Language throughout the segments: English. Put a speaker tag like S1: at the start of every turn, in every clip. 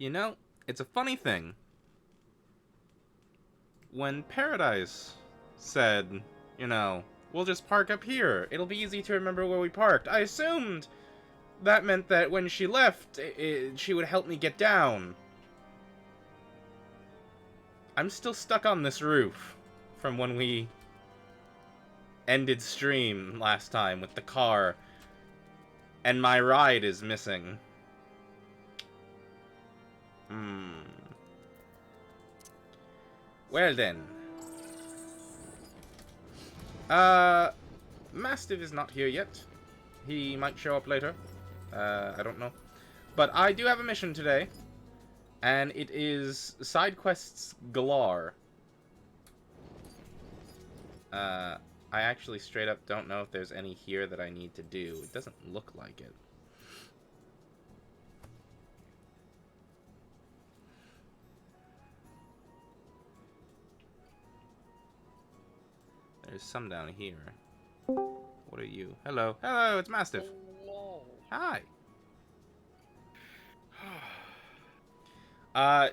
S1: You know, it's a funny thing. When Paradise said, we'll just park up here, it'll be easy to remember where we parked, I assumed that meant that when she left, she would help me get down. I'm still stuck on this roof from when we ended stream last time with the car, and my ride is missing. Well then. Mastiff is not here yet. He might show up later. I don't know. But I do have a mission today. And it is side quests galore. I actually straight up don't know if there's any here that I need to do. It doesn't look like it. There's some down here. What are you? Hello. Hello, it's Mastiff.
S2: Hello.
S1: Hi.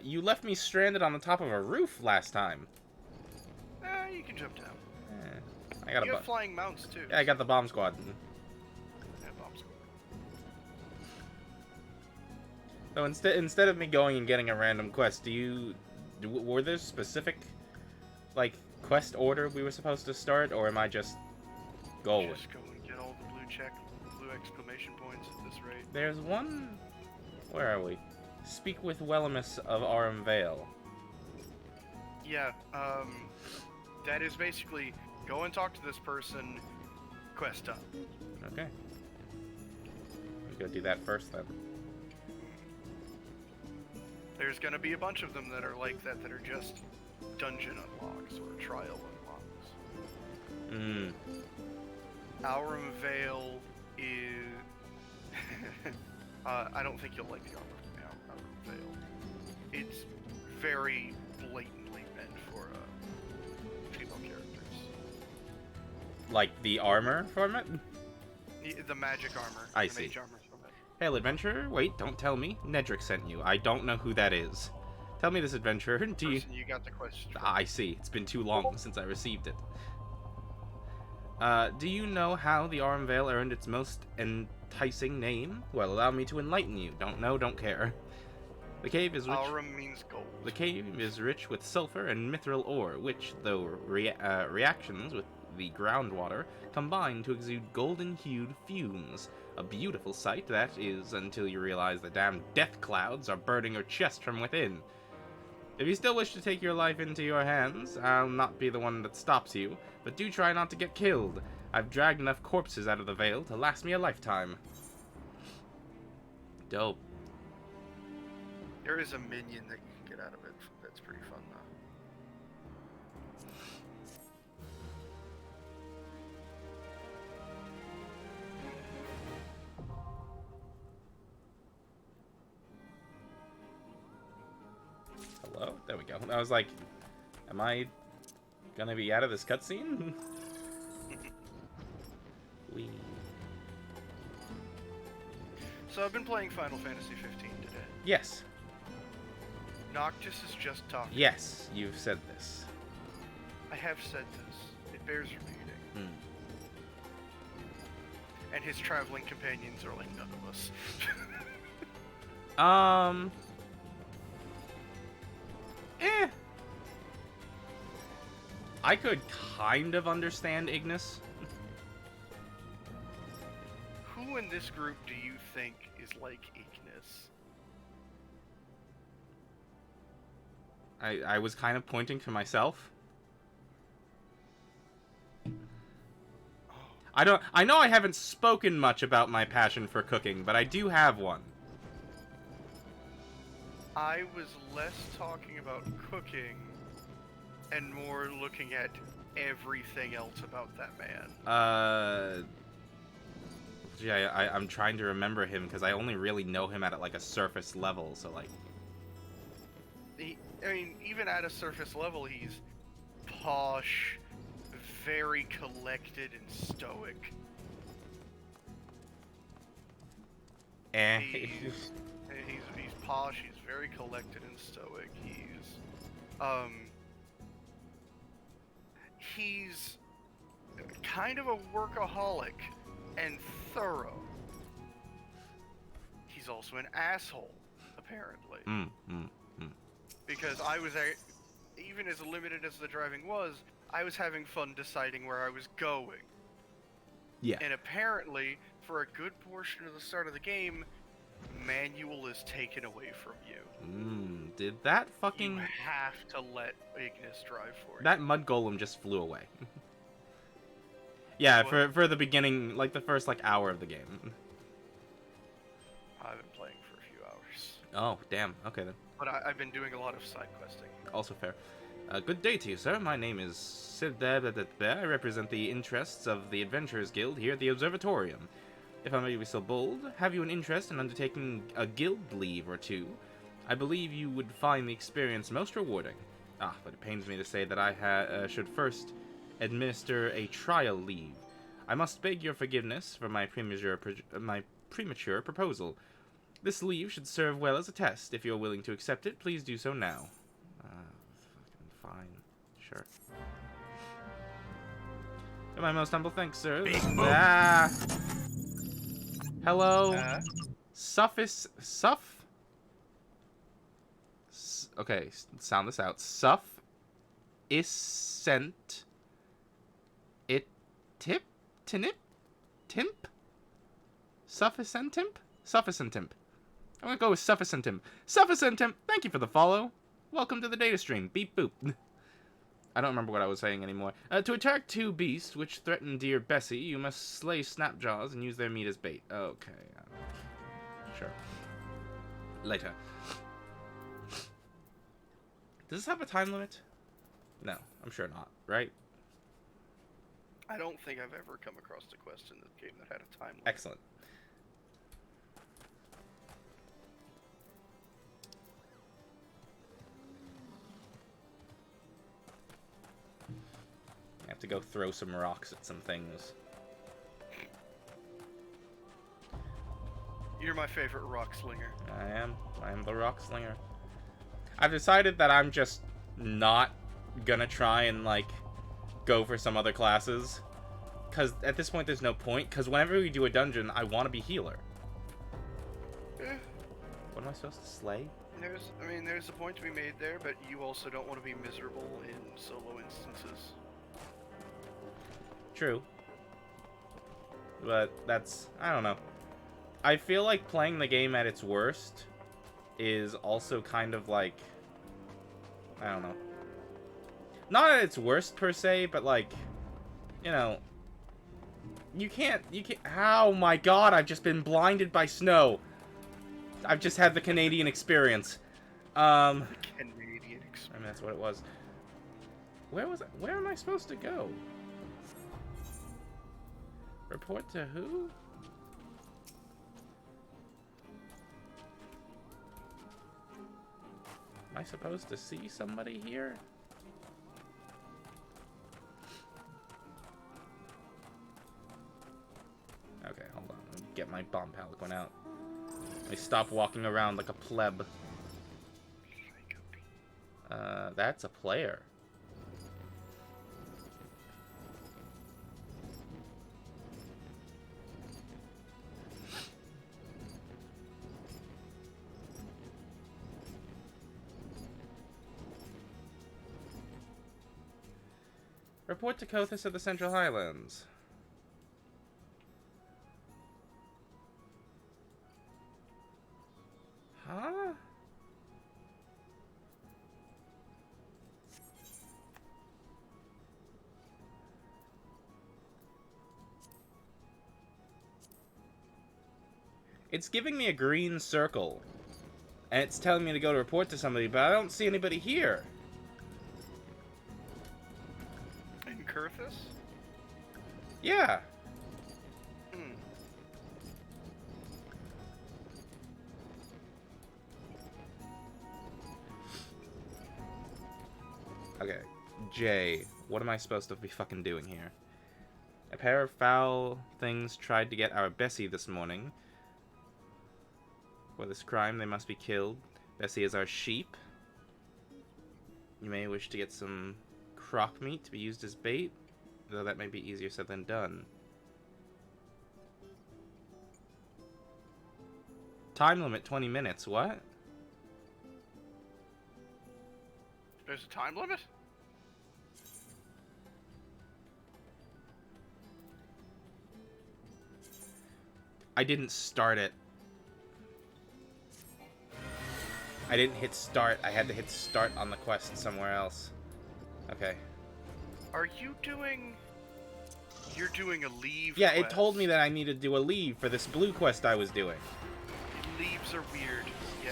S1: You left me stranded on the top of a roof last time.
S2: You can jump down.
S1: I got
S2: you have flying mounts too.
S1: Yeah, I got the bomb squad.
S2: Yeah, bomb squad.
S1: So instead of me going and getting a random quest, were there specific, like, quest order we were supposed to start, or am I just going?
S2: Just go and get all the blue exclamation points at this rate.
S1: There's one. Where are we? Speak with Wellemus of Arum Vale.
S2: Yeah, that is basically go and talk to this person, quest done.
S1: Okay. Let's go do that first then.
S2: There's gonna be a bunch of them that are like that are just dungeon unlocks or trial unlocks. Aurum Vale is... I don't think you'll like the Aurum Vale. It's very blatantly meant for female characters.
S1: Like the armor from it?
S2: The magic armor.
S1: I
S2: the
S1: see.
S2: Mage armor from it.
S1: Hail, adventurer. Wait, don't tell me. Nedrick sent you. I don't know who that is. Tell me this, adventurer. Do you...
S2: You got the question.
S1: I see. It's been too long since I received it. Do you know how the Arum Vale earned its most enticing name? Well, allow me to enlighten you. Don't know, don't care. The cave is rich.
S2: Aurum means gold.
S1: The cave is rich with sulfur and mithril ore, which, though reactions with the groundwater, combine to exude golden-hued fumes. A beautiful sight, that is, until you realize the damn death clouds are burning your chest from within. If you still wish to take your life into your hands, I'll not be the one that stops you, but do try not to get killed. I've dragged enough corpses out of the Vale to last me a lifetime. Dope.
S2: There is a minion that you can get out of it. That's pretty fun, though.
S1: Hello? There we go. I was like, am I gonna be out of this cutscene? Wee.
S2: So I've been playing Final Fantasy 15 today.
S1: Yes.
S2: Noctis is just talking.
S1: Yes, you've said this.
S2: I have said this. It bears repeating. And his traveling companions are like none of us.
S1: I could kind of understand Ignis.
S2: Who in this group do you think is like Ignis?
S1: I was kind of pointing to myself. I know I haven't spoken much about my passion for cooking, but I do have one.
S2: I was less talking about cooking and more looking at everything else about that man.
S1: Yeah, I'm trying to remember him because I only really know him at like a surface level, so like...
S2: I mean, even at a surface level, he's posh, very collected and stoic.
S1: Eh.
S2: He He's posh. He's very collected and stoic. He's kind of a workaholic and thorough. He's also an asshole, apparently. Because I was, even as limited as the driving was, I was having fun deciding where I was going.
S1: Yeah.
S2: And apparently, for a good portion of the start of the game, manual is taken away from you.
S1: Did that fucking...
S2: You have to let Ignis drive for you.
S1: That mud golem just flew away. Yeah, for the beginning, like the first hour of the game.
S2: I've been playing for a few hours.
S1: Oh, damn. Okay then.
S2: But I've been doing a lot of side questing.
S1: Also fair. Good day to you, sir. My name is Siddhartha. I represent the interests of the Adventurers Guild here at the Observatorium. If I may be so bold, have you an interest in undertaking a guild leave or two? I believe you would find the experience most rewarding. But it pains me to say that I should first administer a trial leave. I must beg your forgiveness for my premature proposal. This leave should serve well as a test. If you're willing to accept it, please do so now. Fine. Sure. My most humble thanks, sir. Hello? Okay, sound this out. Sufficient. It tip? Tinip? Timp? Sufficentimp? Sufficentimp. I'm gonna go with Sufficentimp. Sufficentimp, thank you for the follow. Welcome to the data stream. Beep boop. I don't remember what I was saying anymore. To attack two beasts which threaten dear Bessie, you must slay Snapjaws and use their meat as bait. Okay. Sure. Later. Does this have a time limit? No, I'm sure not, right?
S2: I don't think I've ever come across a quest in this game that had a time limit.
S1: Excellent. I have to go throw some rocks at some things.
S2: You're my favorite rock slinger.
S1: I am the rock slinger. I've decided that I'm just not gonna try and, go for some other classes. Because at this point, there's no point. Because whenever we do a dungeon, I want to be healer. What am I supposed to slay?
S2: There's a point to be made there, but you also don't want to be miserable in solo instances.
S1: True. But that's... I don't know. I feel like playing the game at its worst is also kind of I don't know. Not at its worst, per se, but you can't... Oh my god, I've just been blinded by snow. I've just had the Canadian experience.
S2: Canadian experience.
S1: That's what it was. Where am I supposed to go? Report to who? Am I supposed to see somebody here? Okay, hold on. Let me get my bomb pelican out. Let me stop walking around like a pleb. That's a player. Report to Kothis of the Central Highlands. Huh? It's giving me a green circle. And it's telling me to go to report to somebody, but I don't see anybody here.
S2: In Kurthus?
S1: Yeah. Okay, Jay, what am I supposed to be fucking doing here? A pair of foul things tried to get our Bessie this morning. For this crime, they must be killed. Bessie is our sheep. You may wish to get some crop meat to be used as bait, though that may be easier said than done. Time limit 20 minutes. What?
S2: There's a time limit?
S1: I didn't start it. I didn't hit start. I had to hit start on the quest somewhere else. Okay.
S2: Are you doing... You're doing a leave
S1: Yeah,
S2: quest.
S1: it told me that I needed to do a leave for this blue quest I was doing.
S2: Leaves are weird, yeah.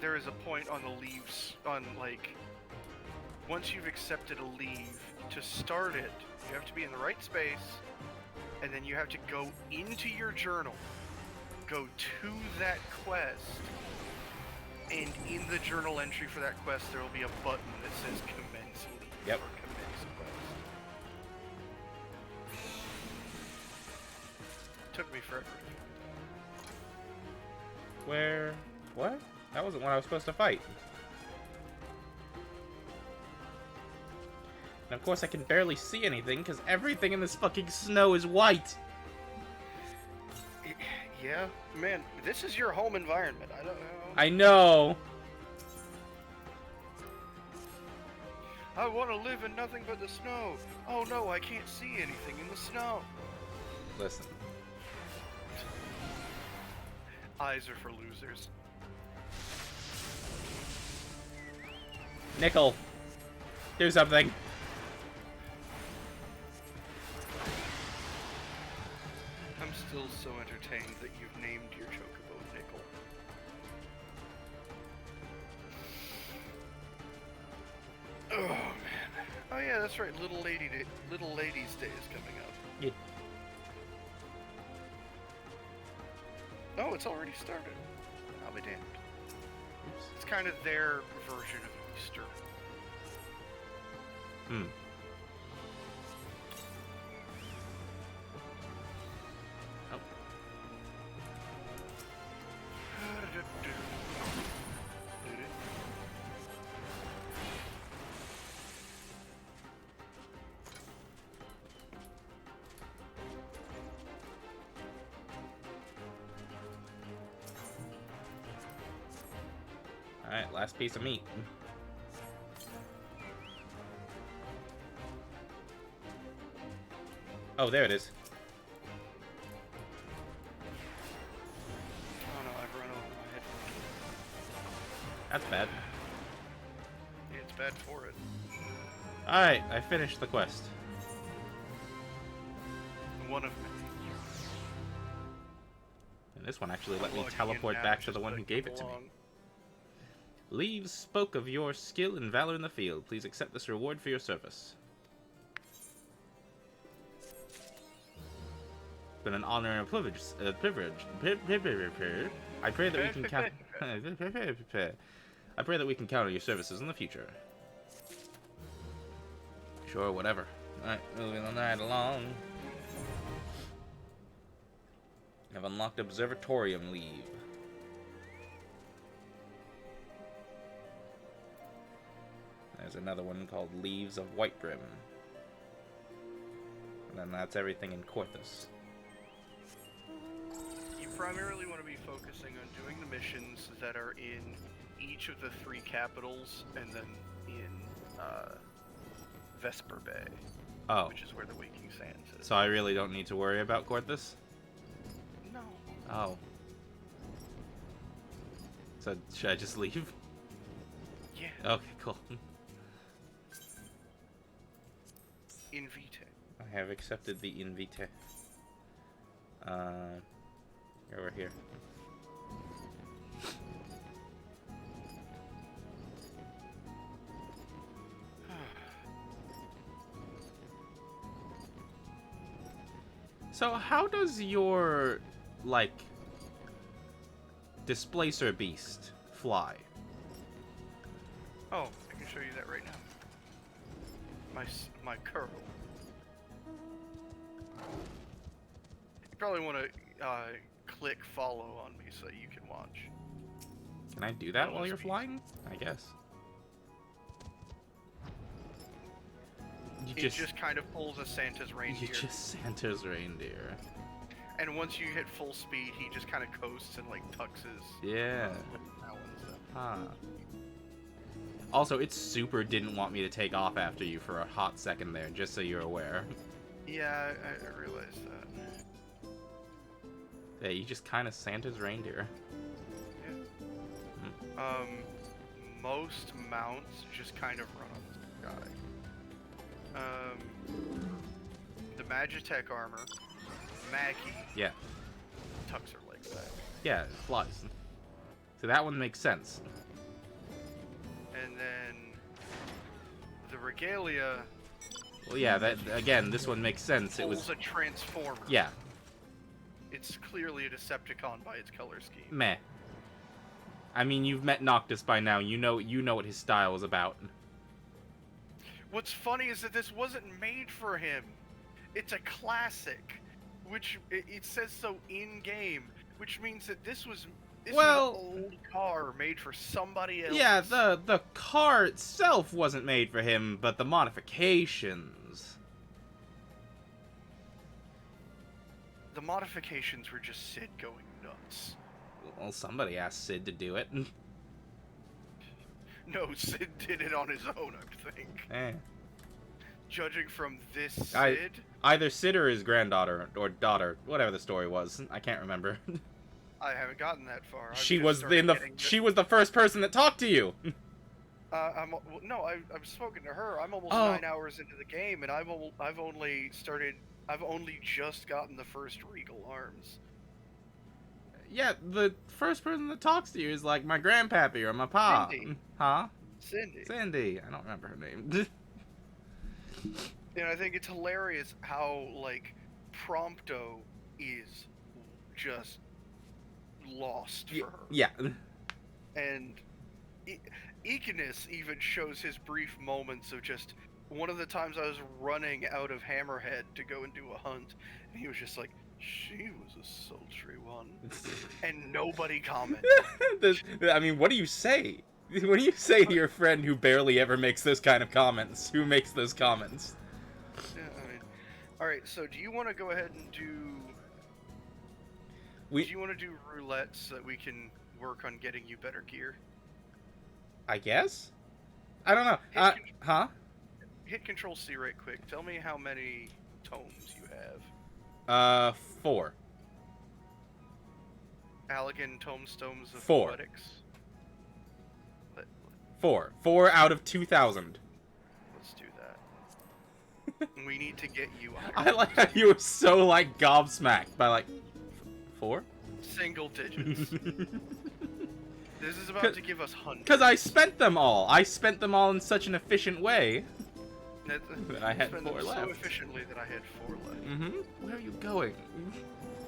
S2: There is a point on the leaves, once you've accepted a leave, to start it, you have to be in the right space, and then you have to go into your journal, go to that quest, and in the journal entry for that quest, there will be a button that says commence leave,
S1: Yep.
S2: or commence quest. Took me forever to figure that out.
S1: Where? What? That wasn't what I was supposed to fight. And of course I can barely see anything because everything in this fucking snow is white.
S2: Yeah, man, this is your home environment. I don't know.
S1: I know.
S2: I want to live in nothing but the snow. Oh no, I can't see anything in the snow.
S1: Listen.
S2: Eyes are for losers.
S1: Nickel. Do something.
S2: I'm still so entertained that you've named your chocobo Nickel. Oh man. Oh yeah, that's right. Little Ladies Day is coming up.
S1: Yeah.
S2: Oh, it's already started. I'll be damned.
S1: Oops.
S2: It's kind of their version of Easter.
S1: Hmm. Oh. Alright, last piece of meat. Oh, there it is.
S2: Oh no, I've run over my head.
S1: That's bad.
S2: Yeah, it's bad for it.
S1: Alright, I finished the quest.
S2: One of many.
S1: And this one actually let me
S2: Logging in
S1: teleport
S2: now,
S1: back to
S2: just
S1: the one who
S2: clicking
S1: gave it to me.
S2: along.
S1: Leaves spoke of your skill and valor in the field. Please accept this reward for your service. It's been an honor and a privilege. I pray that we can count. I pray that we can count on your services in the future. Sure, whatever. Alright, moving the night along. Have unlocked Observatorium leave. There's another one called Leaves of Whitegrim. And then that's everything in Korthus.
S2: You primarily want to be focusing on doing the missions that are in each of the 3 capitals, and then in Vesper Bay,
S1: Oh,
S2: which is where the Waking Sands is.
S1: so I really don't need to worry about Korthus?
S2: No.
S1: Oh. So should I just leave?
S2: Yeah.
S1: Okay, cool.
S2: Invite.
S1: I have accepted the invite. Over here. So how does your, like, displacer beast fly?
S2: Oh, I can show you that right now. My curl. You probably want to click follow on me so you can watch.
S1: Can I do that
S2: No,
S1: while
S2: it's
S1: you're
S2: me.
S1: flying? I guess.
S2: It just kind of pulls a Santa's reindeer.
S1: You just Santa's reindeer.
S2: And once you hit full speed, he just kind of coasts and like tucks his
S1: Yeah.
S2: talons up.
S1: Huh. Also, it super didn't want me to take off after you for a hot second there, just so you're aware.
S2: Yeah, I realized that.
S1: Yeah, you just kind of Santa's reindeer.
S2: Most mounts just kind of run on this guy. The Magitech armor, Maggie,
S1: Yeah.
S2: tucks her legs back.
S1: Yeah, it flies. So that one makes sense.
S2: And then the Regalia
S1: Well, yeah, that again, this one makes sense. It
S2: pulls
S1: was,
S2: a Transformer.
S1: yeah,
S2: It's clearly a Decepticon by its color scheme.
S1: meh. I mean, you've met Noctis by now. You know what his style is about.
S2: What's funny is that this wasn't made for him. It's a classic, which it says so in game, which means that this was
S1: Well-
S2: an old car made for somebody else.
S1: Yeah, the car itself wasn't made for him, but the modifications.
S2: The modifications were just Sid going nuts.
S1: Well, somebody asked Sid to do it.
S2: No, Sid did it on his own, I think.
S1: Eh.
S2: Judging from this
S1: I-
S2: Sid,
S1: Either Sid or his granddaughter or daughter, whatever the story was. I can't remember.
S2: I haven't gotten that far. I've
S1: She
S2: just
S1: was
S2: started getting
S1: she was the first person that talked to you.
S2: I've spoken to her. I'm almost
S1: Oh.
S2: 9 hours into the game, and I've only just gotten the first Regal arms.
S1: Yeah, the first person that talks to you is like my grandpappy or my pa.
S2: Cindy.
S1: Huh?
S2: Cindy.
S1: Cindy. I don't remember her name.
S2: And I think it's hilarious how, like, Prompto is just lost for her.
S1: Yeah.
S2: And Ekinus even shows his brief moments of just, one of the times I was running out of Hammerhead to go and do a hunt, and he was just like, she was a sultry one. And nobody commented.
S1: I mean, what do you say? What do you say to your friend who barely ever makes those kind of comments? Who makes those comments?
S2: Yeah, I mean, alright, so do you want to go ahead and do... Do you want to do roulette so that we can work on getting you better gear?
S1: I guess? I don't know. Huh?
S2: Hit Control C right quick. Tell me how many tomes you have.
S1: 4.
S2: Allegan Tomestones of
S1: 4.
S2: Athletics.
S1: 4. 4 out of 2,000.
S2: Let's do that. We need to get you
S1: I like how you were so, like, gobsmacked by, like, 4?
S2: single digits. This is about to give us hundreds.
S1: Because I spent them all. I spent them all in such an efficient way.
S2: That
S1: I had
S2: spent
S1: 4
S2: them
S1: left.
S2: so efficiently that I had 4 left.
S1: Mm-hmm. Where are you going?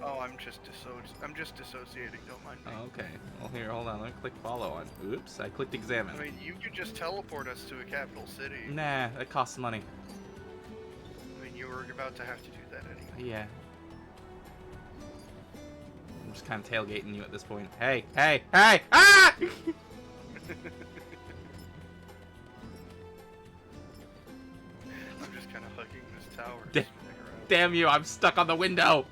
S2: Oh, I'm just dissociating. Don't mind me.
S1: Oh, okay. Well, here, hold on. Let me click follow on. Oops, I clicked examine.
S2: I mean, you could just teleport us to a capital city.
S1: Nah, that costs money.
S2: I mean, you were about to have to do that anyway.
S1: Yeah. I'm just kind of tailgating you at this point. Hey, hey, hey! Ah!
S2: I'm just kind of hugging this tower.
S1: Da-
S2: spinning around.
S1: Damn you, I'm stuck on the window!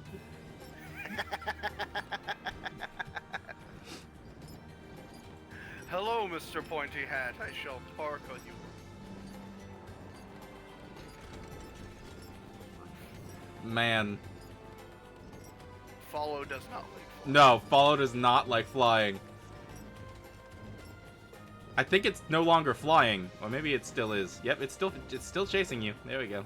S2: Hello, Mr. Pointy Hat. I shall park on you.
S1: Man.
S2: Follow does not like flying.
S1: No, follow does not like flying. I think it's no longer flying. Or maybe it still is. Yep, it's still chasing you. There we go.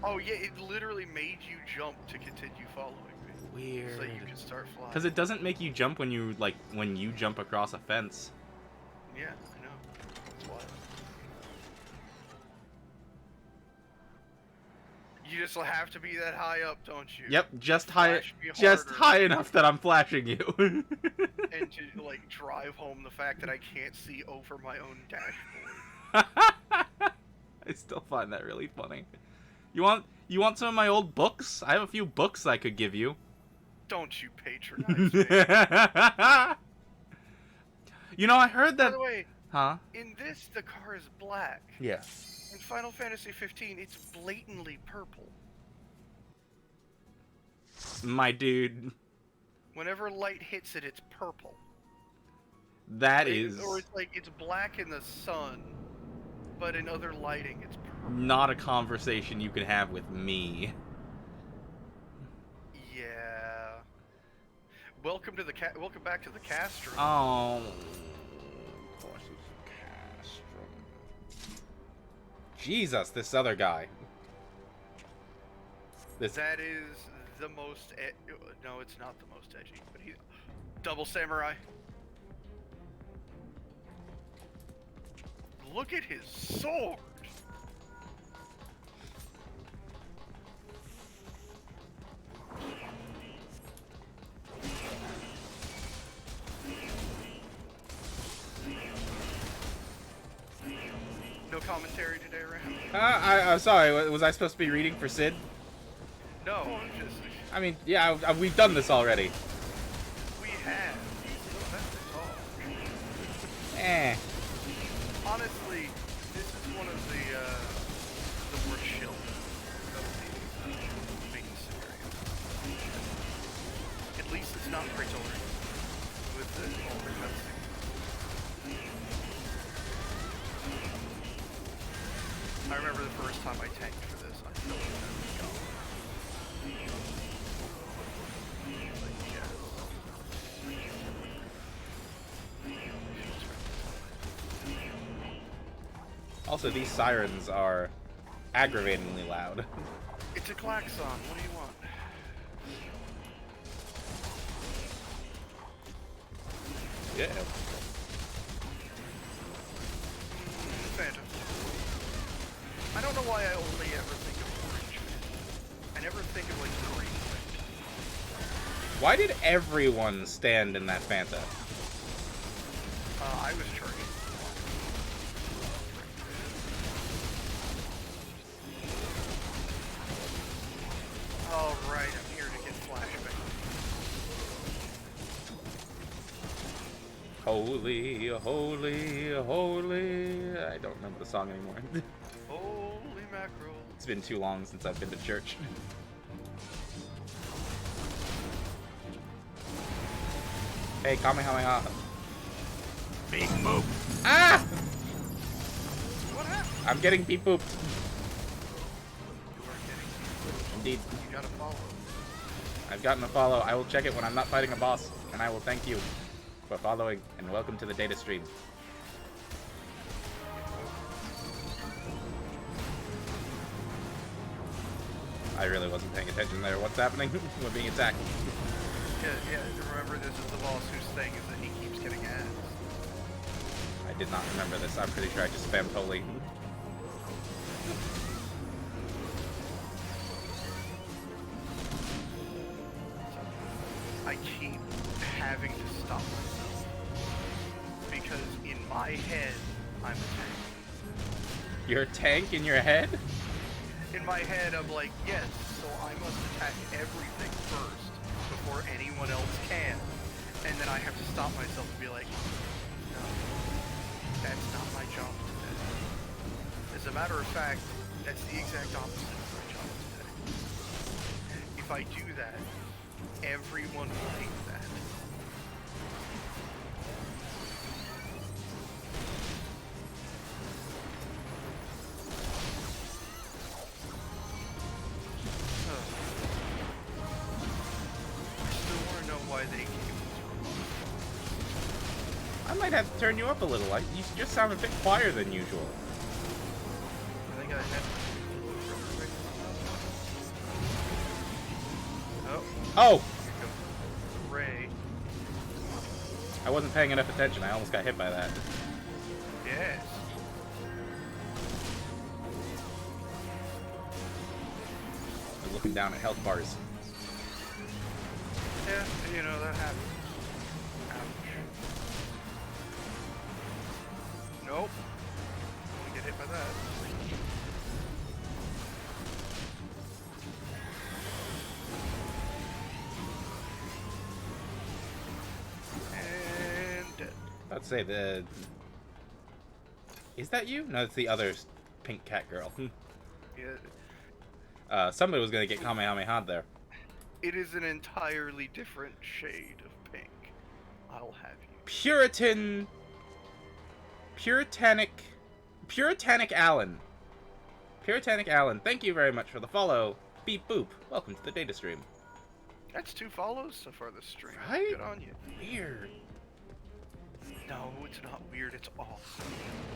S2: Oh yeah, it literally made you jump to continue following me.
S1: Weird.
S2: So you can start flying.
S1: Because it doesn't make you jump when you jump across a fence.
S2: Yeah, I know. That's wild. You just have to be that high up, don't you?
S1: Yep, just high
S2: Harder.
S1: high enough that I'm flashing you.
S2: And to like drive home the fact that I can't see over my own dashboard.
S1: I still find that really funny. You want some of my old books? I have a few books I could give you.
S2: Don't you patronize me.
S1: You know, I heard that.
S2: By the way,
S1: Huh?
S2: in this the car is black.
S1: Yeah.
S2: In Final Fantasy 15, it's blatantly purple.
S1: My dude.
S2: Whenever light hits it, it's purple.
S1: That is
S2: Or it's like it's black in the sun, but in other lighting, it's purple.
S1: not a conversation you can have with me.
S2: Yeah. Welcome back to the Castro.
S1: Oh. Of course it's Castro. Jesus, this other guy.
S2: That is the most. No, it's not the most edgy, but he's double samurai. Look at his sword. No commentary today, Ram?
S1: I'm sorry, was I supposed to be reading for Sid?
S2: No, I'm just.
S1: I mean, yeah, we've done this already.
S2: We have. That's the talk.
S1: Eh.
S2: Honestly, this is one of the more chill of the main scenarios. At least it's not Praetorian with all the cutscenes. I remember the first time I tanked for this, I felt like that was gone.
S1: Also, these sirens are aggravatingly loud.
S2: It's a klaxon, what do you want?
S1: Yeah.
S2: Phantom. I don't know why I only ever think of orange. I never think of like green.
S1: Why did everyone stand in that Fanta?
S2: I was charging. All right, I'm here to get flashbang.
S1: Holy, holy, holy. I don't remember the song anymore.
S2: Holy mackerel.
S1: It's been too long since I've been to church. Hey, Kamehameha.
S2: Beep boop.
S1: Ah!
S2: What happened?
S1: I'm getting beep booped.
S2: You are getting.
S1: Indeed.
S2: You gotta follow.
S1: I've gotten a follow. I will check it when I'm not fighting a boss, and I will thank you for following, and welcome to the data stream. I really wasn't paying attention there. What's happening? We're being attacked.
S2: Yeah, remember this is the boss whose thing is that he keeps getting ads.
S1: I did not remember this. I'm pretty sure I just spammed holy.
S2: I keep having to stop myself. Because in my head, I'm a tank.
S1: Your tank in your head?
S2: In my head, I'm like, yes, so I must attack everything first before anyone else can. And then I have to stop myself and be like, no, that's not my job today. As a matter of fact, that's the exact opposite of my job today. If I do that, everyone will hate that. Why they came
S1: I might have to turn you up a little. You just sound a bit quieter than usual.
S2: I think I had.
S1: Oh! I wasn't paying enough attention. I almost got hit by that.
S2: Yes.
S1: I was looking down at health bars.
S2: Yeah, you know, that happens. Ouch. Nope. Gonna get hit by that. And dead.
S1: I'd say the... Is that you? No, it's the other pink cat girl.
S2: Yeah,
S1: Somebody was gonna get Kamehameha there.
S2: it is an entirely different shade of pink. I'll have you.
S1: Puritanic Alan. Puritanic Alan, thank you very much for the follow. Beep boop. Welcome to the data stream.
S2: That's 2 follows so far this stream.
S1: Right?
S2: Good on you.
S1: Weird.
S2: No, it's not weird. It's awesome.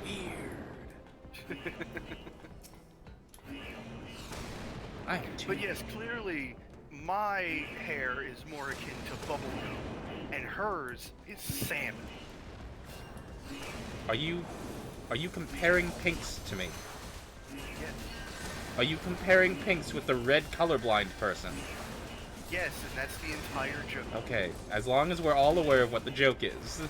S1: Weird. I am too.
S2: But yes, clearly my hair is more akin to bubblegum, and hers is salmon.
S1: Are you comparing pinks to me?
S2: Yes.
S1: Are you comparing pinks with the red colorblind person?
S2: Yes, and that's the entire joke.
S1: Okay, as long as we're all aware of what the joke is.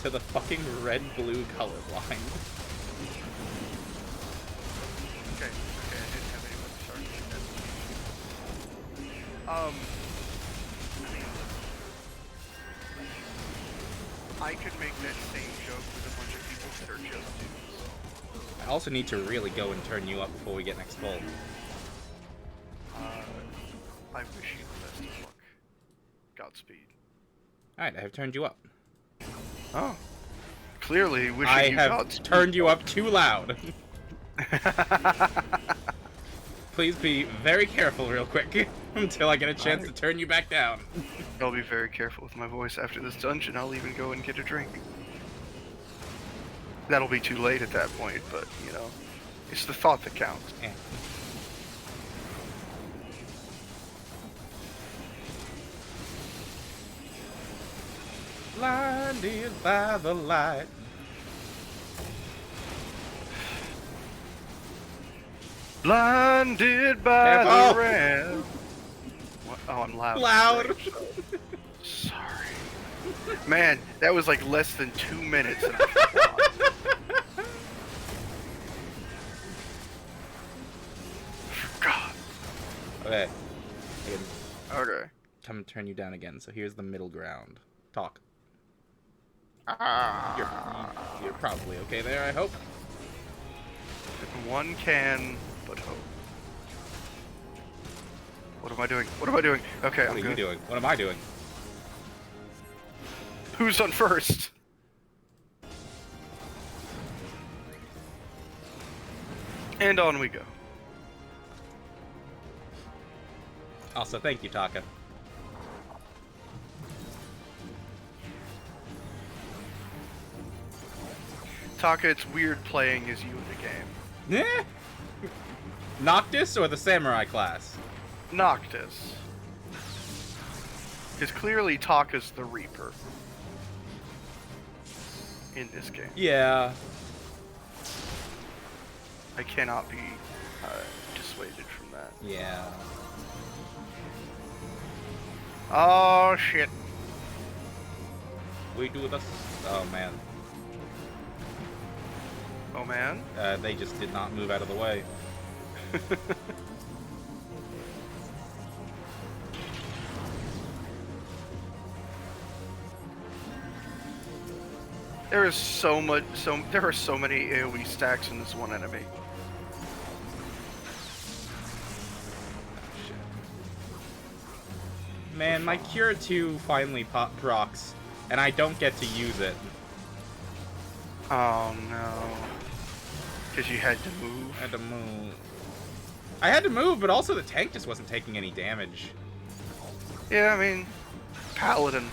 S1: To the fucking red-blue colorblind.
S2: Okay, I didn't have anyone to start I could make that same joke with a bunch of people that are just dudes.
S1: I also need to really go and turn you up before we get next full.
S2: I wish you the best of luck. Godspeed.
S1: Alright, I have turned you up.
S2: Oh. Clearly, wishing
S1: I
S2: you
S1: have
S2: Godspeed.
S1: turned you up too loud. Please be very careful real quick until I get a chance to turn you back down.
S2: I'll be very careful with my voice after this dungeon. I'll even go and get a drink. That'll be too late at that point, but, you know, it's the thought that counts.
S1: Yeah. Blinded by the light.
S2: Blinded by
S1: Careful.
S2: the red. What? Oh, I'm loud.
S1: Loud.
S2: Sorry. Man, that was like less than 2 minutes. And I forgot. God.
S1: Okay. I can
S2: Okay.
S1: come and turn you down again. So here's the middle ground. Talk. You're probably okay there, I hope.
S2: One can but hope. What am I doing? What am I doing? Okay,
S1: What
S2: I'm
S1: are
S2: good.
S1: you doing? What am I doing?
S2: Who's on first? And on we go.
S1: Also, thank you, Taka.
S2: Taka, it's weird playing as you in the game.
S1: Eh? Noctis or the samurai class?
S2: Noctis. Because clearly Taka's the Reaper. In this game.
S1: Yeah.
S2: I cannot be dissuaded from that.
S1: Yeah.
S2: Oh shit.
S1: We do this. Oh man.
S2: Oh man.
S1: They just did not move out of the way.
S2: There is so much, there are so many AoE stacks in this one enemy.
S1: Man, my Cure 2 finally procs, and I don't get to use it.
S2: Oh no. Because you had to move.
S1: I had to move. I had to move, but also the tank just wasn't taking any damage.
S2: Yeah, I mean, Paladin.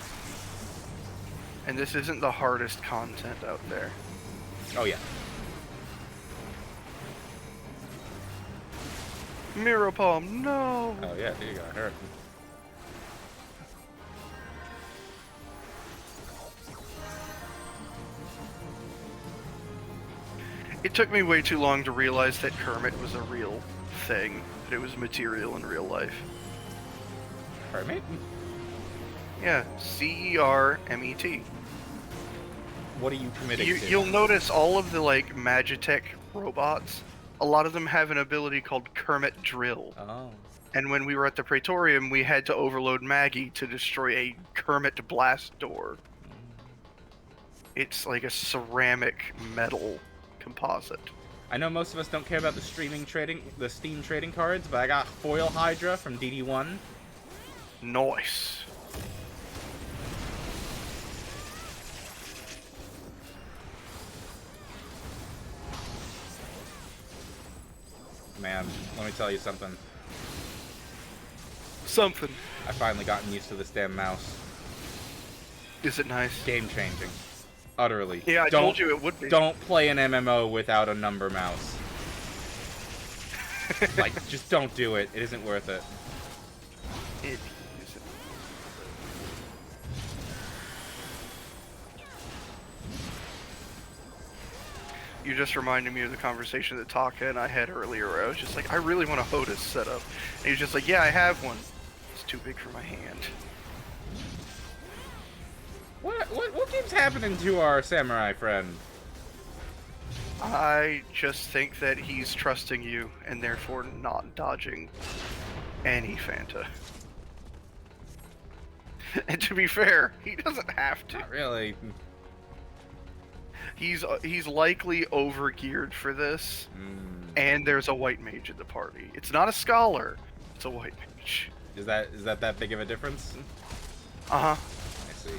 S2: And this isn't the hardest content out there.
S1: Oh yeah.
S2: Mirror Palm, no!
S1: Oh yeah, you got hurt.
S2: took me way too long to realize that Kermit was a real thing, that it was material in real life.
S1: Kermit?
S2: Yeah, CERMET.
S1: What are you committing to?
S2: You'll notice all of the like Magitech robots. A lot of them have an ability called Kermit Drill.
S1: Oh.
S2: And when we were at the Praetorium, we had to overload Maggie to destroy a Kermit blast door. It's like a ceramic metal composite.
S1: I know most of us don't care about the Steam trading cards, but I got Foil Hydra from DD1.
S2: Nice.
S1: Man, let me tell you something.
S2: Something.
S1: I've finally gotten used to this damn mouse.
S2: Is it nice?
S1: Game changing. Utterly.
S2: Yeah, I told you it would be.
S1: Don't play an MMO without a number mouse. Like, just don't do it. It isn't worth it.
S2: It isn't. You just reminded me of the conversation that Taka and I had earlier where I was just like, I really want a HOTAS setup. And he was just like, yeah, I have one. It's too big for my hand.
S1: What keeps happening to our samurai friend?
S2: I just think that he's trusting you and therefore not dodging any Fanta. And to be fair, he doesn't have to.
S1: Not really.
S2: He's likely overgeared for this, and there's a white mage in the party. It's not a scholar, it's a white mage.
S1: Is that big of a difference?
S2: Uh-huh.
S1: I see.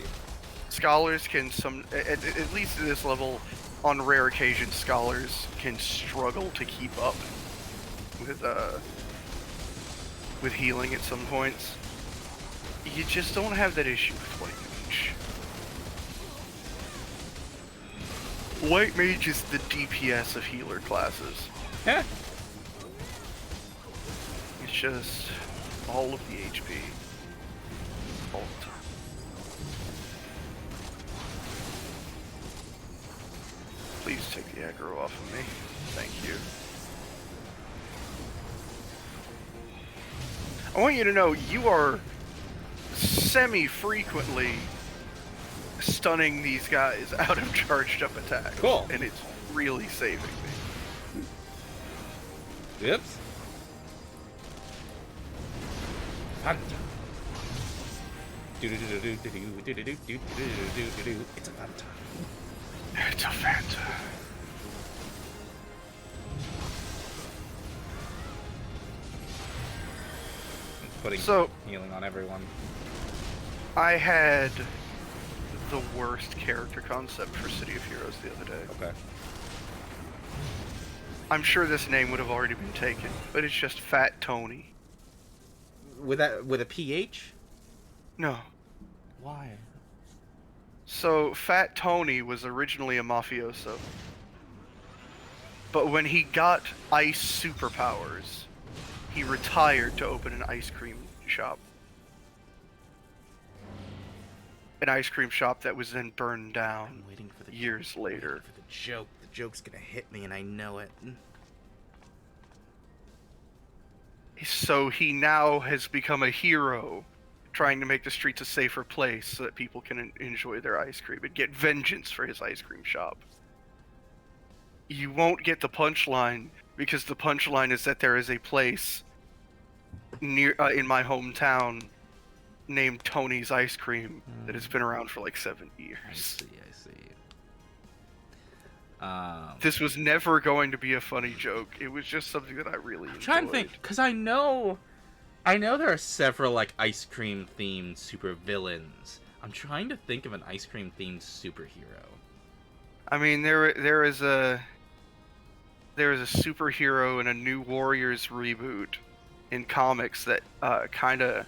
S2: Scholars can at least at this level, on rare occasions, scholars can struggle to keep up with healing at some points. You just don't have that issue with white mage. White mage is the DPS of healer classes.
S1: Yeah.
S2: It's just all of the HP. All the time. Please take the aggro off of me. Thank you. I want you to know you are semi-frequently stunning these guys out of charged up attacks.
S1: Cool.
S2: And it's really saving me.
S1: Oops. Fanta. It's a Fanta.
S2: It's a Fanta.
S1: Putting
S2: So-
S1: healing on everyone.
S2: I had the worst character concept for City of Heroes the other day.
S1: Okay.
S2: I'm sure this name would have already been taken, but it's just Fat Tony.
S1: With a PH?
S2: No.
S1: Why?
S2: So, Fat Tony was originally a mafioso. But when he got ice superpowers, he retired to open an ice cream shop. An ice cream shop that was then burned down
S1: I'm waiting for the
S2: years later.
S1: waiting for the joke. The joke's gonna hit me, and I know it.
S2: So he now has become a hero, trying to make the streets a safer place so that people can enjoy their ice cream and get vengeance for his ice cream shop. You won't get the punchline because the punchline is that there is a place near in my hometown named Tony's Ice Cream that has been around for like 7 years.
S1: I see.
S2: This was never going to be a funny joke. It was just something that I really enjoyed.
S1: I'm trying to think, because I know there are several like ice cream themed super villains. I'm trying to think of an ice cream themed superhero.
S2: I mean, there is a superhero in a New Warriors reboot in comics that kind of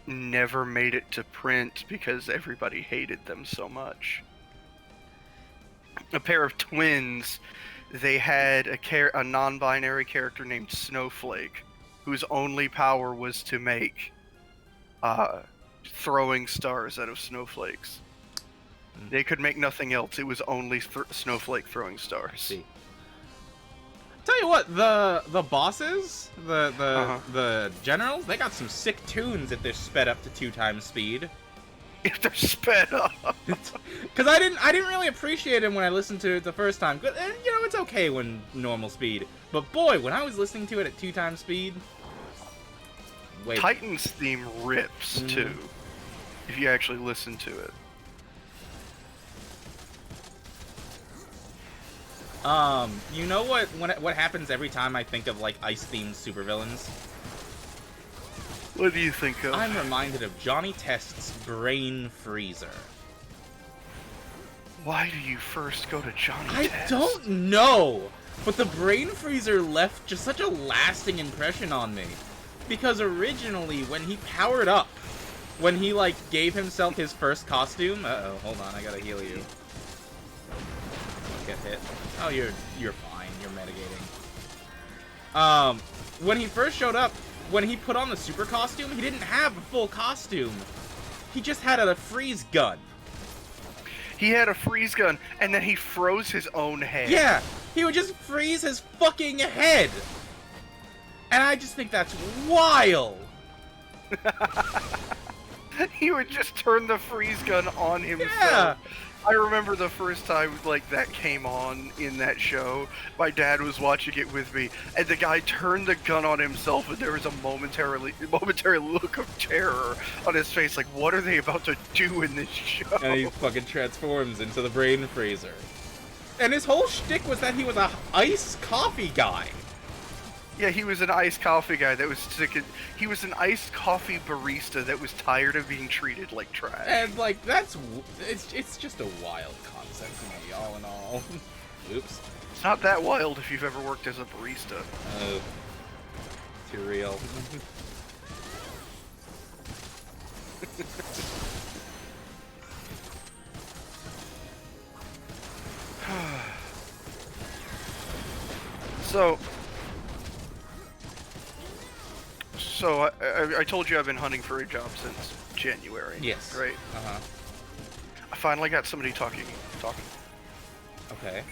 S2: never made it to print because everybody hated them so much. A pair of twins, they had a non-binary character named Snowflake, whose only power was to make throwing stars out of snowflakes. They could make nothing else. It was only snowflake throwing stars.
S1: See, Tell you what, the bosses,
S2: Uh-huh.
S1: the generals, they got some sick tunes if they're sped up to 2x speed.
S2: If they're sped up.
S1: Because I didn't really appreciate him when I listened to it the first time. And, you know, it's okay when normal speed. But boy, when I was listening to it at 2x speed, wait.
S2: Titan's theme rips too, if you actually listen to it.
S1: You know what happens every time I think of like ice-themed supervillains?
S2: What do you think of?
S1: I'm reminded of Johnny Test's Brain Freezer.
S2: Why do you first go to Johnny
S1: I
S2: Test?
S1: don't know, but the Brain Freezer left just such a lasting impression on me. Because originally, when he powered up, when he like gave himself his first costume, hold on, I gotta heal you. Don't get hit. Oh, you're fine. You're mitigating. When he first showed up, when he put on the super costume, he didn't have a full costume. He just had a freeze gun.
S2: He had a freeze gun, and then he froze his own head.
S1: Yeah, he would just freeze his fucking head. And I just think that's wild.
S2: He would just turn the freeze gun on himself.
S1: Yeah.
S2: I remember the first time like that came on in that show. My dad was watching it with me, and the guy turned the gun on himself, and there was a momentary look of terror on his face. Like, what are they about to do in this show?
S1: And he fucking transforms into the Brain Freezer. And his whole shtick was that he was a iced coffee guy.
S2: Yeah, he was an iced coffee guy that was sick. He was an iced coffee barista that was tired of being treated like trash.
S1: And like it's just a wild concept to me, all in all. Oops.
S2: It's not that wild if you've ever worked as a barista.
S1: Oh, too real.
S2: So I told you I've been hunting for a job since January.
S1: Yes.
S2: Right.
S1: Uh-huh.
S2: I finally got somebody talking.
S1: Okay.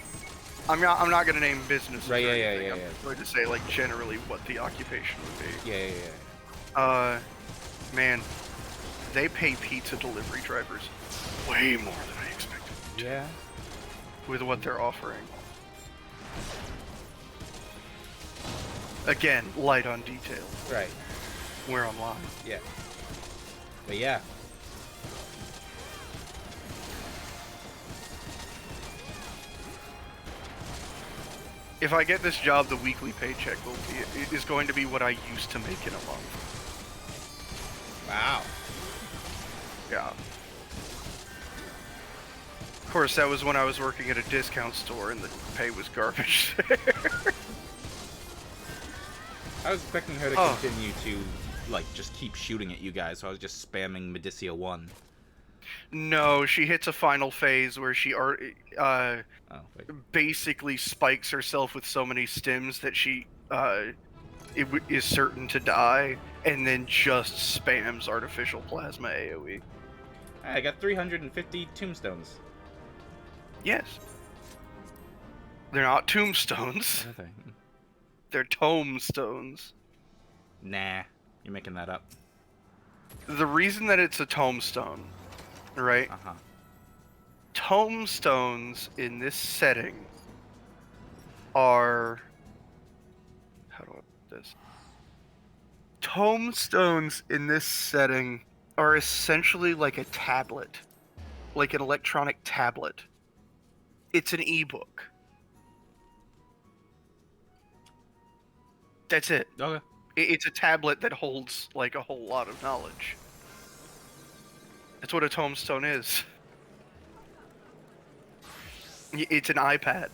S2: I'm not gonna name businesses.
S1: Right.
S2: or
S1: Yeah.
S2: anything.
S1: Yeah.
S2: I'm going to say like generally what the occupation would be.
S1: Yeah.
S2: Man, they pay pizza delivery drivers way more than I expected
S1: Yeah.
S2: with what they're offering. Again, light on detail.
S1: Right.
S2: Where I'm lying.
S1: Yeah. But yeah.
S2: If I get this job, the weekly paycheck is going to be what I used to make in a month.
S1: Wow.
S2: Yeah. Of course, that was when I was working at a discount store and the pay was garbage there.
S1: I was expecting her to
S2: Oh.
S1: continue to like just keep shooting at you guys, so I was just spamming Medicia 1.
S2: No, she hits a final phase where she
S1: Oh, wait.
S2: basically spikes herself with so many stims that she is certain to die, and then just spams artificial plasma AoE.
S1: I got 350 tombstones.
S2: Yes. They're not tombstones.
S1: Okay.
S2: They're tomestones.
S1: Nah, you're making that up.
S2: The reason that it's a tombstone, right?
S1: Uh-huh.
S2: Tomestones in this setting are... How do I put this? Tomestones in this setting are essentially like a tablet. Like an electronic tablet. It's an ebook. That's it.
S1: Okay.
S2: It's a tablet that holds like a whole lot of knowledge. That's what a tombstone is. It's an iPad.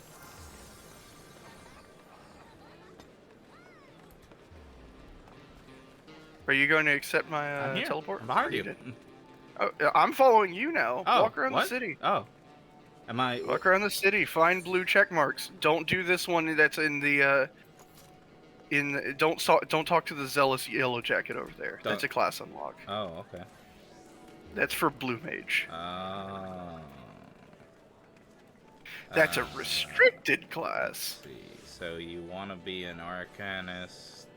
S2: Are you going to accept my
S1: I'm here.
S2: teleport?
S1: I'm behind
S2: Or
S1: you.
S2: did? Oh, I'm following you now.
S1: Oh,
S2: Walk around
S1: what?
S2: the city.
S1: Oh. Am I...
S2: Walk around the city. Find blue check marks. Don't do this one that's in the don't talk to the zealous yellow jacket over there.
S1: Don't.
S2: That's a class unlock.
S1: Oh, okay.
S2: That's for blue mage.
S1: Oh.
S2: That's a restricted class.
S1: Let's see. So you want to be an arcanist.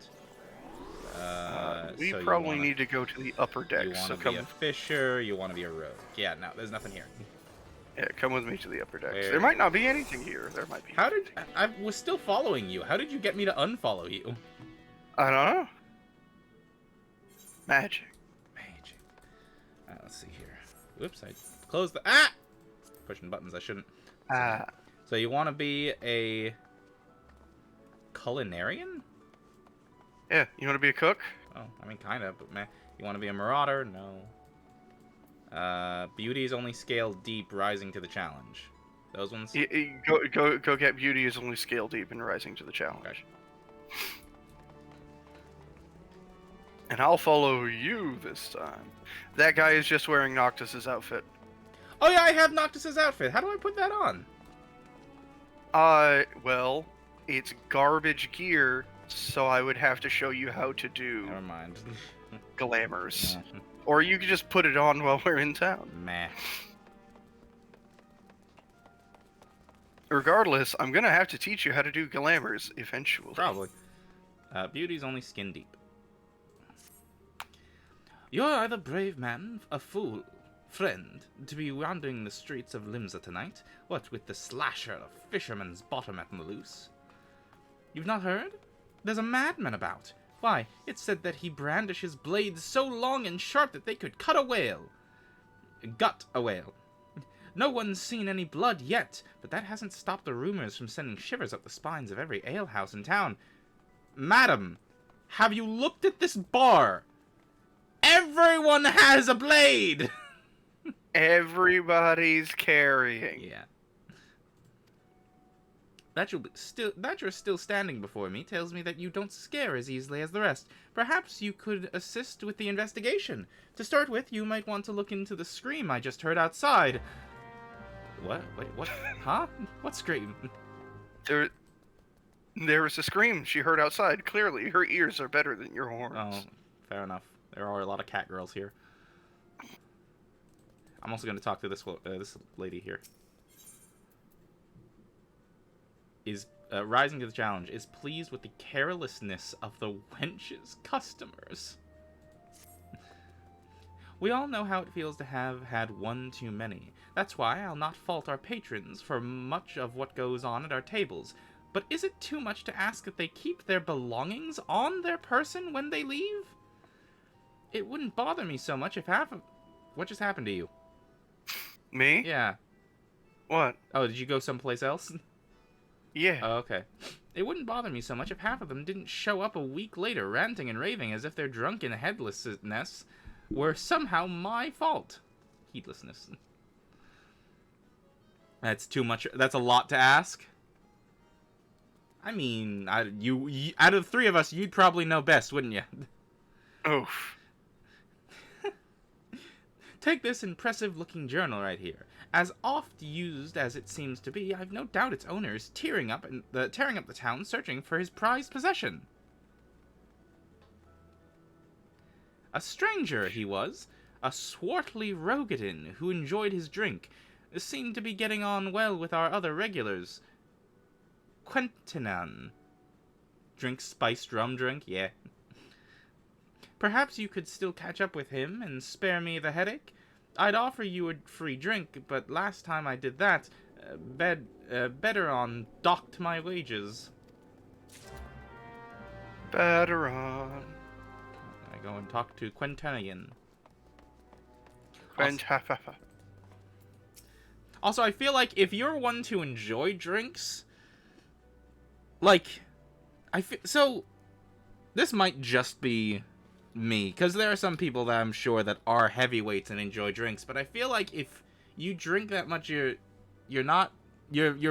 S2: We
S1: so you
S2: probably
S1: wanna,
S2: need to go to the upper deck.
S1: You want
S2: So
S1: to be a fisher. You want to be a rogue. Yeah, no, there's nothing here.
S2: yeah, come with me to the upper decks.
S1: Where-
S2: There might not be anything here. There might be.
S1: How did I was still following you? How did you get me to unfollow you?
S2: I don't know. Magic.
S1: Magic. Let's see here. Whoops, I closed the pushing buttons I shouldn't.
S2: Ah.
S1: So you want to be a culinarian?
S2: Yeah, you want to be a cook?
S1: Oh, I mean, kind of, but meh. You want to be a marauder? No. Beauty is only scale deep, rising to the challenge. Those ones?
S2: Go get beauty is only scale deep and rising to the challenge.
S1: Okay.
S2: And I'll follow you this time. That guy is just wearing Noctis's outfit.
S1: Oh yeah, I have Noctis's outfit. How do I put that on?
S2: Well, it's garbage gear, so I would have to show you how to do
S1: Never mind.
S2: glamours.
S1: Yeah.
S2: Or you could just put it on while we're in town.
S1: Meh.
S2: Regardless, I'm gonna have to teach you how to do glamours eventually.
S1: Probably. Beauty's only skin deep. You're either brave man, a fool, friend, to be wandering the streets of Limsa tonight, what with the slasher of fisherman's bottom at the loose. You've not heard? There's a madman about. Why, it's said that he brandishes blades so long and sharp that they could cut a whale. Gut a whale. No one's seen any blood yet, but that hasn't stopped the rumors from sending shivers up the spines of every alehouse in town. Madam, have you looked at this bar? Everyone has a blade!
S2: Everybody's carrying.
S1: Yeah. That you're still standing before me tells me that you don't scare as easily as the rest. Perhaps you could assist with the investigation. To start with, you might want to look into the scream I just heard outside. What? Wait, what? Huh? What scream?
S2: There was a scream she heard outside. Clearly, her ears are better than your horns.
S1: Oh, fair enough. There are a lot of cat girls here. I'm also going to talk to this lady here. Is rising to the challenge. Is pleased with the carelessness of the wench's customers. We all know how it feels to have had one too many. That's why I'll not fault our patrons for much of what goes on at our tables. But is it too much to ask that they keep their belongings on their person when they leave? It wouldn't bother me so much if half of... What just happened to you?
S2: Me?
S1: Yeah.
S2: What?
S1: Oh, did you go someplace else?
S2: Yeah.
S1: Oh, okay. It wouldn't bother me so much if half of them didn't show up a week later ranting and raving as if their drunken headlessness were somehow my fault. Heedlessness. That's too much. That's a lot to ask. I mean, you out of the three of us, you'd probably know best, wouldn't you?
S2: Oof.
S1: Take this impressive-looking journal right here. As oft used as it seems to be, I've no doubt its owner is tearing up the town searching for his prized possession. A stranger he was, a swartly Rogadin who enjoyed his drink, seemed to be getting on well with our other regulars. Quentinan. Drink spiced rum drink, yeah. Perhaps you could still catch up with him and spare me the headache? I'd offer you a free drink, but last time I did that, better on docked my wages.
S2: Better on.
S1: I go and talk to Quentinian. Also, I feel like if you're one to enjoy drinks, like, so, this might just be me, because there are some people that I'm sure that are heavyweights and enjoy drinks, but I feel like if you drink that much, you're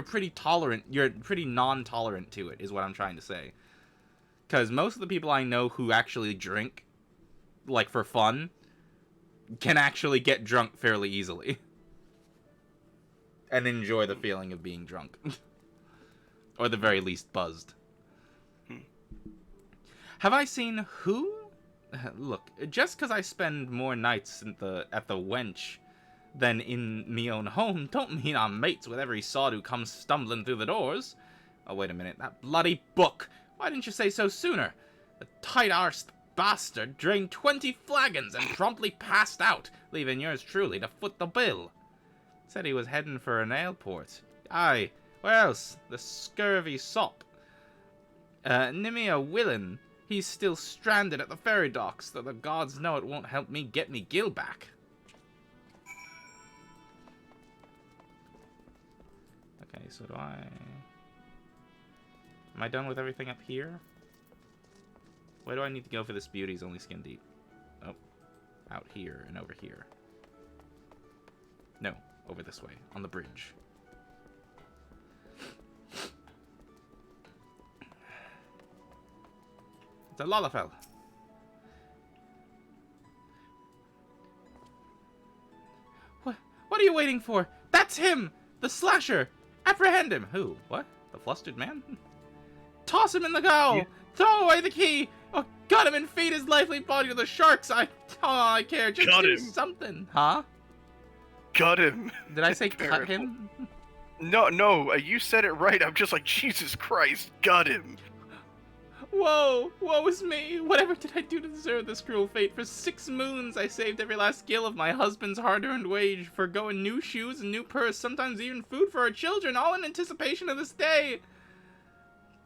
S1: pretty tolerant, you're pretty non-tolerant to it, is what I'm trying to say. Because most of the people I know who actually drink, like, for fun, can actually get drunk fairly easily. And enjoy the feeling of being drunk. Or at the very least, buzzed. Have I seen who? Look, just because I spend more nights at the wench than in me own home, don't mean I'm mates with every sod who comes stumbling through the doors. Oh, wait a minute. That bloody book! Why didn't you say so sooner? The tight-arsed bastard drained 20 flagons and promptly passed out, leaving yours truly to foot the bill. Said he was heading for an ale port. Aye, where else? The scurvy sop. Nimia Willen. He's still stranded at the ferry docks, though the gods know it won't help me get me Gil back. Okay, so do I... Am I done with everything up here? Where do I need to go for this beauty's only skin deep? Oh, out here and over here. No, over this way, on the bridge. It's a Lalafell. What are you waiting for? That's him! The slasher! Apprehend him! Who? What? The flustered man? Toss him in the gaol! Yeah. Throw away the key! Oh, gut him and feed his lifeless body to the sharks! I care. Just do something. Huh?
S2: Got him.
S1: Did I say cut him?
S2: No, you said it right. I'm just like, Jesus Christ, got him.
S1: Whoa, woe is me. Whatever did I do to deserve this cruel fate? For 6 moons I saved every last gill of my husband's hard-earned wage, forgoing new shoes and new purse, sometimes even food for our children, all in anticipation of this day.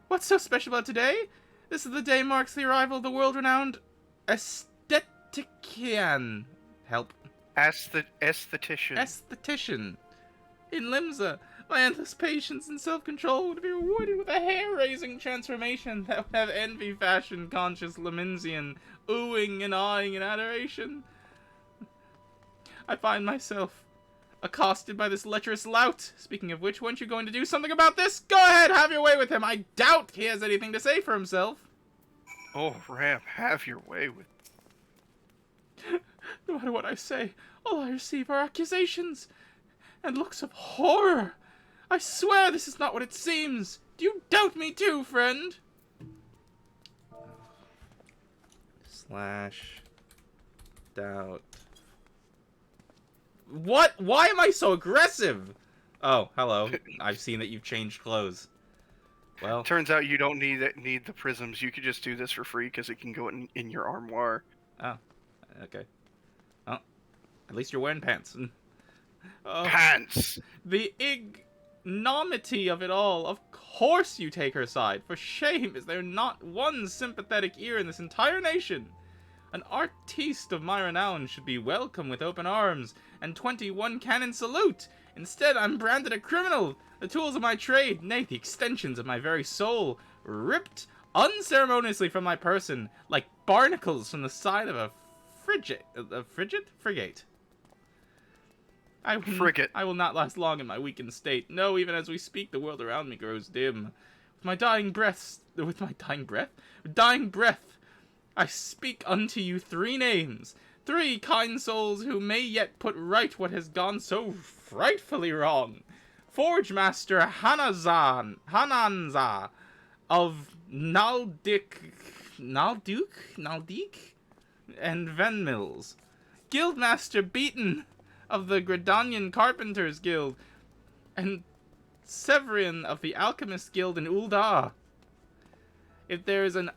S1: What's so special about today? This is the day marks the arrival of the world-renowned aesthetician. Help.
S2: Aesthetician.
S1: Aesthetician. In Limsa. My endless patience and self-control would be rewarded with a hair-raising transformation that would have envy, fashion-conscious Leminsian oohing and eyeing in adoration. I find myself accosted by this lecherous lout. Speaking of which, weren't you going to do something about this? Go ahead, have your way with him. I doubt he has anything to say for himself.
S2: Oh, Ram, have your way with
S1: No matter what I say, all I receive are accusations and looks of horror. I swear this is not what it seems. Do you doubt me too, friend? /doubt. What? Why am I so aggressive? Oh, hello. I've seen that you've changed clothes. Well,
S2: turns out you don't need the prisms. You could just do this for free because it can go in your armoire.
S1: Oh, okay. Well, at least you're wearing pants.
S2: Pants!
S1: The ignominy of it all. Of course you take her side. For shame is there not one sympathetic ear in this entire nation. An artiste of my renown should be welcome with open arms and 21 cannon salute. Instead, I'm branded a criminal. The tools of my trade, nay, the extensions of my very soul, ripped unceremoniously from my person, like barnacles from the side of a frigate.
S2: Frigate.
S1: I will not last long in my weakened state. No, even as we speak, the world around me grows dim. With my dying breath, I speak unto you 3 names. 3 kind souls who may yet put right what has gone so frightfully wrong. Forge Master Hananza of Nalduk and Venmills. Guildmaster Beaton of the Gredanian Carpenters Guild, and Severin of the Alchemist Guild in Ul'dah. If there is an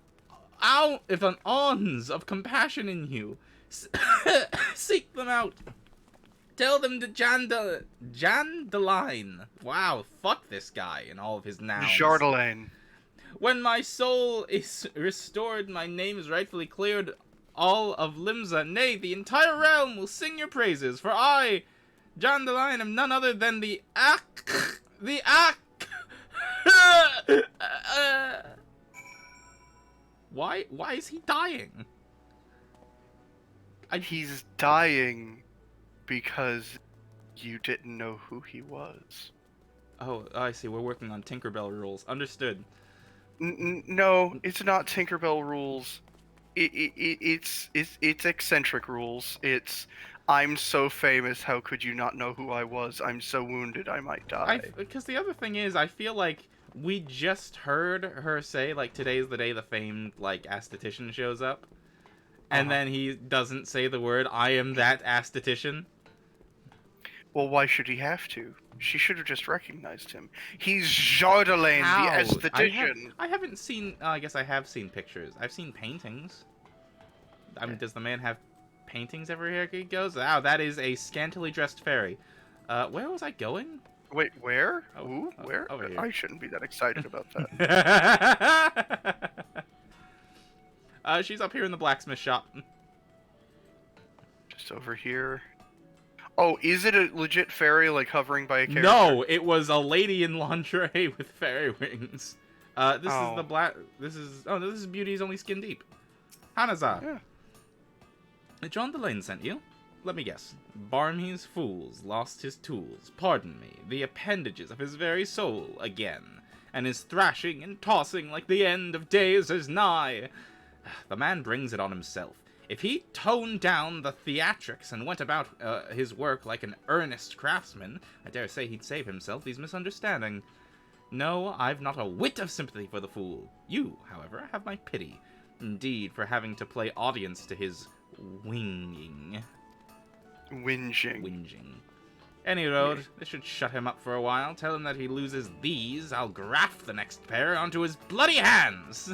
S1: ounce of compassion in you, seek them out. Tell them to Jandaline. Wow, fuck this guy and all of his nouns.
S2: Jardelaine.
S1: When my soul is restored, my name is rightfully cleared. All of Limsa, nay, the entire realm will sing your praises, for I, Jandaline, am none other than the Why is he dying?
S2: He's dying because you didn't know who he was.
S1: Oh, I see. We're working on Tinkerbell rules. Understood.
S2: No, it's not Tinkerbell rules. It's eccentric rules. It's I'm so famous, how could you not know who I was? I'm so wounded, I might die.
S1: Because the other thing is, I feel like we just heard her say, like, today's the day the famed, like, aesthetician shows up. And then he doesn't say the word, I am that aesthetician.
S2: Well, why should he have to? She should have just recognized him. He's Jardelaine, the
S1: How?
S2: aesthetician.
S1: I haven't seen. I guess I have seen pictures. I've seen paintings. I mean, does the man have paintings everywhere he goes? Wow, that is a scantily dressed fairy. Where was I going?
S2: Wait, where?
S1: Oh,
S2: Ooh, where?
S1: over here.
S2: I shouldn't be that excited about that.
S1: She's up here in the blacksmith shop.
S2: Just over here. Oh, is it a legit fairy, like, hovering by a character?
S1: No, it was a lady in lingerie with fairy wings. This is
S2: Oh.
S1: the black. This is Beauty's Only Skin Deep. Hanaza.
S2: Yeah.
S1: John Delane sent you? Let me guess. Barmy's fools lost his tools. Pardon me, the appendages of his very soul again, and is thrashing and tossing like the end of days is nigh. The man brings it on himself. If he toned down the theatrics and went about his work like an earnest craftsman, I dare say he'd save himself these misunderstanding. No, I've not a whit of sympathy for the fool. You, however, have my pity. Indeed, for having to play audience to his whinging.
S2: Whinging.
S1: Any road, this should shut him up for a while. Tell him that he loses these, I'll graft the next pair onto his bloody hands!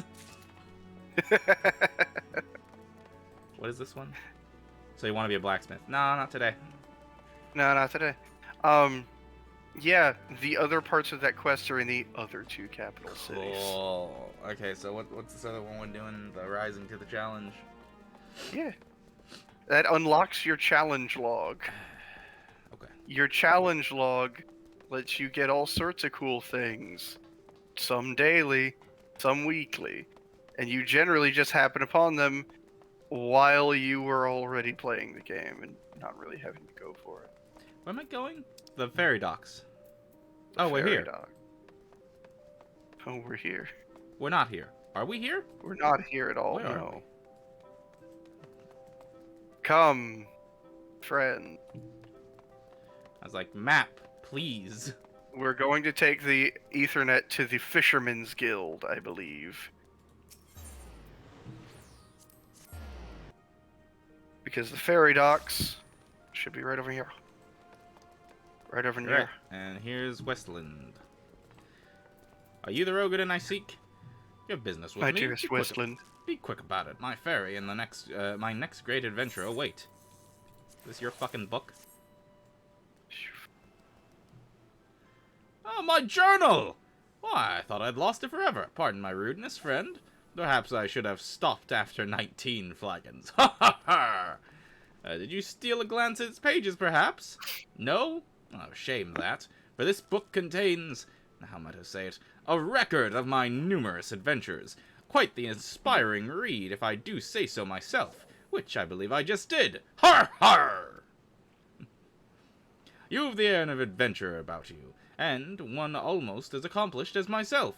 S1: What is this one? So you want to be a blacksmith? No, not today.
S2: No, not today. Yeah, the other parts of that quest are in the other two capital cities.
S1: Cool. Okay, so what's this other one we're doing? The Rising to the Challenge?
S2: Yeah. That unlocks your challenge log.
S1: Okay.
S2: Your challenge log lets you get all sorts of cool things. Some daily, some weekly. And you generally just happen upon them while you were already playing the game and not really having to go for it.
S1: Where am I going? The ferry docks.
S2: The
S1: Oh, we're
S2: fairy
S1: here.
S2: dog. Oh, we're here.
S1: We're not here. Are we here?
S2: We're not here at all,
S1: Where are
S2: no. Come, friend.
S1: I was like, map, please.
S2: We're going to take the Ethernet to the Fisherman's Guild, I believe. Because the ferry docks should be right over here. Right over
S1: Right.
S2: near.
S1: And here's Westland. Are you the Rogadin I seek? You have business with
S2: My
S1: me.
S2: dearest
S1: Be quick-
S2: Westland.
S1: Be quick about it. My ferry and my next great adventure await. Is this your fucking book? Oh, my journal! Why, I thought I'd lost it forever. Pardon my rudeness, friend. Perhaps I should have stopped after 19 flagons. Ha ha ha! Did you steal a glance at its pages, perhaps? No? Oh, shame that. For this book contains, how might I say it, a record of my numerous adventures. Quite the inspiring read, if I do say so myself, which I believe I just did. Har har! You've the air of adventure about you, and one almost as accomplished as myself.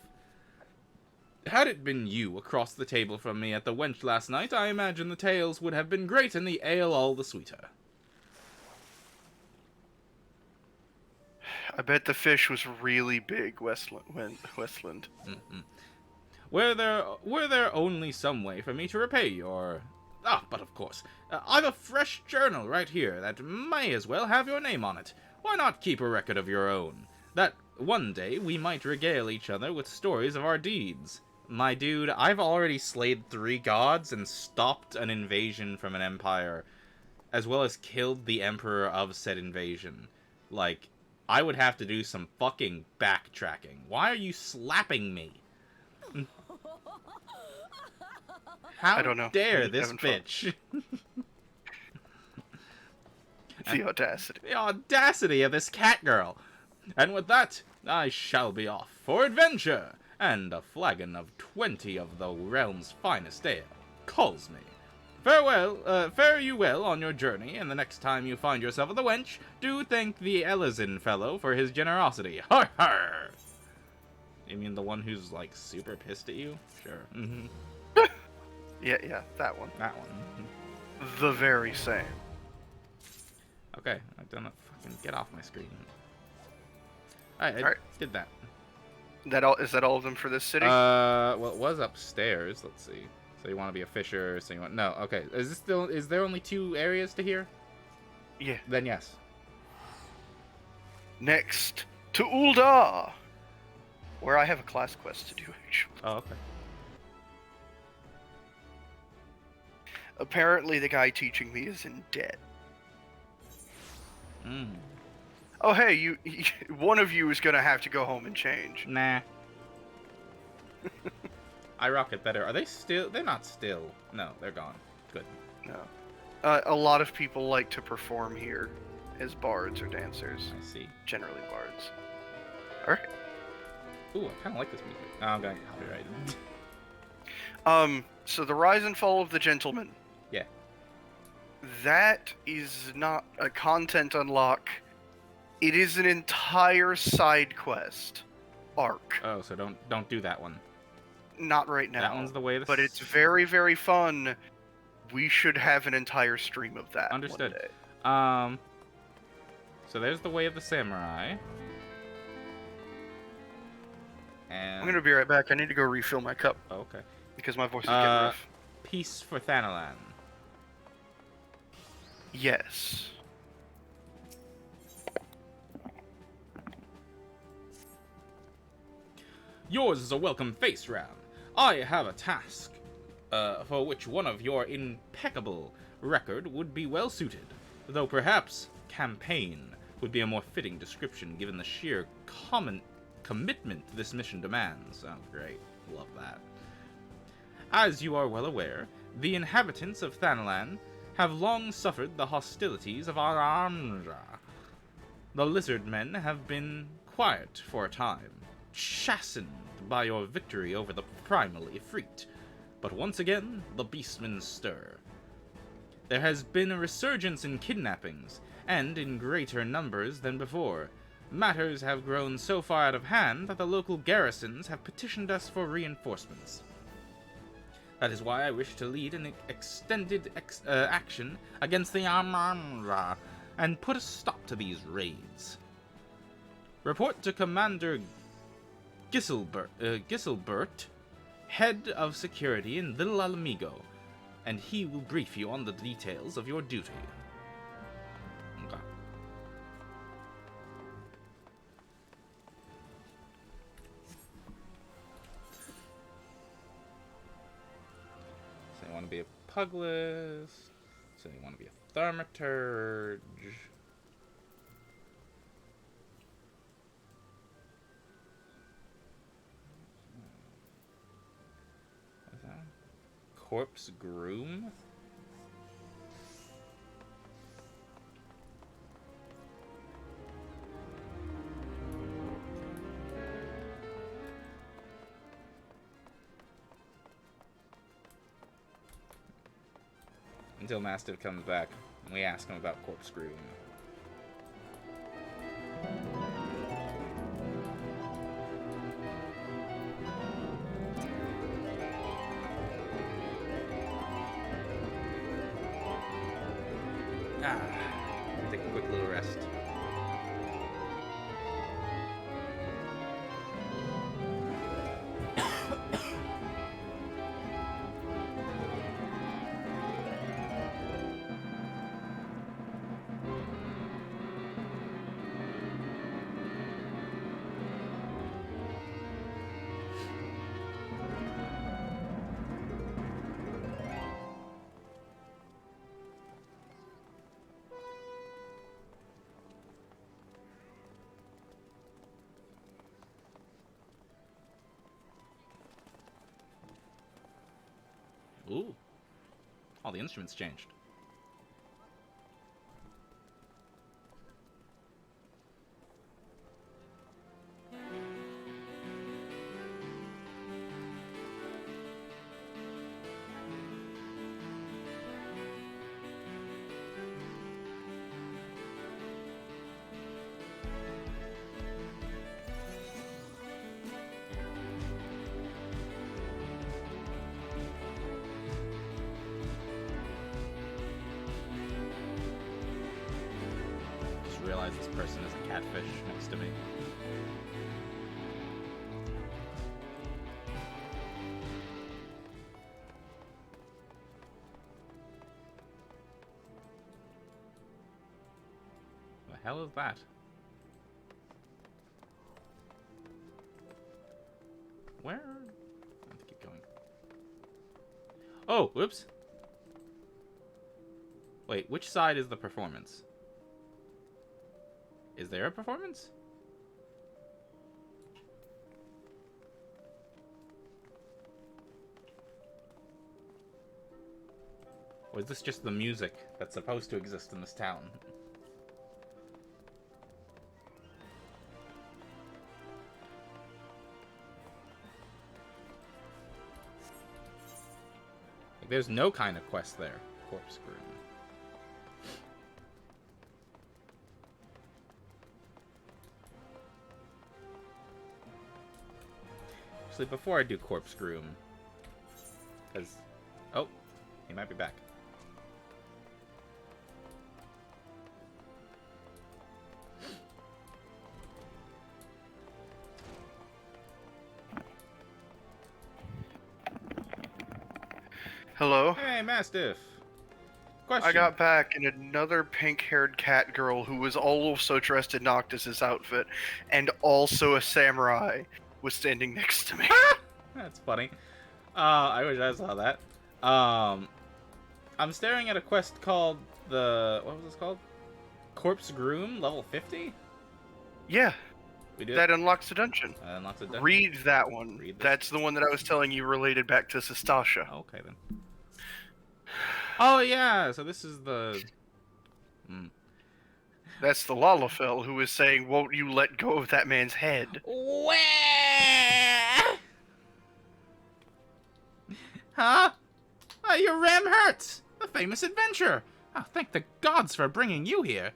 S1: Had it been you across the table from me at the wench last night, I imagine the tales would have been great and the ale all the sweeter.
S2: I bet the fish was really big, Westland.
S1: Mm-mm. Were there only some way for me to repay your... Ah, but of course. I've a fresh journal right here that may as well have your name on it. Why not keep a record of your own? That one day we might regale each other with stories of our deeds. My dude, I've already slayed 3 gods and stopped an invasion from an empire, as well as killed the emperor of said invasion. Like, I would have to do some fucking backtracking. Why are you slapping me? How
S2: I don't know.
S1: dare
S2: I'm
S1: this
S2: having fun.
S1: bitch?
S2: The audacity.
S1: The audacity of this cat girl. And with that, I shall be off for adventure, and a flagon of 20 of the realm's finest ale calls me. Farewell, fare you well on your journey, and the next time you find yourself at the wench, do thank the Elizin fellow for his generosity. Har har! You mean the one who's, like, super pissed at you? Sure. Mm-hmm.
S2: Yeah, that one.
S1: That one.
S2: The very same.
S1: Okay, I've done it. Fucking get off my screen. I
S2: Alright.
S1: did that.
S2: Is that all of them for this city?
S1: Well, it was upstairs. Let's see. So you want to be a fisher? So you want no? Okay. Is there only 2 areas to here?
S2: Yeah.
S1: Then yes.
S2: next to Ul'dah, where I have a class quest to do, actually.
S1: Oh, okay.
S2: Apparently, the guy teaching me is in debt.
S1: Mm.
S2: Oh, hey, one of you is gonna have to go home and change.
S1: Nah. I rock it better. Are they still? They're not still. No, they're gone. Good.
S2: No. A lot of people like to perform here as bards or dancers.
S1: I see.
S2: Generally bards. Alright.
S1: Ooh, I kind of like this music. Oh, I'm gonna get copyrighted.
S2: So the Rise and Fall of the Gentleman.
S1: Yeah.
S2: That is not a content unlock. It is an entire side quest arc.
S1: Oh, so don't do that one.
S2: Not right now.
S1: That one's the way.
S2: But it's very, very fun. We should have an entire stream of that.
S1: Understood.
S2: One day.
S1: So there's the Way of the Samurai. And
S2: I'm gonna be right back. I need to go refill my cup
S1: oh, okay.
S2: because my voice is getting rough.
S1: Peace for Thanalan.
S2: Yes.
S1: Yours is a welcome face, Ram. I have a task, for which one of your impeccable record would be well suited, though perhaps campaign would be a more fitting description given the sheer commitment this mission demands. Oh, great. Love that. As you are well aware, the inhabitants of Thanalan have long suffered the hostilities of Aramra. The lizard men have been quiet for a time, chastened by your victory over the primal Ifrit, but once again, the beastmen stir. There has been a resurgence in kidnappings, and in greater numbers than before. Matters have grown so far out of hand that the local garrisons have petitioned us for reinforcements. That is why I wish to lead an extended action against the Aramra and put a stop to these raids. Report to Commander Giselbert, head of security in Little Alamigo, and he will brief you on the details of your duty. Okay. So you want to be a Puglis, so you want to be a Thaumaturge. Corpse Groom? Until Mastiff comes back and we ask him about Corpse Groom. Take a quick little rest. Ooh. All the instruments changed. Realize this person is a catfish next to me. The hell is that? Where? I have to keep going. Oh, whoops. Wait, which side is the performance? Is there a performance? Or is this just the music that's supposed to exist in this town? Like, there's no kind of quest there. Corpse Groom. Actually, before I do Corpse Groom, because... Oh, he might be back.
S2: Hello?
S1: Hey, Mastiff. Question.
S2: I got back, and another pink-haired cat girl who was also dressed in Noctis's outfit, and also a samurai, was standing next to me.
S1: That's funny. I wish I saw that. I'm staring at a quest called the... What was this called? Corpse Groom, level 50?
S2: Yeah,
S1: We did.
S2: that unlocks the dungeon.
S1: Unlocks a dungeon.
S2: Read that one.
S1: Read this.
S2: That's the one that I was telling you related back to Sastasha.
S1: Okay, then. Oh, yeah, so this is the...
S2: That's the Lalafell who is saying, "Won't you let go of that man's head?"
S1: Where? Huh? Your ram hurts! The famous adventurer! Oh, thank the gods for bringing you here.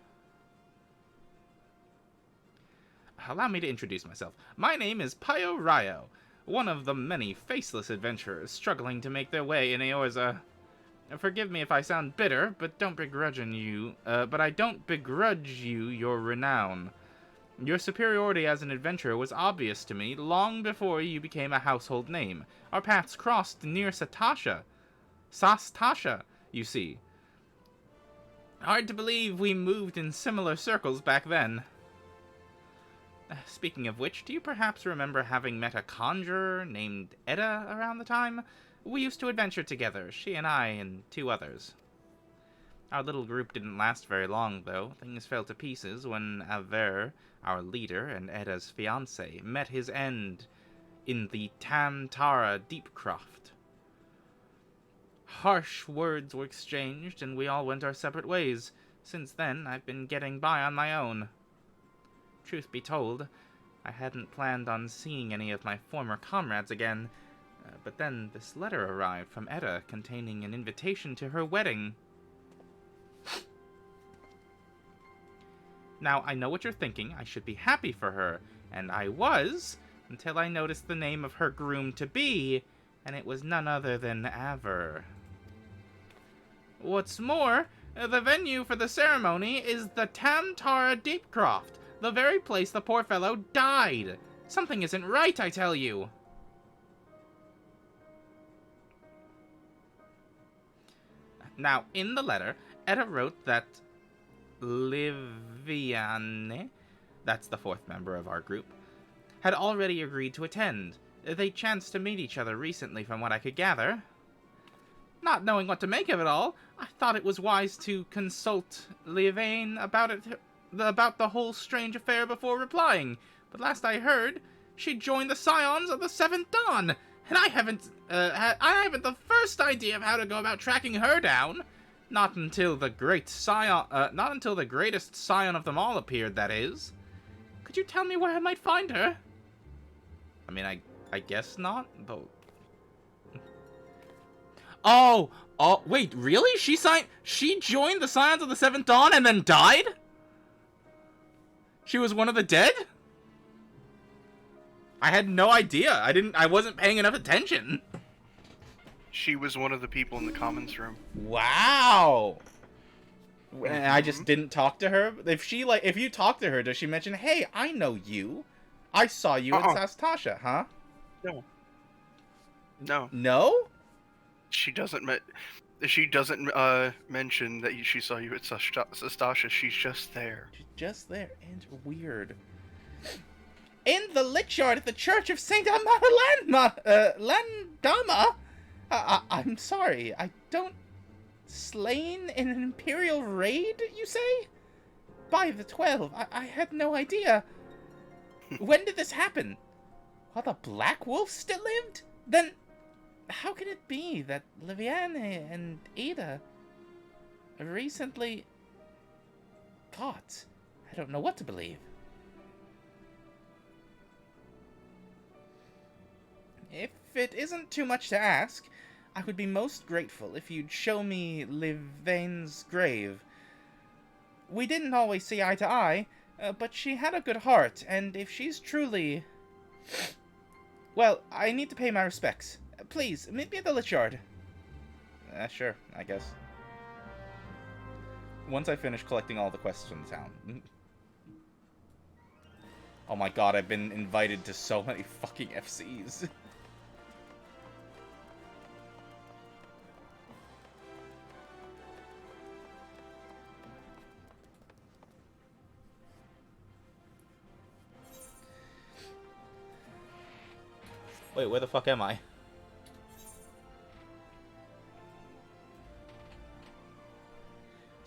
S1: Allow me to introduce myself. My name is Payo Ryo, one of the many faceless adventurers struggling to make their way in Eorza. Forgive me if I sound bitter, but I don't begrudge you your renown. Your superiority as an adventurer was obvious to me long before you became a household name. Our paths crossed near Sastasha, you see. Hard to believe we moved in similar circles back then. Speaking of which, do you perhaps remember having met a conjurer named Edda around the time? We used to adventure together, she and I and 2 others. Our little group didn't last very long, though. Things fell to pieces when Aver, our leader and Edda's fiancé, met his end in the Tam Tara Deepcroft. Harsh words were exchanged, and we all went our separate ways. Since then, I've been getting by on my own. Truth be told, I hadn't planned on seeing any of my former comrades again, but then this letter arrived from Edda containing an invitation to her wedding. Now, I know what you're thinking. I should be happy for her, and I was, until I noticed the name of her groom-to-be, and it was none other than Aver. What's more, the venue for the ceremony is the Tam Tara Deepcroft, the very place the poor fellow died. Something isn't right, I tell you. Now, in the letter, Edda wrote that Liviane, that's the 4th member of our group, had already agreed to attend. They chanced to meet each other recently, from what I could gather. Not knowing what to make of it all, I thought it was wise to consult Liviane about the whole strange affair before replying. But last I heard, she joined the Scions of the 7th Dawn, and I haven't the first idea of how to go about tracking her down. Not until the greatest scion of them all appeared, that is. Could you tell me where I might find her? I mean, I guess not, though. Oh, wait, really? She joined the Scions of the 7th Dawn and then died? She was one of the dead? I had no idea. I wasn't paying enough attention.
S2: She was one of the people in the commons room.
S1: Wow. And I just didn't talk to her. If you talk to her, does she mention, "Hey, I know you. I saw you at Sastasha," huh?
S2: No. No.
S1: No?
S2: She doesn't mention that she saw you at Sastasha. She's just there.
S1: She's just there, and weird. In the lich yard at the Church of Saint Landama? I'm sorry, I don't... Slain in an Imperial raid, you say? By the 12, I had no idea. When did this happen? While the Black Wolf still lived? Then, how can it be that Liviane and Ada recently... God, I don't know what to believe. If it isn't too much to ask, I would be most grateful if you'd show me Livane's grave. We didn't always see eye to eye, but she had a good heart, and if she's truly... Well, I need to pay my respects. Please, meet me at the Lich Yard. Sure, I guess. Once I finish collecting all the quests from the town. Oh my god, I've been invited to so many fucking FCs. Wait, where the fuck am I?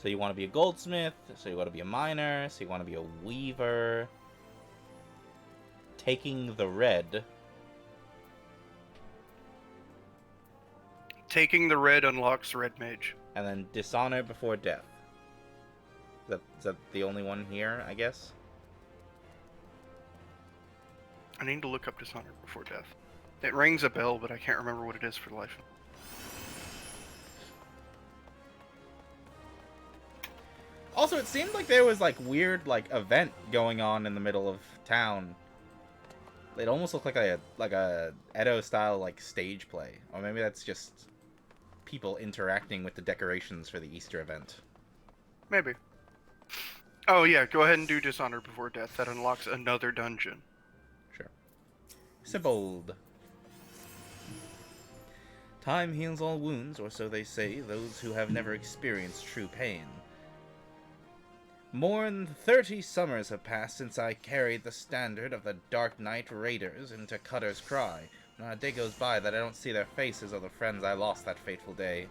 S1: So you want to be a goldsmith, so you want to be a miner, so you want to be a weaver. Taking the red.
S2: Taking the red unlocks Red Mage.
S1: And then dishonor before death. Is that the only one here, I guess?
S2: I need to look up Dishonor before death. It rings a bell, but I can't remember what it is for the life of me.
S1: Also, it seemed like there was, like, weird, like, event going on in the middle of town. It almost looked like a Edo-style, like, stage play. Or maybe that's just people interacting with the decorations for the Easter event.
S2: Maybe. Oh yeah, go ahead and do Dishonor before death. That unlocks another dungeon.
S1: Sure. Sibold. Time heals all wounds, or so they say, those who have never experienced true pain. More than 30 summers have passed since I carried the standard of the Dark Knight Raiders into Cutter's Cry. Not a day goes by that I don't see their faces of the friends I lost that fateful day.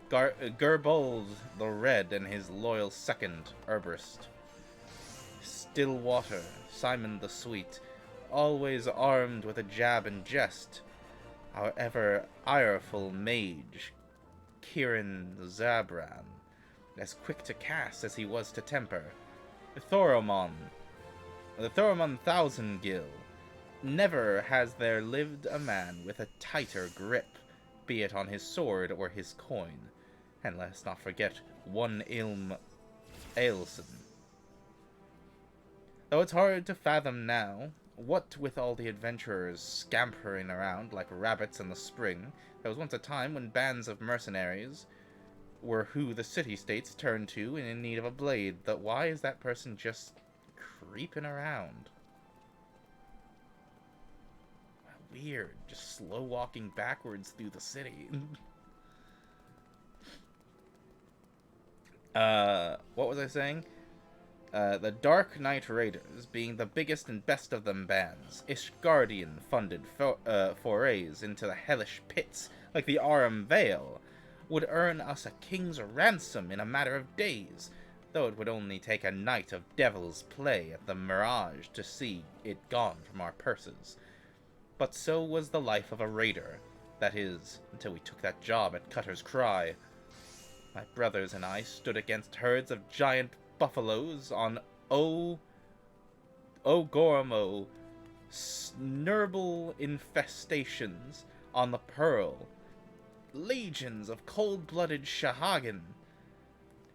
S1: Gerbold the Red and his loyal second, Herbrist. Stillwater, Simon the Sweet, always armed with a jab and jest. Our ever ireful mage, Kieran Zabran, as quick to cast as he was to temper. The Thoromon Thousandgill. Never has there lived a man with a tighter grip, be it on his sword or his coin. And let's not forget one Ilm Ailson. Though it's hard to fathom now, what with all the adventurers scampering around like rabbits in the spring, there was once a time when bands of mercenaries were who the city-states turned to and in need of a blade. That why is that person just creeping around? Weird, just slow walking backwards through the city. What was I saying? The Dark Knight Raiders, being the biggest and best of them bands, Ishgardian funded forays into the hellish pits like the Aram Vale, would earn us a king's ransom in a matter of days, though it would only take a night of devil's play at the Mirage to see it gone from our purses. But so was the life of a raider, that is, until we took that job at Cutter's Cry. My brothers and I stood against herds of giant buffaloes on Ogormo, snurble infestations on the Pearl, legions of cold-blooded Shahagan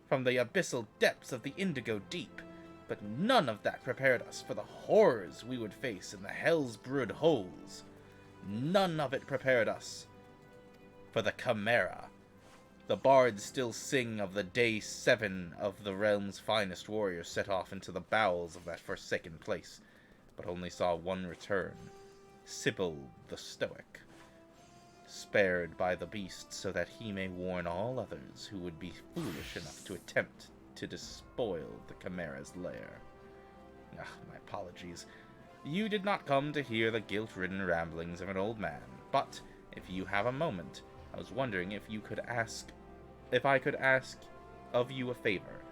S1: from the abyssal depths of the Indigo Deep, but none of that prepared us for the horrors we would face in the Hell's Brood holes. None of it prepared us for the Chimera. The bards still sing of the day 7 of the realm's finest warriors set off into the bowels of that forsaken place, but only saw one return, Sibyl the Stoic, spared by the beast so that he may warn all others who would be foolish enough to attempt to despoil the Chimera's lair. My apologies. You did not come to hear the guilt-ridden ramblings of an old man, but if you have a moment, I was wondering if I could ask of you a favor.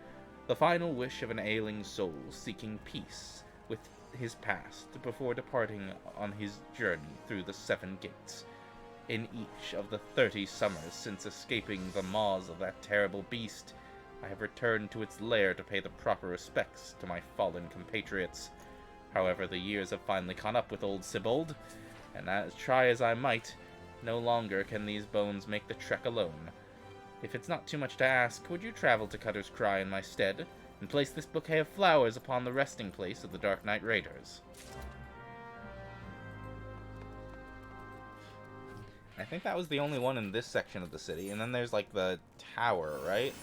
S1: The final wish of an ailing soul seeking peace with his past before departing on his journey through the 7 gates. In each of the 30 summers since escaping the maws of that terrible beast, I have returned to its lair to pay the proper respects to my fallen compatriots. However, the years have finally caught up with old Sibold, and try as I might, no longer can these bones make the trek alone. If it's not too much to ask, would you travel to Cutter's Cry in my stead, and place this bouquet of flowers upon the resting place of the Dark Knight Raiders? I think that was the only one in this section of the city, and then there's, like, the tower, right?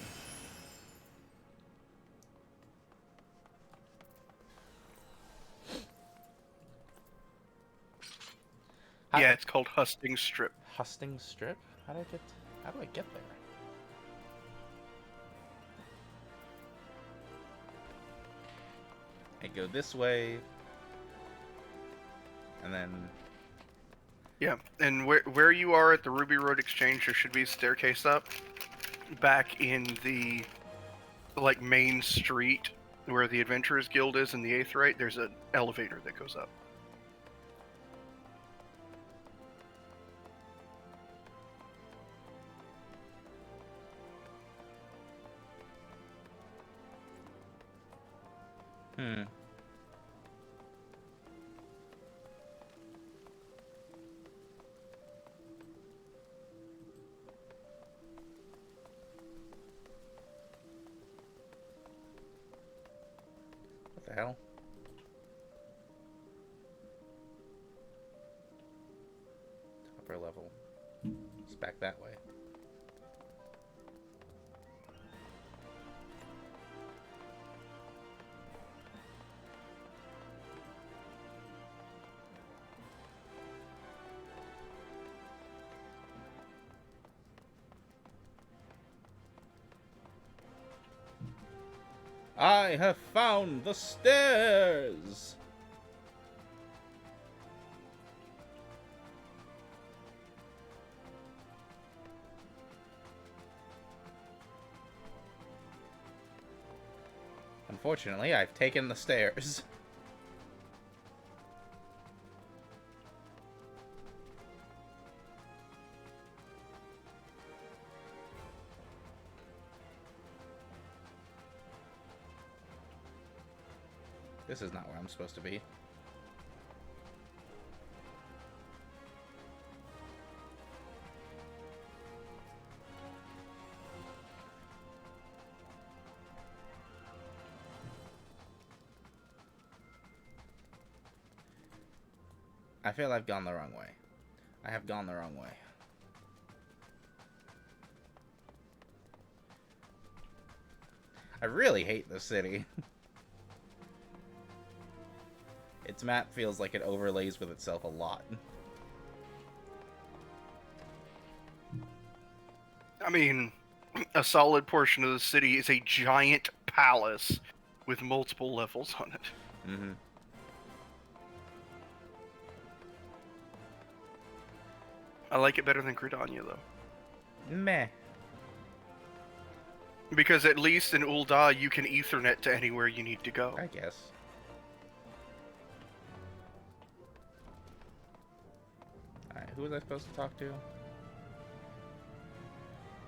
S2: Yeah, it's called Hustings Strip.
S1: Hustings Strip? How do I get there? I go this way, and then...
S2: Yeah, and where you are at the Ruby Road Exchange, there should be a staircase up. Back in the, like, main street where the Adventurers Guild is in the Aetheryte, there's an elevator that goes up.
S1: What the hell? Upper level. It's back that way. I have found the stairs! Unfortunately, I've taken the stairs. This is not where I'm supposed to be. I feel I've gone the wrong way. I have gone the wrong way. I really hate this city. Its map feels like it overlays with itself a lot.
S2: I mean, a solid portion of the city is a giant palace with multiple levels on it.
S1: Mm-hmm.
S2: I like it better than Gridania, though.
S1: Meh.
S2: Because at least in Ul'dah, you can Ethernet to anywhere you need to go.
S1: I guess. Alright, who was I supposed to talk to?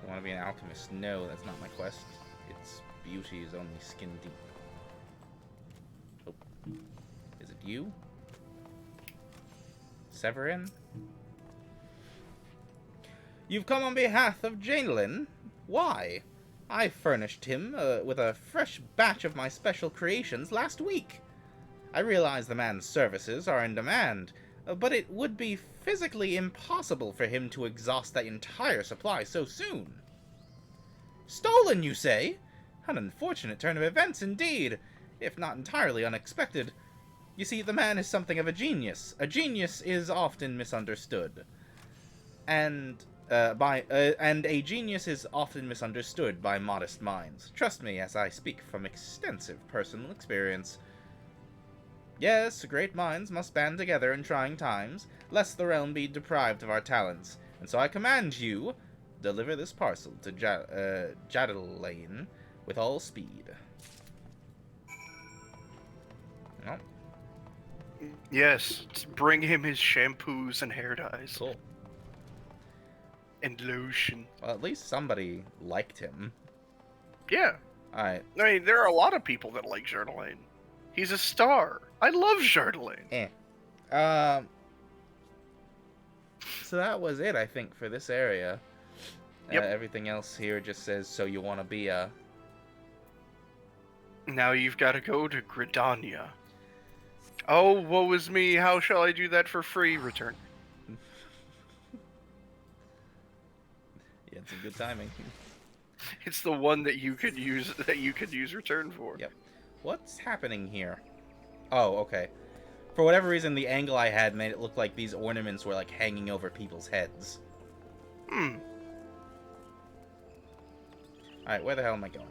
S1: I want to be an alchemist. No, that's not my quest. Its beauty is only skin deep. Oh. Is it you? Severin? You've come on behalf of Janelin? Why? I furnished him with a fresh batch of my special creations last week. I realize the man's services are in demand, but it would be physically impossible for him to exhaust that entire supply so soon. Stolen, you say? An unfortunate turn of events indeed, if not entirely unexpected. You see, the man is something of a genius. A genius is often misunderstood. And a genius is often misunderstood by modest minds. Trust me as I speak from extensive personal experience. Yes, great minds must band together in trying times, lest the realm be deprived of our talents. And so I command you, deliver this parcel to Jadalane with all speed. Oh,
S2: Yes, bring him his shampoos and hair dyes.
S1: cool.
S2: And lotion.
S1: Well, at least somebody liked him.
S2: Yeah.
S1: Alright.
S2: I mean, there are a lot of people that like Jardelane. He's a star. I love Jardelane.
S1: So that was it, I think, for this area.
S2: Yep.
S1: Everything else here just says, so you want to be a...
S2: Now you've got to go to Gridania. Oh, woe is me. How shall I do that for free? Return.
S1: Yeah, it's a good timing.
S2: It's the one that you could use return for.
S1: Yep. What's happening here? Oh, okay. For whatever reason, the angle I had made it look like these ornaments were, like, hanging over people's heads.
S2: Hmm.
S1: Alright, where the hell am I going?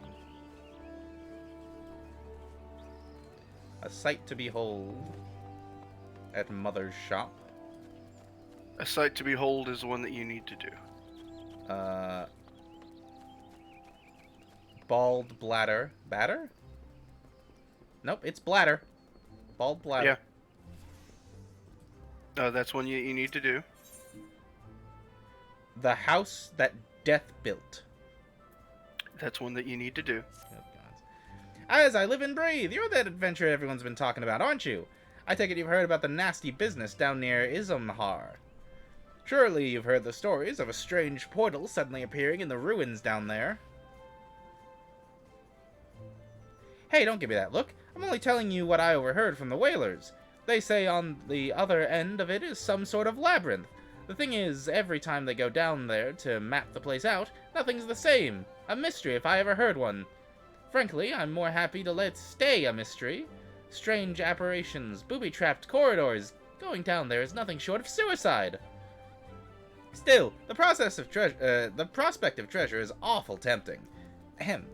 S1: A sight to behold at Mother's shop.
S2: A sight to behold is the one that you need to do.
S1: Bald bladder. Batter? Nope, it's bladder. Bald bladder.
S2: Yeah. That's one you need to do.
S1: The house that death built.
S2: That's one that you need to do.
S1: Oh, gods. As I live and breathe, you're that adventurer everyone's been talking about, aren't you? I take it you've heard about the nasty business down near Isomhar. Surely you've heard the stories of a strange portal suddenly appearing in the ruins down there. Hey, don't give me that look. I'm only telling you what I overheard from the whalers. They say on the other end of it is some sort of labyrinth. The thing is, every time they go down there to map the place out, nothing's the same. A mystery if I ever heard one. Frankly, I'm more happy to let it stay a mystery. Strange apparitions, booby-trapped corridors. Going down there is nothing short of suicide. Still, the prospect of treasure is awful tempting. Ahem.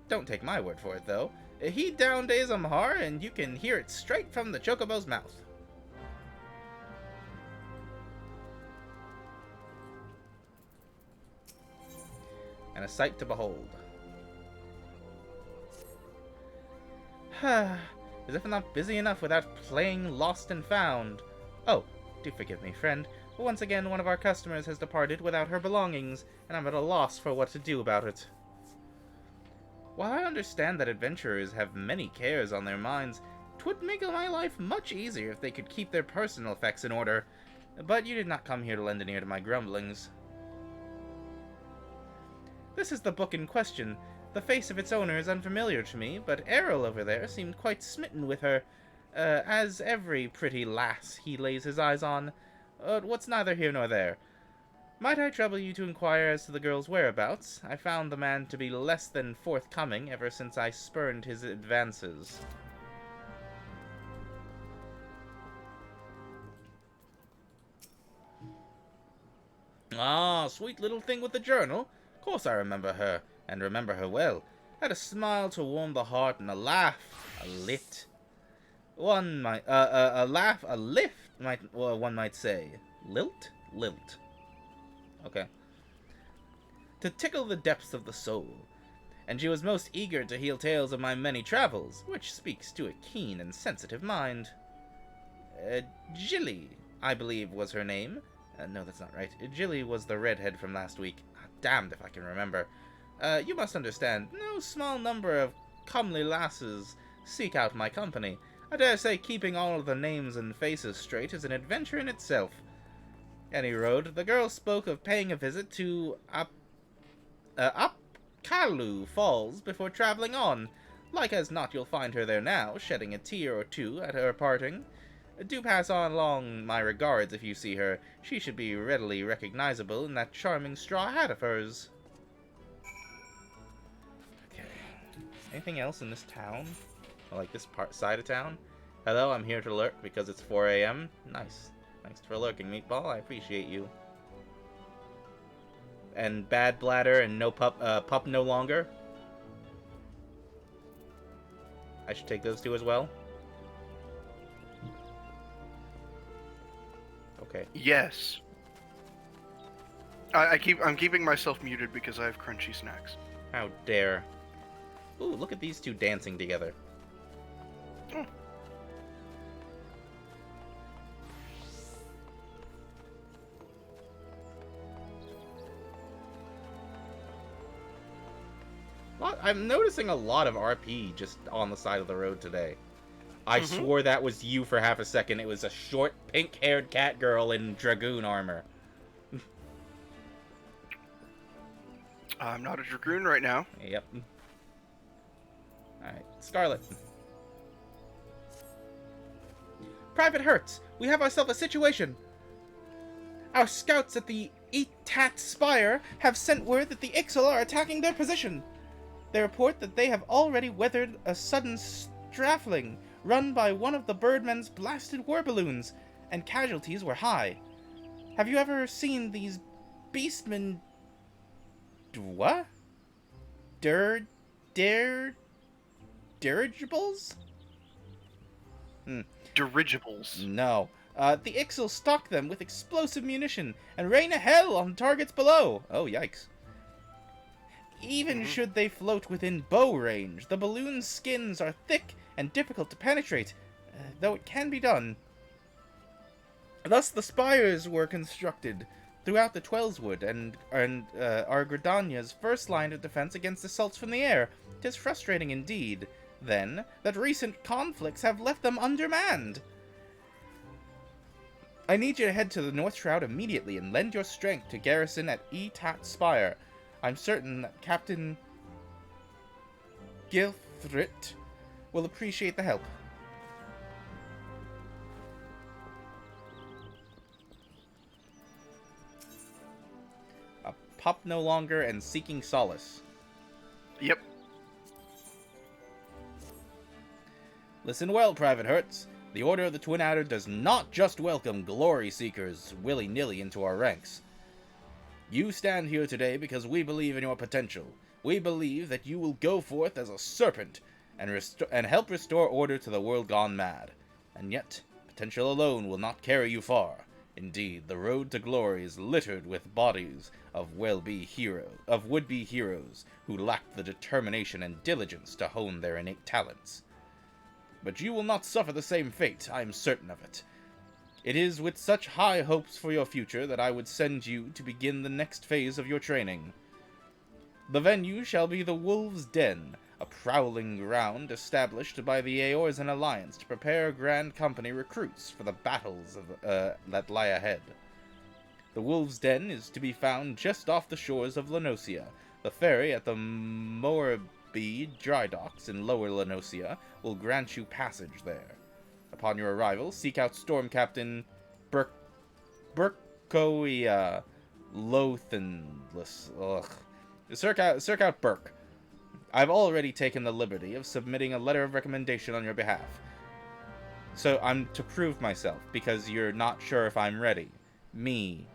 S1: Don't take my word for it, though. Heed down to Isomhar, and you can hear it straight from the Chocobo's mouth. And a sight to behold. As if I'm not busy enough without playing Lost and Found. Oh, do forgive me, friend, but once again one of our customers has departed without her belongings, and I'm at a loss for what to do about it. While I understand that adventurers have many cares on their minds, 'twould make my life much easier if they could keep their personal effects in order. But you did not come here to lend an ear to my grumblings. This is the book in question. The face of its owner is unfamiliar to me, but Errol over there seemed quite smitten with her, as every pretty lass he lays his eyes on. What's neither here nor there. Might I trouble you to inquire as to the girl's whereabouts? I found the man to be less than forthcoming ever since I spurned his advances. Ah, sweet little thing with the journal. Of course I remember her, and remember her well. Had a smile to warm the heart and a laugh, a lit. One might, a laugh, a lift, one might say. Lilt? Lilt. Okay. To tickle the depths of the soul. And she was most eager to hear tales of my many travels, which speaks to a keen and sensitive mind. Jilly, I believe was her name. No, that's not right. Jilly was the redhead from last week. Damned if I can remember. You must understand, no small number of comely lasses seek out my company. I dare say keeping all of the names and faces straight is an adventure in itself. Any road, the girl spoke of paying a visit to Upkalu Falls before traveling on. Like as not you'll find her there now, shedding a tear or two at her parting. Do pass on along my regards if you see her. She should be readily recognizable in that charming straw hat of hers. Okay. Anything else in this town? Or like this side of town? Hello, I'm here to lurk because it's 4 a.m. Nice. Thanks for lurking, Meatball. I appreciate you. And bad bladder and no pup no longer. I should take those two as well. Okay.
S2: Yes. I'm keeping myself muted because I have crunchy snacks.
S1: How dare. Ooh, look at these two dancing together.
S2: Oh.
S1: I'm noticing a lot of RP just on the side of the road today. I swore that was you for half a second. It was a short, pink-haired cat girl in dragoon armor.
S2: I'm not a dragoon right now.
S1: Yep. Alright, Scarlet. Private Hertz, we have ourselves a situation. Our scouts at the Etat Spire have sent word that the Ixal are attacking their position. They report that they have already weathered a sudden strafling run by one of the Birdmen's blasted war balloons, and casualties were high. Have you ever seen these beastmen... What? Dirigibles?
S2: Dirigibles.
S1: No. The Ixal stock them with explosive munition and rain hell on targets below. Oh, yikes. Even should they float within bow range, the balloon's skins are thick and difficult to penetrate, though it can be done. Thus the spires were constructed throughout the Twelswood and are Gridania's first line of defense against assaults from the air. 'Tis frustrating indeed, then, that recent conflicts have left them undermanned. I need you to head to the North Shroud immediately and lend your strength to garrison at Etat Spire. I'm certain that Captain Gilthrit will appreciate the help. A pup no longer and seeking solace.
S2: Yep.
S1: Listen well, Private Hertz. The Order of the Twin Adder does not just welcome glory seekers willy-nilly into our ranks. You stand here today because we believe in your potential. We believe that you will go forth as a serpent and help restore order to the world gone mad. And yet, potential alone will not carry you far. Indeed, the road to glory is littered with bodies of would-be heroes who lack the determination and diligence to hone their innate talents. But you will not suffer the same fate, I am certain of it. It is with such high hopes for your future that I would send you to begin the next phase of your training. The venue shall be the Wolves' Den, a prowling ground established by the Eorzean Alliance to prepare Grand Company recruits for the battles that lie ahead. The Wolves' Den is to be found just off the shores of Lenosia. The ferry at the Moraby dry docks in Lower Lenosia will grant you passage there. Upon your arrival, seek out Storm Captain Burkoia Lothenless. Seek out Burke. I've already taken the liberty of submitting a letter of recommendation on your behalf. So I'm to prove myself, because you're not sure if I'm ready. Me,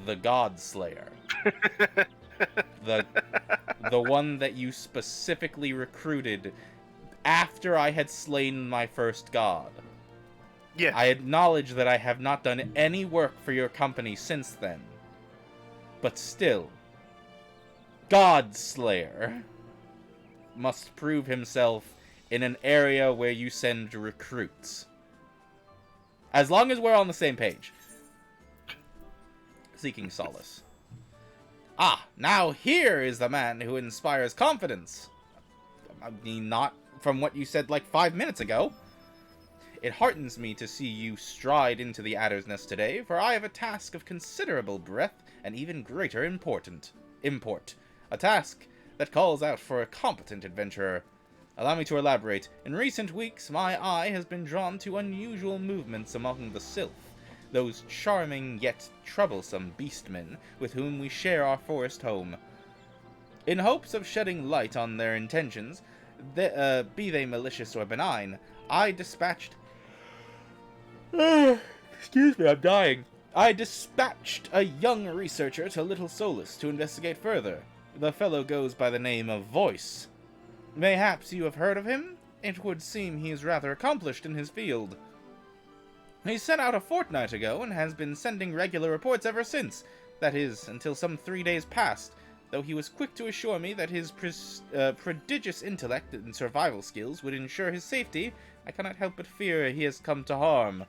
S1: the Godslayer. the one that you specifically recruited after I had slain my first god.
S2: Yeah.
S1: I acknowledge that I have not done any work for your company since then. But still, Godslayer must prove himself in an area where you send recruits. As long as we're on the same page. Seeking solace. Ah, now here is the man who inspires confidence. I mean, not from what you said like 5 minutes ago. It heartens me to see you stride into the Adder's Nest today, for I have a task of considerable breadth and even greater import. A task that calls out for a competent adventurer. Allow me to elaborate. In recent weeks, my eye has been drawn to unusual movements among the Sylph, those charming yet troublesome beastmen with whom we share our forest home. In hopes of shedding light on their intentions, be they malicious or benign, I dispatched... Excuse me, I'm dying. I dispatched a young researcher to Little Solus to investigate further. The fellow goes by the name of Voice. Mayhaps you have heard of him? It would seem he is rather accomplished in his field. He set out a fortnight ago and has been sending regular reports ever since. That is, until some 3 days past, though he was quick to assure me that his prodigious intellect and survival skills would ensure his safety. I cannot help but fear he has come to harm.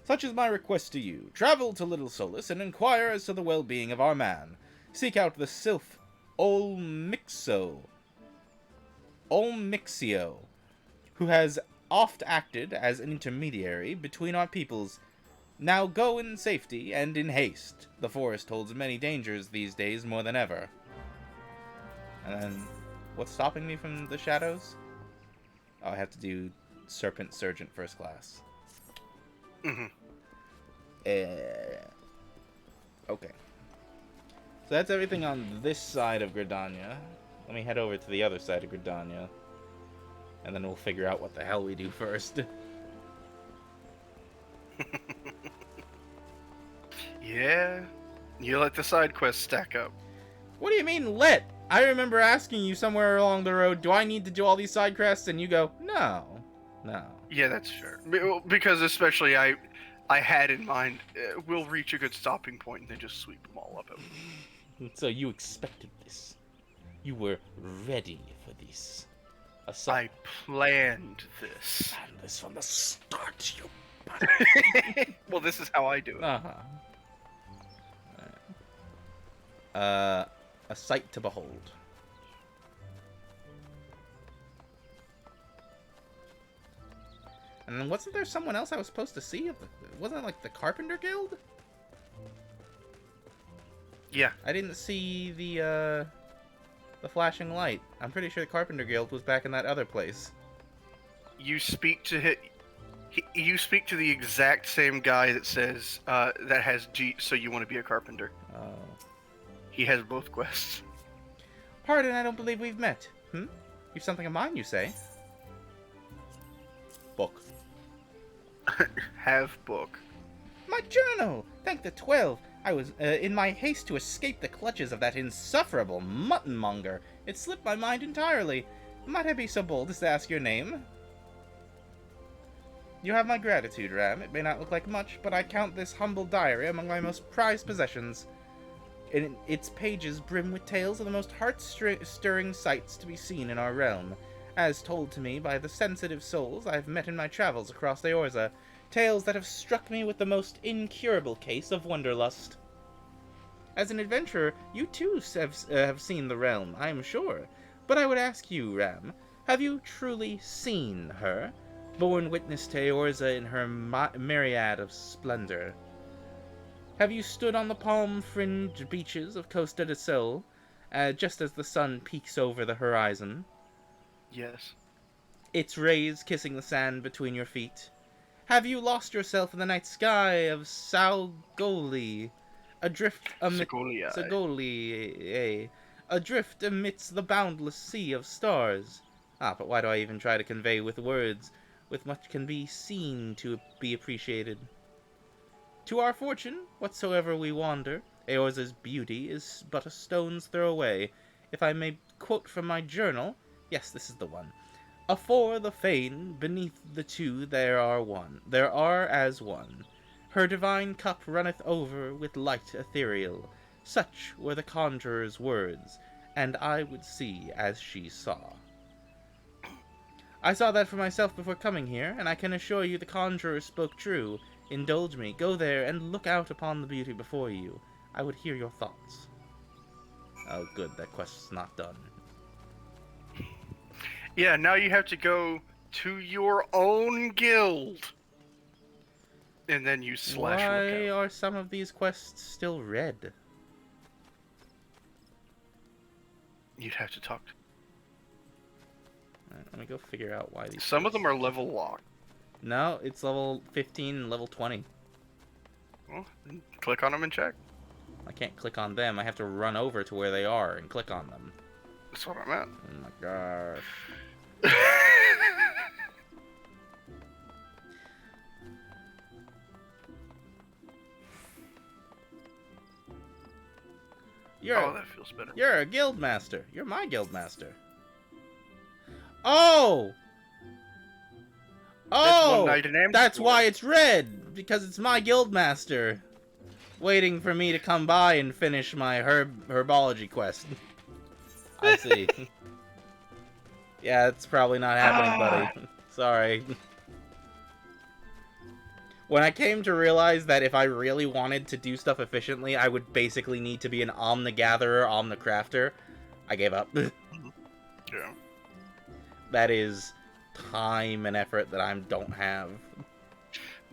S1: Such is my request to you. Travel to Little Solus and inquire as to the well-being of our man. Seek out the sylph Olmixio, who has oft acted as an intermediary between our peoples. Now go in safety and in haste. The forest holds many dangers these days more than ever. And then, what's stopping me from the shadows? Oh, I have to do Serpent Sergeant First Class.
S2: Mm-hmm.
S1: Okay. So that's everything on this side of Gridania. Let me head over to the other side of Gridania. And then we'll figure out what the hell we do first.
S2: Yeah. You let the side quests stack up.
S1: What do you mean, let? I remember asking you somewhere along the road, do I need to do all these side quests? And you go, no. No.
S2: Yeah, that's fair. Because especially I had in mind, we'll reach a good stopping point and then just sweep them all up.
S1: So you expected this. You were ready for this.
S2: I planned this.
S1: Planned this from the start, you
S2: Well, this is how I do it.
S1: A sight to behold. And then wasn't there someone else I was supposed to see? Wasn't it like the Carpenter Guild?
S2: Yeah.
S1: I didn't see the flashing light. I'm pretty sure the Carpenter Guild was back in that other place.
S2: You speak to you speak to the exact same guy that says that has G. So you want to be a carpenter?
S1: Oh.
S2: He has both quests.
S1: Pardon, I don't believe we've met. You've something of mine, you say? Book.
S2: Have book.
S1: My journal! Thank the 12. I was, in my haste to escape the clutches of that insufferable mutton-monger. It slipped my mind entirely. Might I be so bold as to ask your name? You have my gratitude, Ram. It may not look like much, but I count this humble diary among my most prized possessions. Its pages brim with tales of the most heart-stirring sights to be seen in our realm, as told to me by the sensitive souls I have met in my travels across Eorza. Tales that have struck me with the most incurable case of wanderlust. As an adventurer, you too have seen the realm, I am sure. But I would ask you, Ram, have you truly seen her? Borne witness to Eorza in her myriad of splendor. Have you stood on the palm-fringed beaches of Costa del Sol, just as the sun peeks over the horizon?
S2: Yes.
S1: Its rays kissing the sand between your feet? Have you lost yourself in the night sky of Saugoli, adrift amidst the boundless sea of stars? But why do I even try to convey with words, with much can be seen to be appreciated? To our fortune, whatsoever we wander, Eorza's beauty is but a stone's throw away. If I may quote from my journal, yes, this is the one. Afore the fane, beneath the two there are as one. Her divine cup runneth over with light ethereal. Such were the conjurer's words, and I would see as she saw. I saw that for myself before coming here, and I can assure you the conjurer spoke true. Indulge me, go there, and look out upon the beauty before you. I would hear your thoughts. Oh good, that quest's not done.
S2: Yeah, now you have to go to your own guild. And then you slash
S1: Why
S2: lookout.
S1: are some of these quests still red?
S2: You'd have to talk to...
S1: Alright, let me go figure out why these...
S2: Some of them are level locked.
S1: No, it's level 15 and level 20.
S2: Well, then click on them and check.
S1: I can't click on them. I have to run over to where they are and click on them.
S2: That's what I meant.
S1: Oh my gosh.
S2: Oh, that feels better.
S1: You're a guild master. You're my guild master. Oh!
S2: That's one
S1: Oh!
S2: night in Amsterdam.
S1: That's why it's red! Because it's my guildmaster. Waiting for me to come by and finish my herbology quest. I see. Yeah, it's probably not happening, buddy. Sorry. When I came to realize that if I really wanted to do stuff efficiently, I would basically need to be an Omnigatherer, Omnicrafter, I gave up.
S2: Yeah.
S1: That is time and effort that I don't have.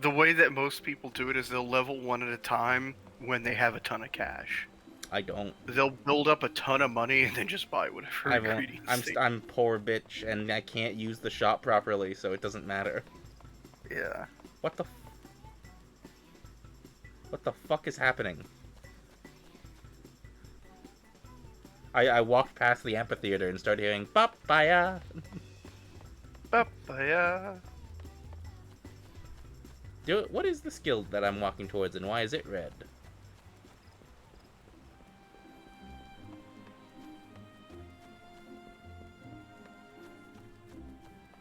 S2: The way that most people do it is they'll level one at a time when they have a ton of cash.
S1: I don't.
S2: They'll build up a ton of money and then just buy whatever ingredients.
S1: I'm poor bitch, and I can't use the shop properly, so it doesn't matter.
S2: Yeah.
S1: What the fuck is happening? I walked past the amphitheater and started hearing papaya.
S2: Papaya.
S1: What is this guild that I'm walking towards, and why is it red?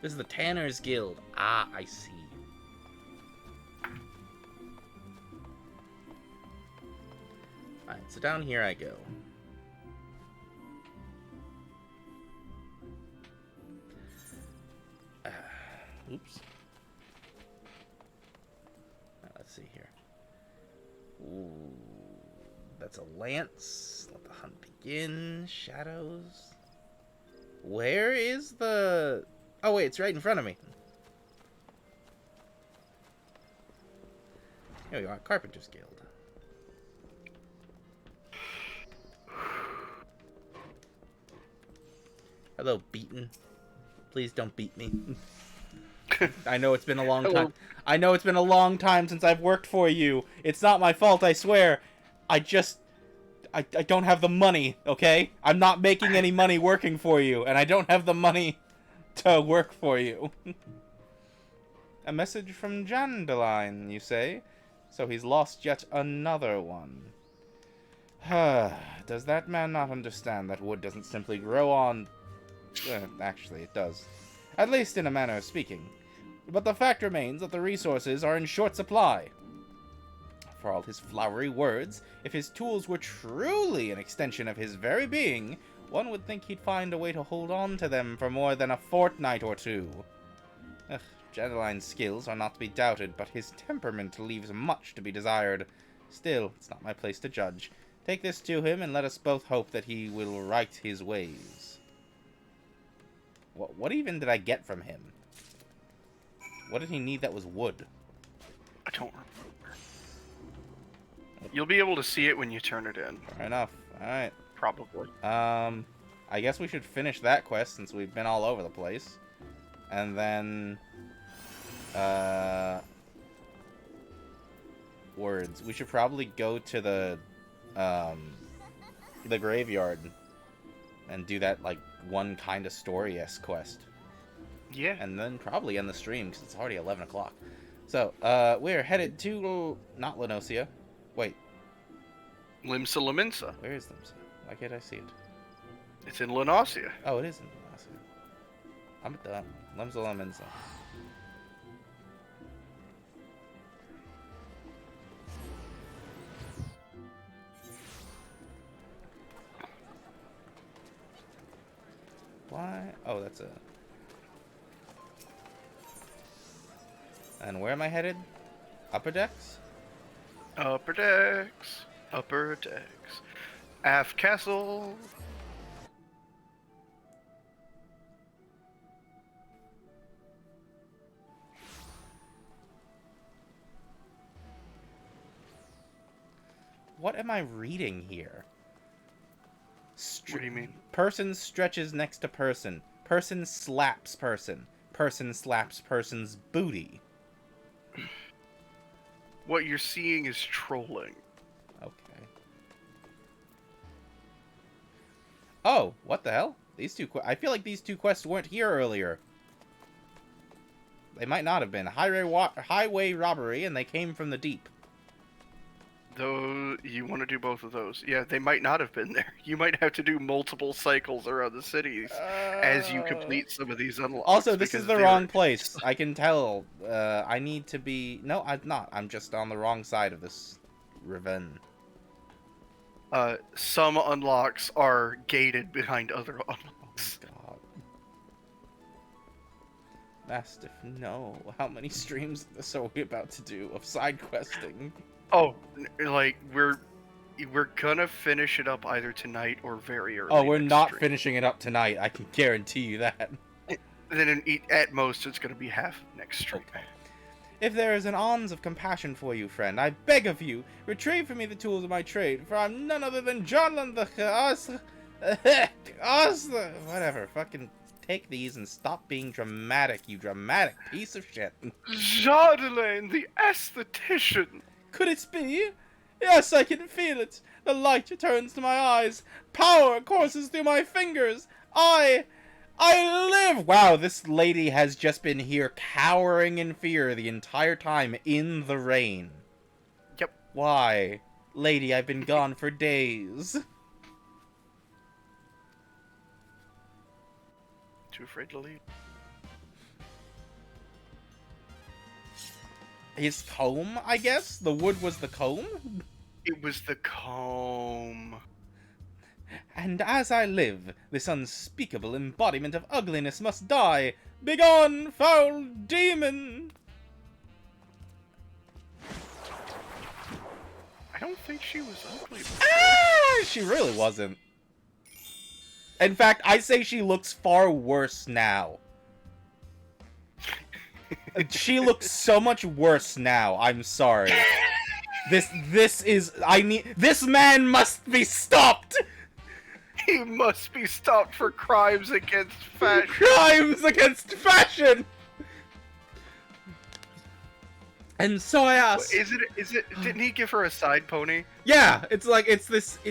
S1: This is the Tanner's Guild. Ah, I see. Alright, so down here I go. Oops. Let's see here. Ooh, that's a lance. Let the hunt begin. Shadows. Where is the... Oh wait, it's right in front of me. Here we are, Carpenter's Guild. Hello, Beaten. Please don't beat me. I know it's been a long time. I know it's been a long time since I've worked for you. It's not my fault, I swear. I don't have the money, okay? I'm not making any money working for you, and I don't have the money to work for you. A message from Jandaline, you say? So he's lost yet another one. Does that man not understand that wood doesn't simply grow on... actually, it does. At least in a manner of speaking. But the fact remains that the resources are in short supply. For all his flowery words, if his tools were truly an extension of his very being, one would think he'd find a way to hold on to them for more than a fortnight or two. Jandaline's skills are not to be doubted, but his temperament leaves much to be desired. Still, it's not my place to judge. Take this to him, and let us both hope that he will right his ways. What even did I get from him? What did he need that was wood?
S2: I don't remember. You'll be able to see it when you turn it in.
S1: Fair enough. Alright.
S2: Probably.
S1: I guess we should finish that quest since we've been all over the place. And then... words. We should probably go to the graveyard and do that, like, one kind of story-esque quest.
S2: Yeah.
S1: And then probably end the stream, because it's already 11 o'clock. So, we're headed to... not Lenosia. Wait.
S2: Limsa Lominsa.
S1: Where is Limsa? Why can't I see it?
S2: It's in Lenosia.
S1: Oh, it is in Lenosia. I'm done. Limsa Lominsa. Why? Oh, that's a... And where am I headed? Upper decks?
S2: Upper decks. Upper decks. Aft castle.
S1: What am I reading here?
S2: What do you mean?
S1: Person stretches next to person. Person slaps person. Person slaps person's booty.
S2: What you're seeing is trolling.
S1: Okay. Oh, what the hell? These two... I feel like these two quests weren't here earlier. They might not have been. Highway robbery, and they came from the deep.
S2: Though you want to do both of those. Yeah, they might not have been there. You might have to do multiple cycles around the cities as you complete some of these unlocks.
S3: Also, this is
S2: because
S3: the
S2: they're-
S3: wrong place. I can tell. I need to be... No, I'm not. I'm just on the wrong side of this ravine.
S2: Some unlocks are gated behind other unlocks.
S3: God. Mastiff, no. How many streams of this are we about to do of side questing?
S2: Oh, like we're gonna finish it up either tonight or very early.
S3: Oh, we're
S2: next
S3: not
S2: stream.
S3: finishing it up tonight. I can guarantee you that.
S2: Then at most it's gonna be half next stream.
S3: Okay. If there is an ounce of compassion for you, friend, I beg of you, retrieve for me the tools of my trade, for I'm none other than Johnland the whatever. Fucking take these and stop being dramatic, you dramatic piece of shit.
S2: Jardelaine, the aesthetician.
S3: Could it be? Yes, I can feel it. The light returns to my eyes. Power courses through my fingers. I live! Wow, this lady has just been here cowering in fear the entire time in the rain.
S2: Yep.
S3: Why? Lady, I've been gone for days.
S2: Too afraid to leave.
S3: His comb, I guess? The wood was the comb?
S2: It was the comb.
S3: And as I live, this unspeakable embodiment of ugliness must die. Begone, foul demon!
S2: I don't think she was ugly.
S3: She really wasn't. In fact, I say she looks far worse now. She looks so much worse now. I'm sorry. This man must be stopped!
S2: He must be stopped for crimes against fashion.
S3: Crimes against fashion! And so I asked...
S2: Is it, didn't he give her a side pony?
S3: Yeah,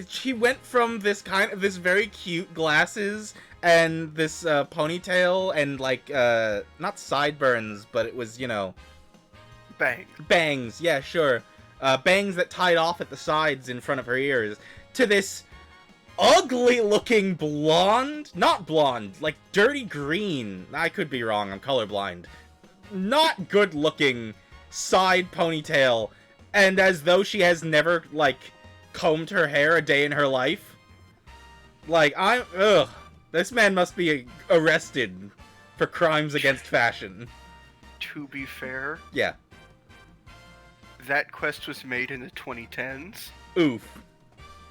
S3: she went from this very cute glasses and this ponytail and like, not sideburns, but it was, you know...
S2: Bang.
S3: Bangs, yeah, sure. Bangs that tied off at the sides in front of her ears, to this ugly looking blonde, not blonde, like dirty green, I could be wrong, I'm colorblind, not good looking side ponytail, and as though she has never, like, combed her hair a day in her life. Like, this man must be arrested for crimes against fashion.
S2: To be fair,
S3: Yeah.
S2: that quest was made in the 2010s.
S3: Oof.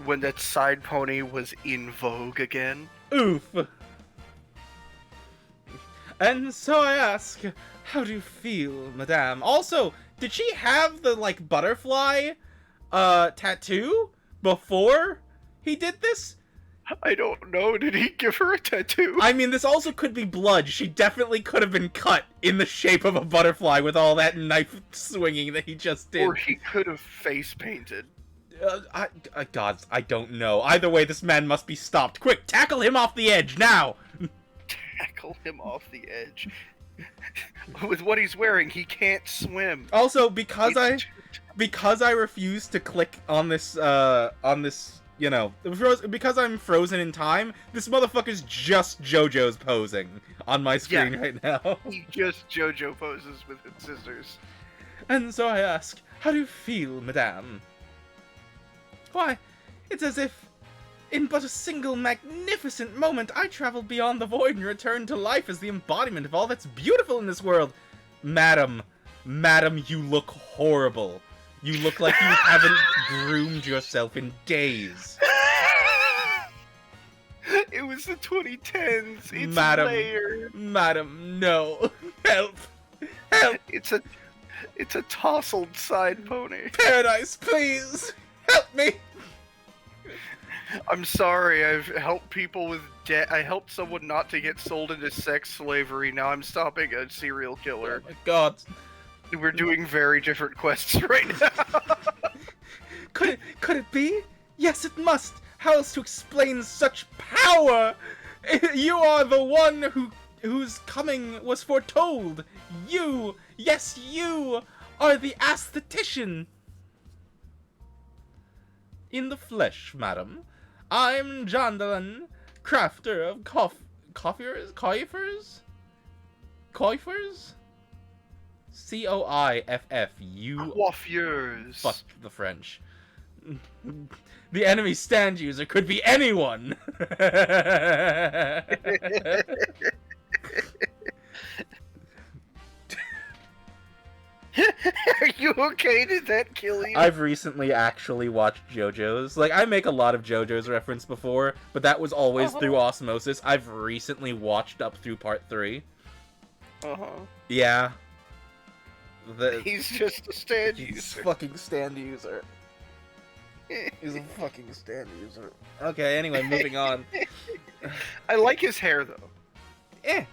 S2: When that side pony was in vogue again.
S3: Oof. And so I ask, how do you feel, madame? Also, did she have the, like, butterfly, tattoo before he did this?
S2: I don't know, did he give her a tattoo?
S3: I mean, this also could be blood. She definitely could have been cut in the shape of a butterfly with all that knife swinging that he just did.
S2: Or he could have face painted.
S3: God, I don't know. Either way, this man must be stopped. Quick, tackle him off the edge, now!
S2: Tackle him off the edge. With what he's wearing, he can't swim.
S3: Also, because I refuse to click on this, you know, because I'm frozen in time, this motherfucker's just JoJo's posing on my screen right now.
S2: He just JoJo poses with his scissors.
S3: And so I ask, how do you feel, madame? Why, it's as if, in but a single magnificent moment, I traveled beyond the void and returned to life as the embodiment of all that's beautiful in this world. Madam, you look horrible. You look like you haven't groomed yourself in days.
S2: It was the 2010s. It's
S3: Madam,
S2: layered.
S3: Madam, no. Help. Help.
S2: It's a tousled side pony.
S3: Paradise, please. Help me.
S2: I'm sorry, I've helped people with debt. I helped someone not to get sold into sex slavery. Now I'm stopping a serial killer.
S3: Oh my God.
S2: We're doing very different quests right now.
S3: Could it be? Yes, it must. How else to explain such power? You are the one whose coming was foretold. You, yes, you are the aesthetician. in the flesh, madam. I'm Jondalan, crafter of coiffers? Coiffers? Coiffu.
S2: Coiffures.
S3: Fuck the French. The enemy stand user could be anyone!
S2: Are you okay? Did that kill you?
S3: I've recently actually watched JoJo's. Like, I make a lot of JoJo's reference before, but that was always through osmosis. I've recently watched up through part 3.
S2: Uh-huh.
S3: Yeah.
S2: He's just a stand
S3: He's
S2: user.
S3: fucking stand user. He's a fucking stand user. Okay, anyway, moving on.
S2: I like his hair, though.
S3: Eh.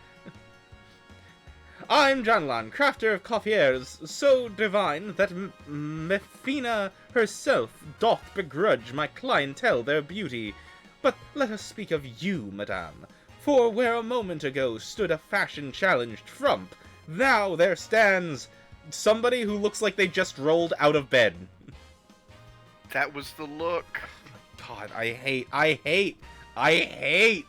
S3: I'm Janlan, crafter of coiffiers, so divine that Mefina herself doth begrudge my clientele their beauty. But let us speak of you, madame. For where a moment ago stood a fashion-challenged frump, now there stands somebody who looks like they just rolled out of bed.
S2: That was the look.
S3: God, I hate a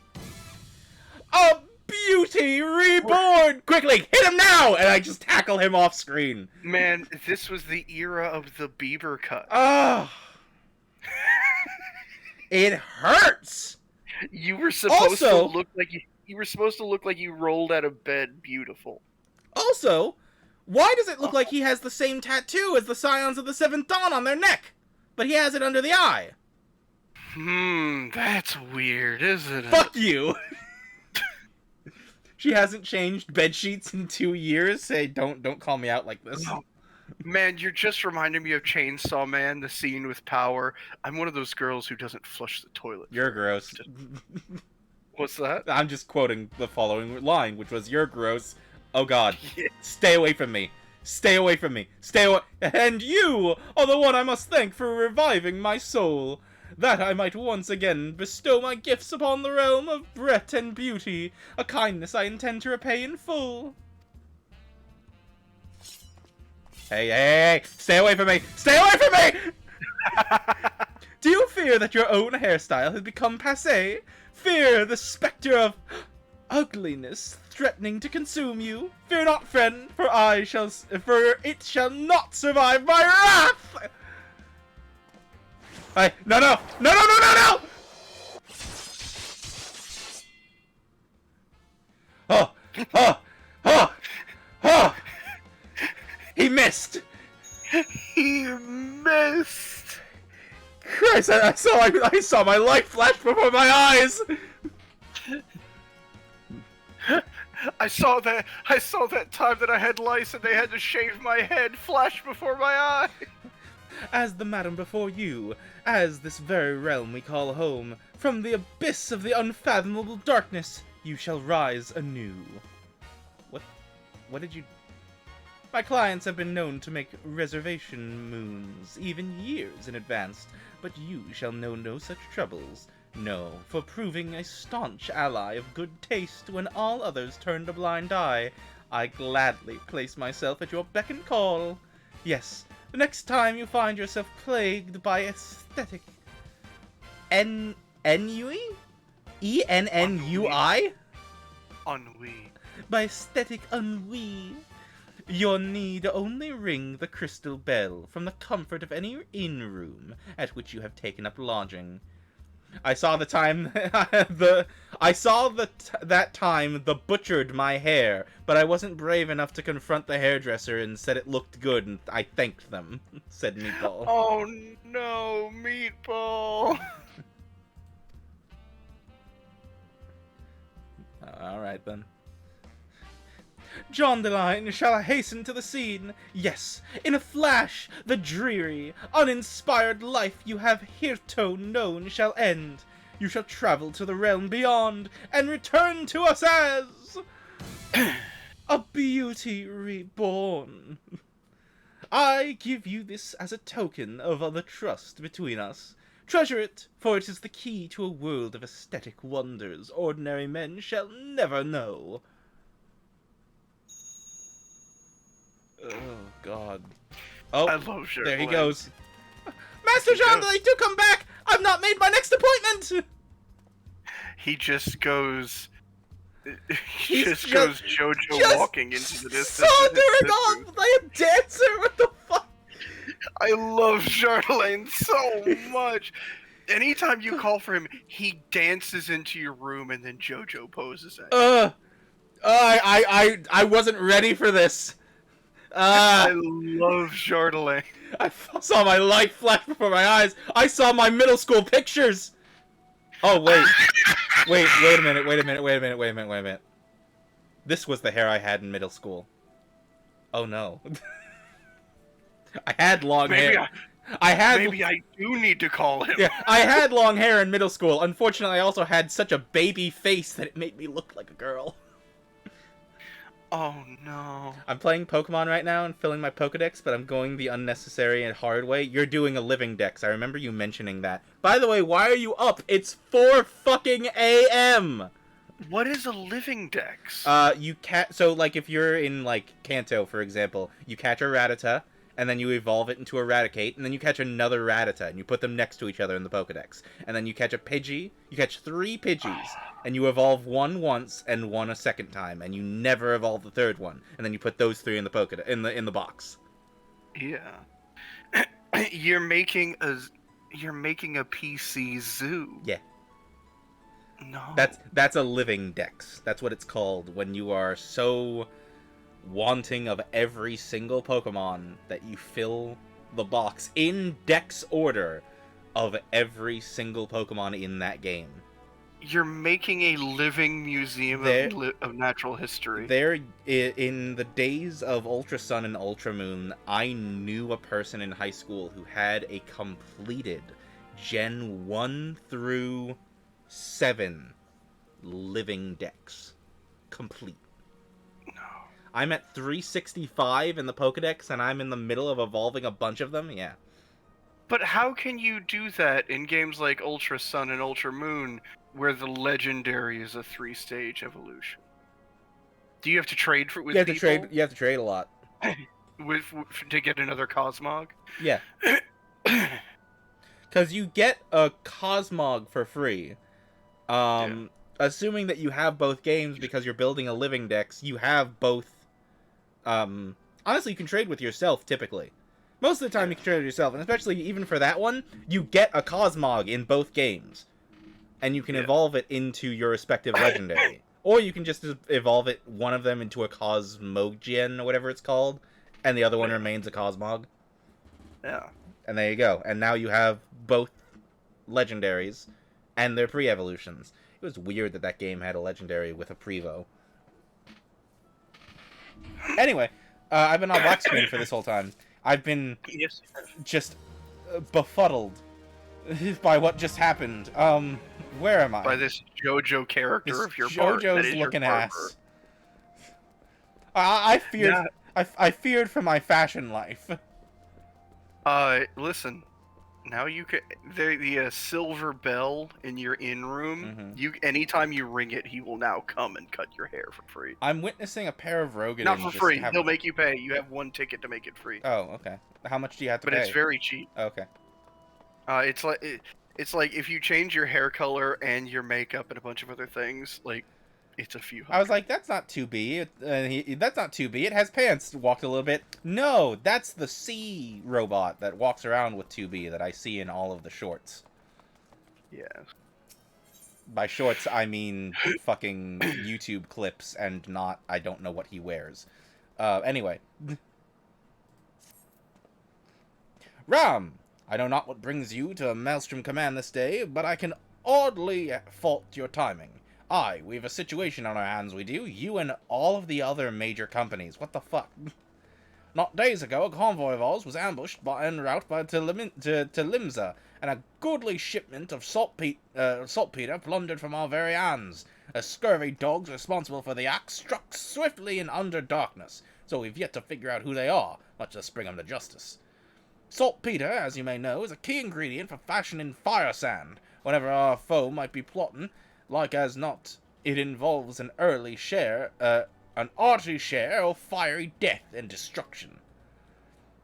S3: beauty reborn! Quickly, hit him now! And I just tackle him off screen.
S2: Man, this was the era of the Bieber cut.
S3: Ah, it hurts.
S2: You were supposed
S3: Also-
S2: to look like you were supposed to look like you rolled out of bed beautiful.
S3: Also, why does it look like he has the same tattoo as the Scions of the Seventh Dawn on their neck? But he has it under the eye.
S2: That's weird, isn't it?
S3: Fuck you. She hasn't changed bed sheets in 2 years. Say, don't call me out like this.
S2: No. Man, you're just reminding me of Chainsaw Man, the scene with Power. I'm one of those girls who doesn't flush the toilet.
S3: You're gross.
S2: What's that?
S3: I'm just quoting the following line, which was, "You're gross. Oh God,
S2: Yeah.
S3: stay away from me. Stay away from me. Stay away. And you are the one I must thank for reviving my soul, that I might once again bestow my gifts upon the realm of Brett and Beauty, a kindness I intend to repay in full." Hey, stay away from me. Stay away from me! Do you fear that your own hairstyle has become passé? Fear the specter of ugliness threatening to consume you? Fear not, friend, for it shall not survive my wrath! No! Oh! He missed!
S2: He missed.
S3: Christ, I saw my life flash before my eyes!
S2: I saw that time that I had lice and they had to shave my head flash before my eye.
S3: As the madam before you, as this very realm we call home, from the abyss of the unfathomable darkness, you shall rise anew. What did you... My clients have been known to make reservation moons, even years in advance, but you shall know no such troubles. No, for proving a staunch ally of good taste when all others turned a blind eye, I gladly place myself at your beck and call. Yes, the next time you find yourself plagued by aesthetic... Ennui? E-N-N-U-I?
S2: Ennui.
S3: By aesthetic ennui. Your need only ring the crystal bell from the comfort of any inn-room at which you have taken up lodging. I saw the time that time the butchered my hair, but I wasn't brave enough to confront the hairdresser and said it looked good, and I thanked them, said Meatball.
S2: Oh no, Meatball.
S3: Alright then. Jondaline shall I hasten to the scene. Yes, in a flash, the dreary, uninspired life you have hitherto known shall end. You shall travel to the realm beyond, and return to us as... a beauty reborn. I give you this as a token of the trust between us. Treasure it, for it is the key to a world of aesthetic wonders ordinary men shall never know. Oh, God. Oh,
S2: I love Sherlock.
S3: there he goes. Master
S2: He
S3: Jean,
S2: goes.
S3: do come back! I've not made my next appointment!
S2: He just goes. He
S3: He's
S2: just
S3: just-
S2: goes JoJo
S3: just
S2: walking into the distance.
S3: Sauntering off like a dancer! What the fuck?
S2: I love Charlemagne so much. Anytime you call for him, he dances into your room and then JoJo poses at you.
S3: I wasn't ready for this.
S2: I love Charlemagne.
S3: Saw my life flash before my eyes. I saw my middle school pictures. Oh wait, wait a minute. This was the hair I had in middle school. Oh no. I had long hair.
S2: Maybe I do need to call him.
S3: Yeah, I had long hair in middle school. Unfortunately, I also had such a baby face that it made me look like a girl.
S2: Oh no.
S3: I'm playing Pokemon right now and filling my Pokedex, but I'm going the unnecessary and hard way. You're doing a living dex. I remember you mentioning that. By the way, why are you up? It's 4 fucking a.m.
S2: What is a living dex?
S3: So like if you're in like Kanto, for example, you catch a Rattata, and then you evolve it into a Raticate, and then you catch another Rattata, and you put them next to each other in the Pokedex. And then you catch a Pidgey, you catch 3 Pidgeys, and you evolve one once and one a second time, and you never evolve the third one. And then you put those 3 in the Pokedex, in the box.
S2: Yeah. You're making a PC zoo.
S3: Yeah.
S2: No.
S3: That's a living dex. That's what it's called when you are so wanting of every single Pokemon that you fill the box in dex order of every single Pokemon in that game.
S2: You're making a living museum of natural history.
S3: There, in the days of Ultra Sun and Ultra Moon, I knew a person in high school who had a completed Gen 1 through 7 living dex. Complete. I'm at 365 in the Pokedex, and I'm in the middle of evolving a bunch of them? Yeah.
S2: But how can you do that in games like Ultra Sun and Ultra Moon, where the legendary is a 3-stage evolution? Do you have to trade with people?
S3: You have to trade a lot.
S2: To get another Cosmog?
S3: Yeah. Because you get a Cosmog for free. Assuming that you have both games because you're building a living dex, you have both. Honestly, you can trade with yourself, typically. Most of the time you can trade with yourself, and especially even for that one, you get a Cosmog in both games. And you can evolve it into your respective legendary. Or you can just evolve one of them into a Cosmogian, or whatever it's called, and the other one remains a Cosmog.
S2: Yeah.
S3: And there you go. And now you have both legendaries and their pre-evolutions. It was weird that game had a legendary with a Prevo. Anyway, I've been on black screen for this whole time. I've been just befuddled by what just happened. Where am I?
S2: By this JoJo character
S3: This
S2: of your part.
S3: JoJo's looking ass. I feared.
S2: Yeah.
S3: I feared for my fashion life.
S2: Listen. Now you can the silver bell in your room. Anytime you ring it, he will now come and cut your hair for free.
S3: I'm witnessing a pair of Rogan.
S2: Not for free. He'll make you pay. You have 1 ticket to make it free.
S3: Oh, okay. How much do you have to pay?
S2: But it's very cheap.
S3: Okay.
S2: It's like if you change your hair color and your makeup and a bunch of other things, like it's a few hundred.
S3: I was like, that's not 2B. That's not 2B. It has pants. Walked a little bit. No, that's the C robot that walks around with 2B that I see in all of the shorts.
S2: Yeah.
S3: By shorts, I mean fucking YouTube clips and not I don't know what he wears. Anyway. Ram! I know not what brings you to Maelstrom Command this day, but I can oddly fault your timing. Aye, we have a situation on our hands, we do. You and all of the other major companies. What the fuck? Not days ago, a convoy of ours was ambushed en route to Limsa, and a goodly shipment of saltpeter plundered from our very hands. The scurvy dogs responsible for the act struck swiftly and under darkness, so we've yet to figure out who they are, much less bring them to justice. Saltpeter, as you may know, is a key ingredient for fashioning fire sand. Whenever our foe might be plotting, like as not, it involves an early share, an arty share of fiery death and destruction.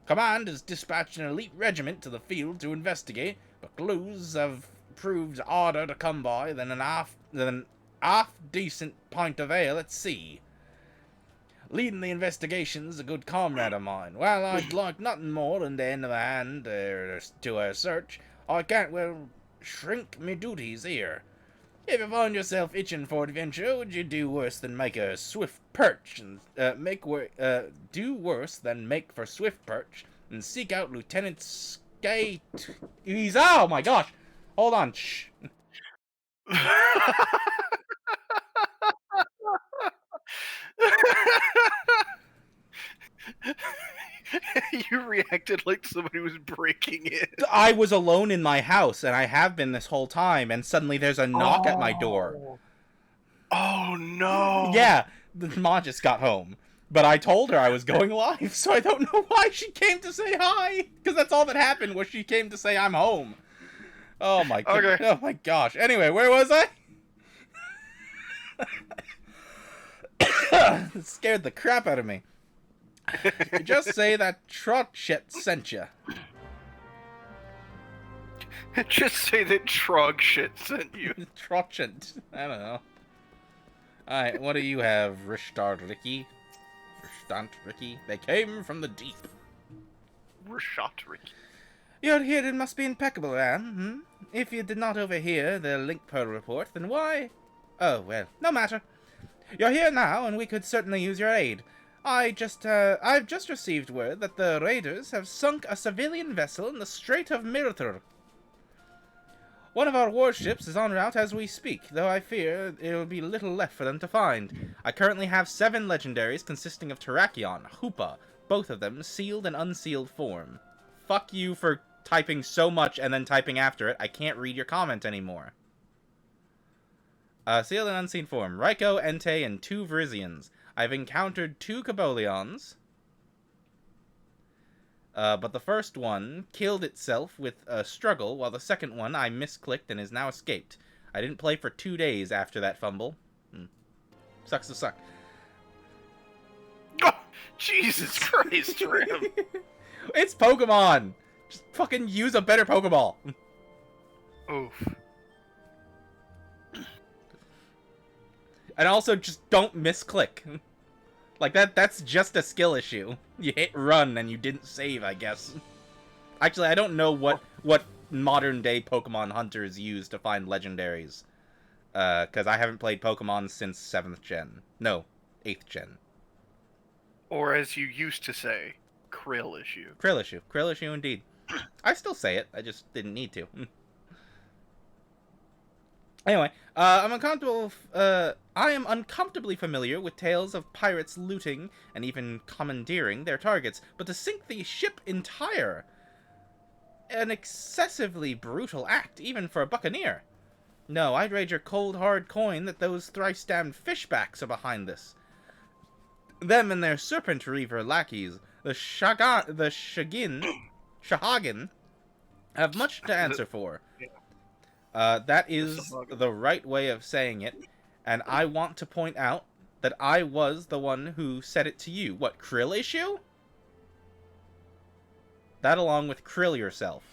S3: Command has dispatched an elite regiment to the field to investigate, but clues have proved harder to come by than an half-decent pint of ale at sea. Leading the investigation's a good comrade of mine. While I'd like nothing more than to end a hand to her search, I can't well shrink me duties here. If you find yourself itching for adventure, would you do worse than make a swift perch and do worse than make for swift perch and seek out Lieutenant Skate? Oh my gosh! Hold on. Shh.
S2: You reacted like somebody was breaking it.
S3: I was alone in my house, and I have been this whole time, and suddenly there's a knock at my door.
S2: Oh no!
S3: Yeah, the mom just got home. But I told her I was going live, so I don't know why she came to say hi. Because that's all that happened, was she came to say I'm home. Oh my god.
S2: Okay.
S3: Oh my gosh. Anyway, where was I? It scared the crap out of me. Just say that Trotchet sent you.
S2: Just say that Trog shit sent you.
S3: Trotchet. I don't know. Alright, what do you have, Rishtard Ricky? Rishtant Ricky? They came from the deep.
S2: Rashot Ricky.
S3: Your hearing must be impeccable, Anne, If you did not overhear the Linkpearl report, then why? Oh, well, no matter. You're here now, and we could certainly use your aid. I've just received word that the raiders have sunk a civilian vessel in the Strait of Miritor. One of our warships is en route as we speak, though I fear there will be little left for them to find. I currently have 7 legendaries consisting of Terrakion, Hoopa, both of them sealed and unsealed form. Fuck you for typing so much and then typing after it. I can't read your comment anymore. Sealed and unseen form. Raiko, Entei, and 2 Verizians. I've encountered 2 Cabolions. But the first one killed itself with a struggle, while the second one I misclicked and is now escaped. I didn't play for 2 days after that fumble. Sucks to suck.
S2: Oh, Jesus Christ, Ram.
S3: It's Pokemon! Just fucking use a better Pokeball.
S2: Oof.
S3: And also, just don't misclick. Like, that's just a skill issue. You hit run and you didn't save, I guess. Actually, I don't know what modern-day Pokemon hunters use to find legendaries. Because I haven't played Pokemon since 7th gen. No, 8th gen.
S2: Or as you used to say, Krill issue.
S3: Krill issue. Krill issue indeed. I still say it, I just didn't need to. Anyway, I am uncomfortably familiar with tales of pirates looting and even commandeering their targets, but to sink the ship entire, an excessively brutal act, even for a buccaneer. No, I'd wager cold hard coin that those thrice-damned fishbacks are behind this. Them and their serpent reaver lackeys, the Shahagin, have much to answer for. That is the right way of saying it, and I want to point out that I was the one who said it to you. What, Krill issue? That along with Krill yourself.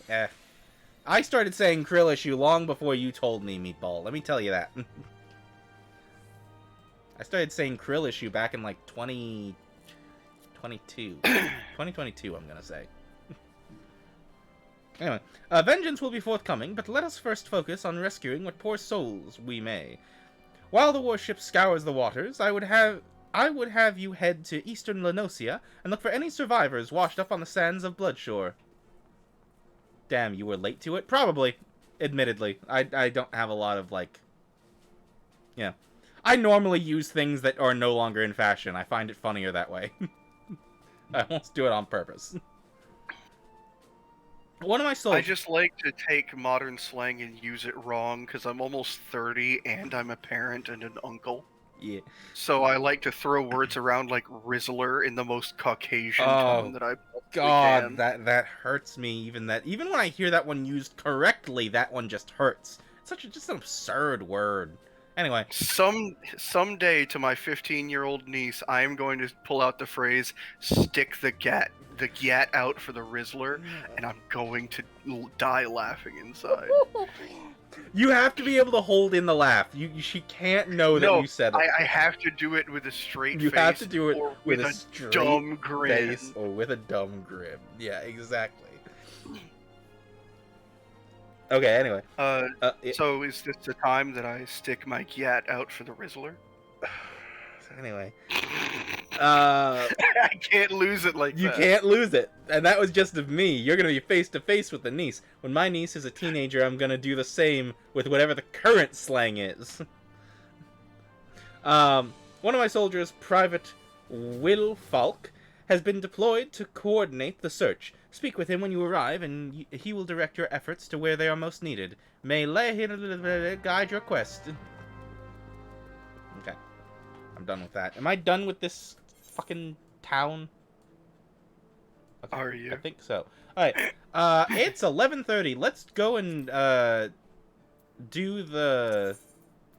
S3: I started saying Krill issue long before you told me, Meatball. Let me tell you that. I started saying Krill issue back in like 2022. 2022, I'm gonna say. Anyway, vengeance will be forthcoming, but let us first focus on rescuing what poor souls we may. While the warship scours the waters, I would have you head to eastern Lenosia and look for any survivors washed up on the sands of Bloodshore. Damn, you were late to it? Probably. Admittedly. I don't have a lot of, like... Yeah. I normally use things that are no longer in fashion. I find it funnier that way. I almost do it on purpose. One of my souls...
S2: I just like to take modern slang and use it wrong because I'm almost 30 and I'm a parent and an uncle.
S3: Yeah.
S2: So I like to throw words around like Rizzler in the most Caucasian tone that I
S3: God,
S2: can.
S3: that hurts me. Even when I hear that one used correctly, that one just hurts. It's just an absurd word. Anyway,
S2: Someday to my 15-year-old niece, I am going to pull out the phrase "stick the gat out for the Rizzler," and I'm going to die laughing inside.
S3: you have to be able to hold in the laugh. She can't know that
S2: No,
S3: you said it.
S2: I have to do it with a straight
S3: You
S2: face.
S3: have to do it
S2: or
S3: with a
S2: a
S3: straight
S2: dumb grin.
S3: face or with a dumb grin. Yeah, exactly. Okay, anyway.
S2: So is this the time that I stick my gat out for the Rizzler?
S3: Anyway.
S2: I can't lose it like
S3: You
S2: that.
S3: can't lose it. And that was just of me. You're going to be face to face with the niece. When my niece is a teenager, I'm going to do the same with whatever the current slang is. One of my soldiers, Private Will Falk, has been deployed to coordinate the search. Speak with him when you arrive, and he will direct your efforts to where they are most needed. May Lehi guide your quest. Okay. I'm done with that. Am I done with this fucking town? Okay,
S2: Are you?
S3: I think so. Alright. It's 11:30. Let's go and, do the...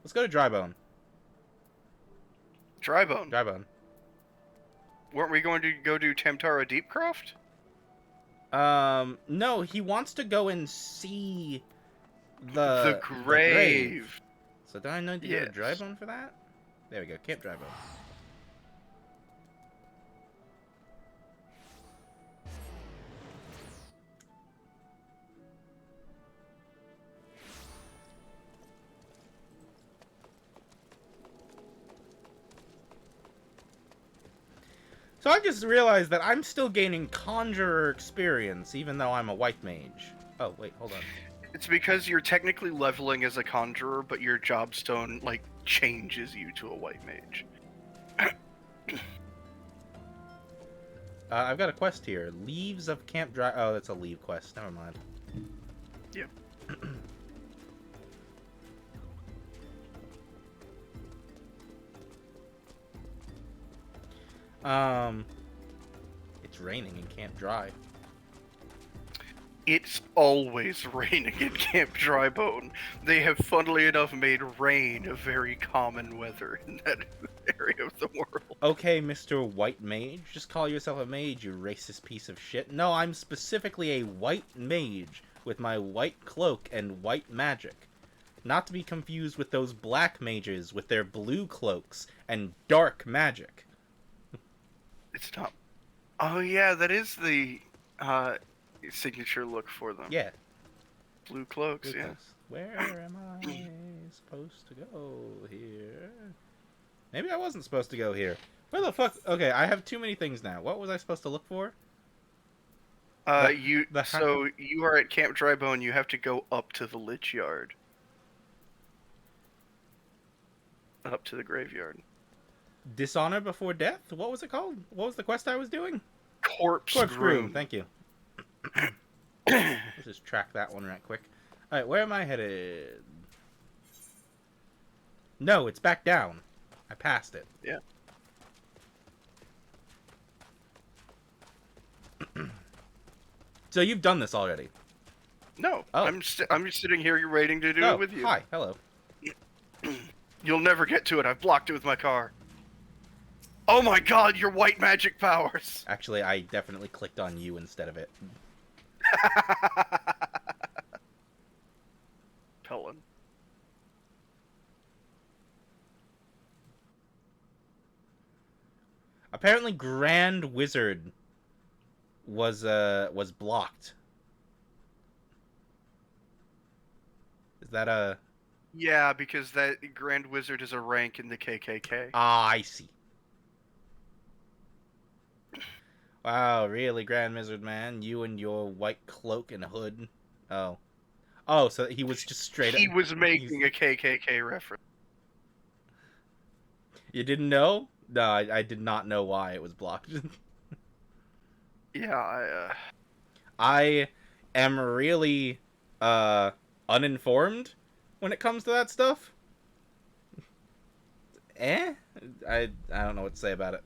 S3: Let's go to Drybone.
S2: Drybone.
S3: Drybone.
S2: Weren't we going to go do Tamtara Deepcroft?
S3: No, he wants to go and see the
S2: grave.
S3: So do I need to go to Drybone for that? There we go, Camp Drybone. So I just realized that I'm still gaining Conjurer experience, even though I'm a white mage. Oh, wait, hold on.
S2: It's because you're technically leveling as a conjurer, but your jobstone, like, changes you to a white mage.
S3: I've got a quest here. Leaves of Camp Dry... Oh, that's a leave quest. Never mind.
S2: Yep.
S3: It's raining in Camp Dry.
S2: It's always raining in Camp Drybone. They have, funnily enough, made rain a very common weather in that area of the world.
S3: Okay, Mr. White Mage. Just call yourself a mage, you racist piece of shit. No, I'm specifically a white mage with my white cloak and white magic. Not to be confused with those black mages with their blue cloaks and dark magic.
S2: It's not... Oh yeah, that is the, signature look for them.
S3: Yeah.
S2: Blue cloaks,
S3: Blue
S2: yeah.
S3: cloaks. Where am I supposed to go here? Maybe I wasn't supposed to go here. Where the fuck? Okay, I have too many things now. What was I supposed to look for?
S2: So you are at Camp Drybone, you have to go up to the Lich Yard. Up to the graveyard.
S3: Dishonor Before Death? What was it called? What was the quest I was doing?
S2: Corpse
S3: Groom.
S2: Groom.
S3: Thank you. Let's just track that one right quick. Alright, where am I headed? No, it's back down. I passed it.
S2: Yeah.
S3: So you've done this already?
S2: No,
S3: Oh.
S2: I'm just sitting here waiting to do it with you.
S3: Hi, hello.
S2: You'll never get to it. I've blocked it with my car. Oh my god, your white magic powers!
S3: Actually, I definitely clicked on you instead of it.
S2: Helen.
S3: Apparently, Grand Wizard was blocked. Is that a...
S2: Yeah, because that Grand Wizard is a rank in the KKK.
S3: Ah, I see. Wow, really, Grand Wizard man? You and your white cloak and hood? Oh. Oh, so he was just straight up...
S2: He was making a KKK reference.
S3: You didn't know? No, I did not know why it was blocked.
S2: Yeah,
S3: I am really, uninformed when it comes to that stuff. I don't know what to say about it.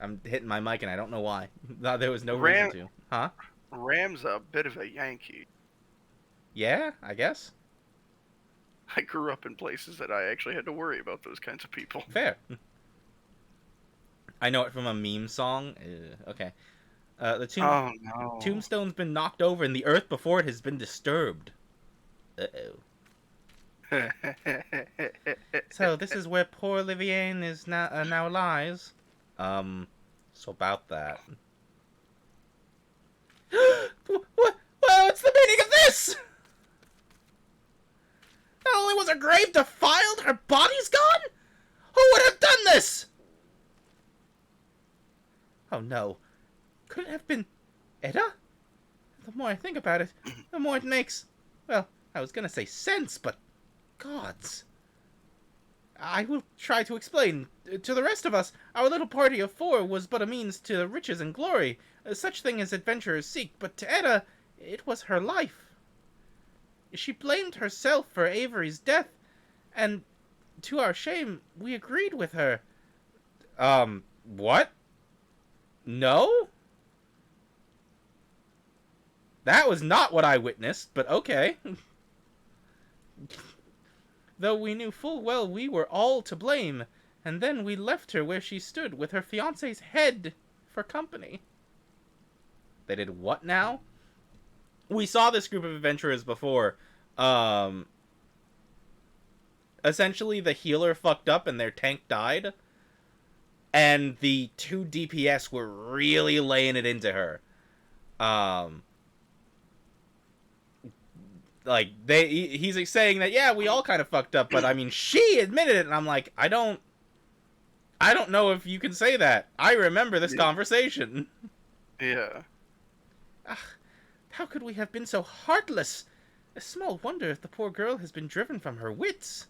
S3: I'm hitting my mic and I don't know why. No, there was no reason to. Huh?
S2: Ram's a bit of a Yankee.
S3: Yeah, I guess.
S2: I grew up in places that I actually had to worry about those kinds of people.
S3: Fair. I know it from a meme song. Okay. The
S2: Oh no.
S3: tombstone's been knocked over and the earth before it has been disturbed. Uh-oh. So this is where poor Liviane is now lies. So about that. What's the meaning of this? Not only was her grave defiled, her body's gone? Who would have done this? Oh no. Could it have been Edda? The more I think about it, the more it makes, well, I was gonna say sense, but gods. I will try to explain. To the rest of us, our little party of 4 was but a means to riches and glory, such thing as adventurers seek, but to Edda, it was her life. She blamed herself for Avery's death, and to our shame, we agreed with her. What? No? That was not what I witnessed, but okay. Though we knew full well we were all to blame, and then we left her where she stood with her fiancé's head for company. They did what now? We saw this group of adventurers before. Essentially, the healer fucked up and their tank died. And the 2 DPS were really laying it into her. Like, he's saying that, yeah, we all kind of fucked up, but I mean, she admitted it, and I'm like, I don't know if you can say that. I remember this conversation.
S2: Yeah.
S3: Ugh, how could we have been so heartless? A small wonder if the poor girl has been driven from her wits.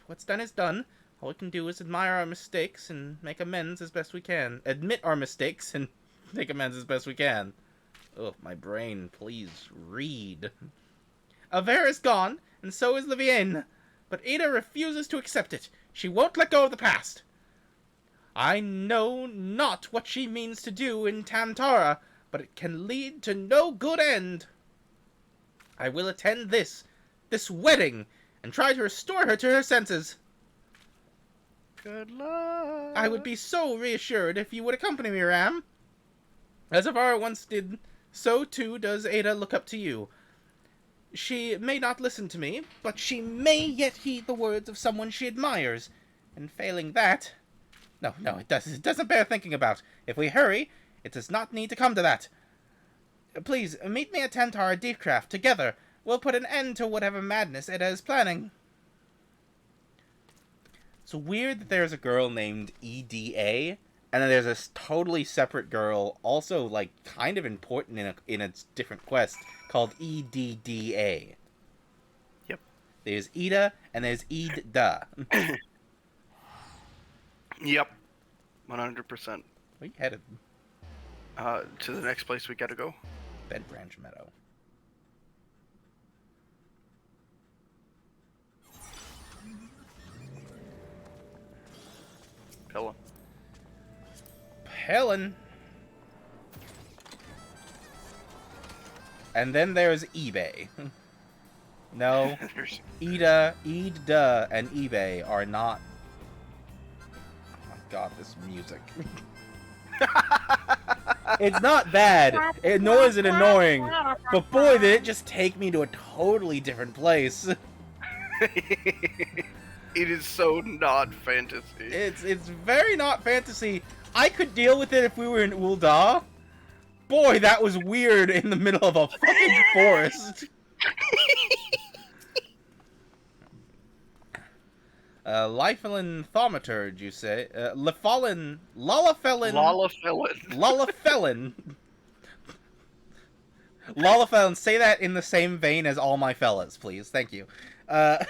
S3: What's done is done. All we can do is admire our mistakes and make amends as best we can. Admit our mistakes and make amends as best we can. Oh, my brain, please read. Avera is gone, and so is Liviane. But Ada refuses to accept it. She won't let go of the past. I know not what she means to do in Tantara, but it can lead to no good end. I will attend this wedding, and try to restore her to her senses.
S2: Good luck.
S3: I would be so reassured if you would accompany me, Ram. As Avara once did, so too does Ada look up to you. She may not listen to me, but she may yet heed the words of someone she admires. And failing that... No, it doesn't bear thinking about. If we hurry, it does not need to come to that. Please, meet me at Tantara Deepcraft. Together, we'll put an end to whatever madness Ada is planning. It's weird that there's a girl named EDA, and then there's this totally separate girl, also, like, kind of important in a different quest, called EDDA.
S2: Yep.
S3: There's Ida, and there's Ida.
S2: Yep. 100%.
S3: Where you headed?
S2: To the next place we gotta go.
S3: Bent Branch Meadow.
S2: Pella.
S3: Helen. And then there's eBay. No, Ida, and eBay are not... Oh my god, this music. It's not bad, nor is it annoying, but boy, did it just take me to a totally different place.
S2: It is so not fantasy.
S3: It's very not fantasy. I could deal with it if we were in Ul'dah. Boy, that was weird in the middle of a fucking forest. Lifelin Thaumaturge, you say? Lullafelin. Lullafelin, say that in the same vein as all my fellas, please. Thank you. Lullafelin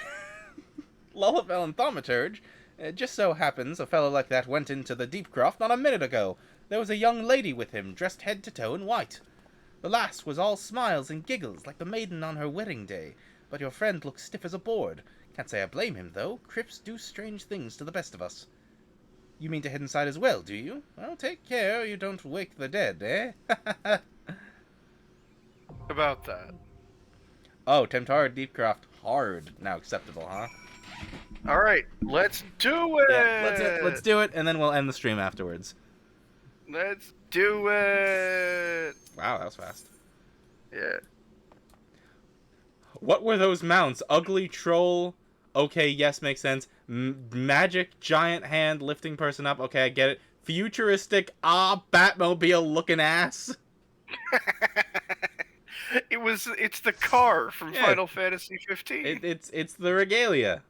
S3: Thaumaturge. It just so happens a fellow like that went into the Deepcroft not a minute ago. There was a young lady with him, dressed head to toe in white. The lass was all smiles and giggles, like the maiden on her wedding day, but your friend looks stiff as a board. Can't say I blame him, though. Crips do strange things to the best of us. You mean to head inside as well, do you? Well, take care you don't wake the dead, eh?
S2: About that.
S3: Oh, Tantara Deepcroft. hard now acceptable, huh?
S2: All right, let's do it.
S3: Yeah, let's do it, and then we'll end the stream afterwards.
S2: Let's do it.
S3: Wow, that was fast.
S2: Yeah.
S3: What were those mounts? Ugly troll. Okay, yes, makes sense. Magic giant hand lifting person up. Okay, I get it. Futuristic Batmobile looking ass.
S2: It's the car from
S3: Yeah.
S2: Final Fantasy 15.
S3: It's the regalia.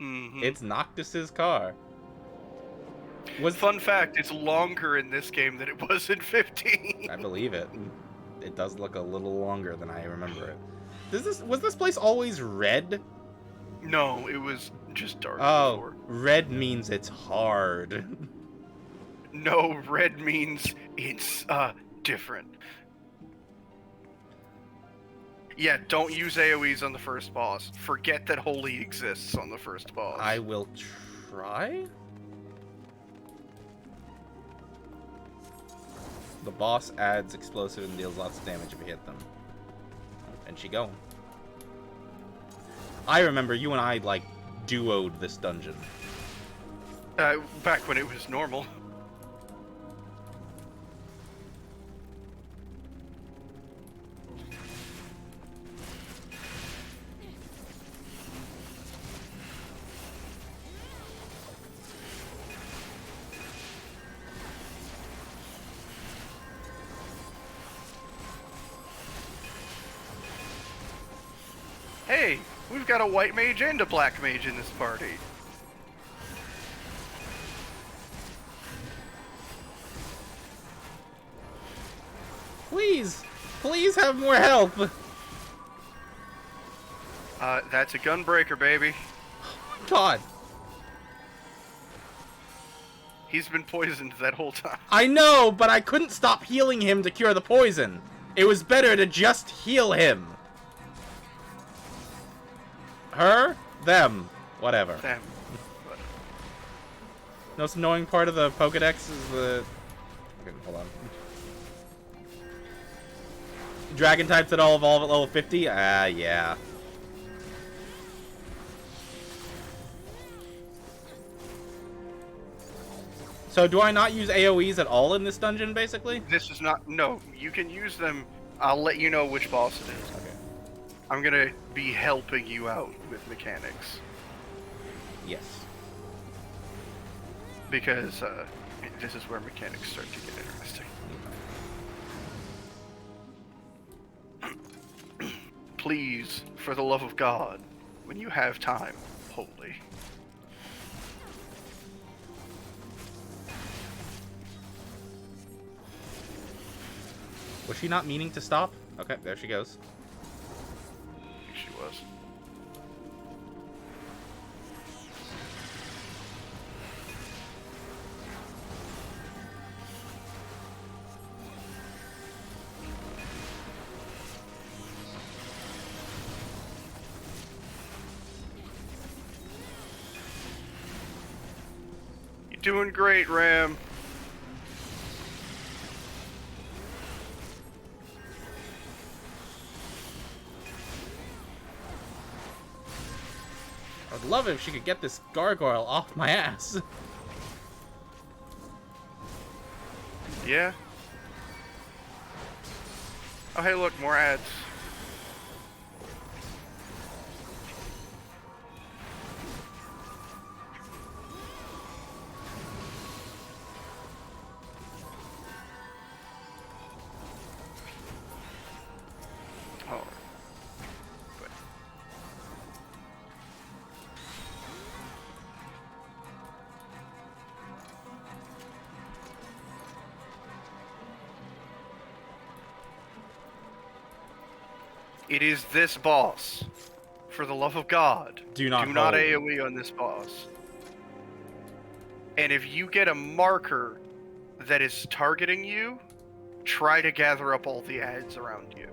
S2: Mhm.
S3: It's Noctis's car.
S2: Fun fact, it's longer in this game than it was in 15.
S3: I believe it. It does look a little longer than I remember it. Was this place always red?
S2: No, it was just dark
S3: Oh,
S2: before.
S3: red means it's hard.
S2: No, red means it's different. Yeah, don't use AoEs on the first boss. Forget that Holy exists on the first boss.
S3: I will try? The boss adds explosive and deals lots of damage if you hit them. And she going. I remember you and I, like, duoed this dungeon.
S2: Back when it was normal. Hey, we've got a white mage and a black mage in this party.
S3: Please have more help.
S2: That's a gunbreaker, baby.
S3: God,
S2: He's been poisoned that whole time.
S3: I know, but I couldn't stop healing him to cure the poison. It was better to just heal him. Her? Them. Whatever.
S2: Damn.
S3: Most annoying part of the Pokedex is the... Okay, hold on. Dragon types that all evolve at level 50? Ah, yeah. So do I not use AoEs at all in this dungeon, basically?
S2: This is not. No, you can use them. I'll let you know which boss it is.
S3: Okay.
S2: I'm gonna be helping you out with mechanics
S3: Yes.
S2: because this is where mechanics start to get interesting. Please, for the love of God, when you have time, holy.
S3: Was she not meaning to stop? Okay, there she goes.
S2: She was. You're doing great, Ram.
S3: I'd love it if she could get this gargoyle off my ass.
S2: Yeah. Oh, hey, look, more ads. Oh. Good. It is this boss. For the love of God,
S3: Do not hold.
S2: AoE on this boss. And if you get a marker that is targeting you, try to gather up all the ads around you.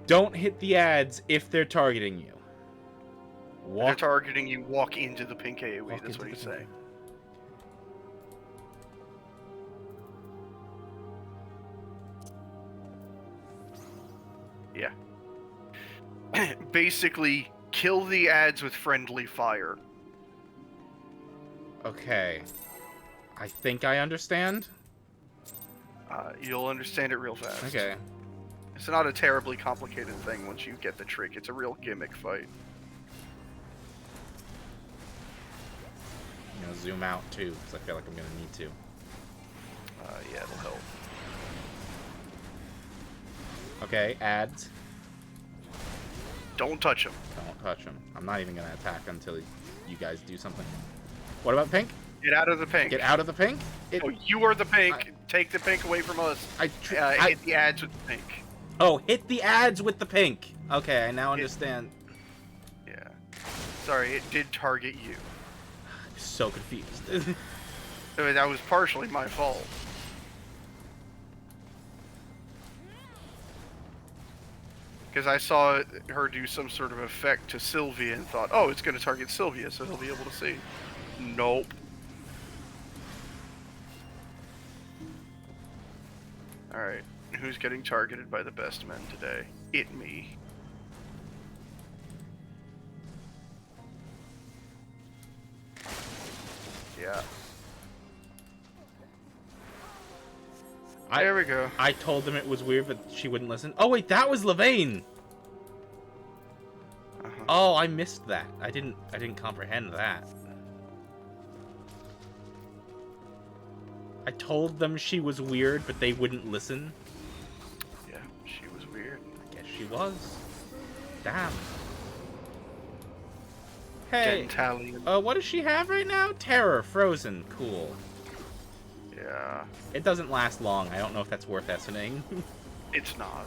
S3: Don't hit the ads if they're targeting you.
S2: If they're
S3: Walk.
S2: targeting you, walk into the pink AoE.
S3: walk
S2: That's
S3: into
S2: what he's
S3: the-
S2: saying. Yeah. basically kill the ads with friendly fire.
S3: Okay. I think I understand.
S2: You'll understand it real fast.
S3: Okay.
S2: It's not a terribly complicated thing once you get the trick. It's a real gimmick fight.
S3: I'm gonna zoom out too, because I feel like I'm gonna need to.
S2: Yeah, it'll help.
S3: Okay, ads.
S2: Don't touch him.
S3: Don't touch him. I'm not even gonna attack until you guys do something. What about pink?
S2: Get out of the pink.
S3: Get out of the pink?
S2: Oh, you are the pink. Take the pink away from us. Hit the ads with the pink.
S3: Oh, hit the ads with the pink. Okay, I now understand.
S2: Yeah. Sorry, it did target you.
S3: I'm so confused.
S2: That was partially my fault. Because I saw her do some sort of effect to Sylvia and thought, oh, it's going to target Sylvia, so he'll be able to see. Nope. Alright, who's getting targeted by the best men today? It me. Yeah. There we go.
S3: I told them it was weird, but she wouldn't listen. Oh wait, that was Levain. Oh, I missed that. I didn't comprehend that. I told them she was weird, but they wouldn't listen.
S2: Yeah, she was weird.
S3: I guess she was. Damn. Hey. What does she have right now? Terror, frozen, cool.
S2: Yeah.
S3: It doesn't last long. I don't know if that's worth estimating.
S2: It's not.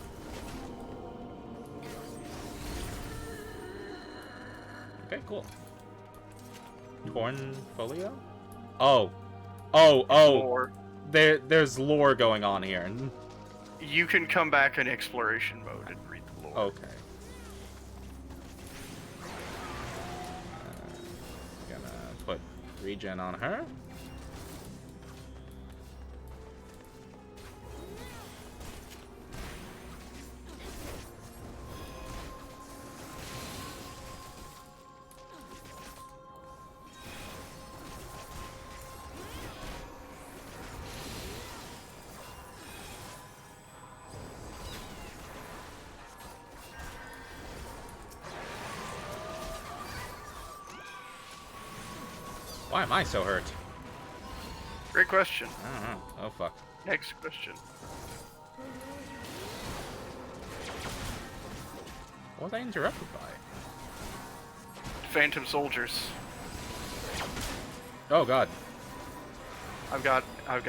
S3: Okay, cool. Torn folio? Oh.
S2: Lore.
S3: There's lore going on here.
S2: You can come back in exploration mode and read the lore.
S3: Okay. Gonna put regen on her. Why am I so hurt?
S2: Great question.
S3: I don't know. Oh, fuck.
S2: Next question.
S3: What was I interrupted by?
S2: Phantom soldiers.
S3: Oh, God.
S2: I've got the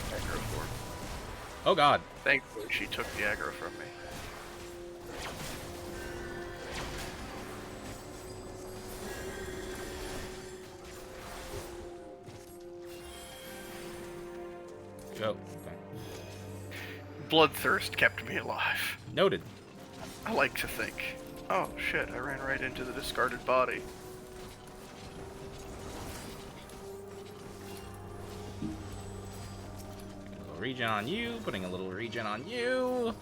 S2: aggro for.
S3: Oh, God.
S2: Thankfully, she took the aggro from me.
S3: Oh, okay.
S2: Bloodthirst kept me alive.
S3: Noted.
S2: I like to think. Oh shit, I ran right into the discarded body.
S3: A little regen on you, putting a little regen on you.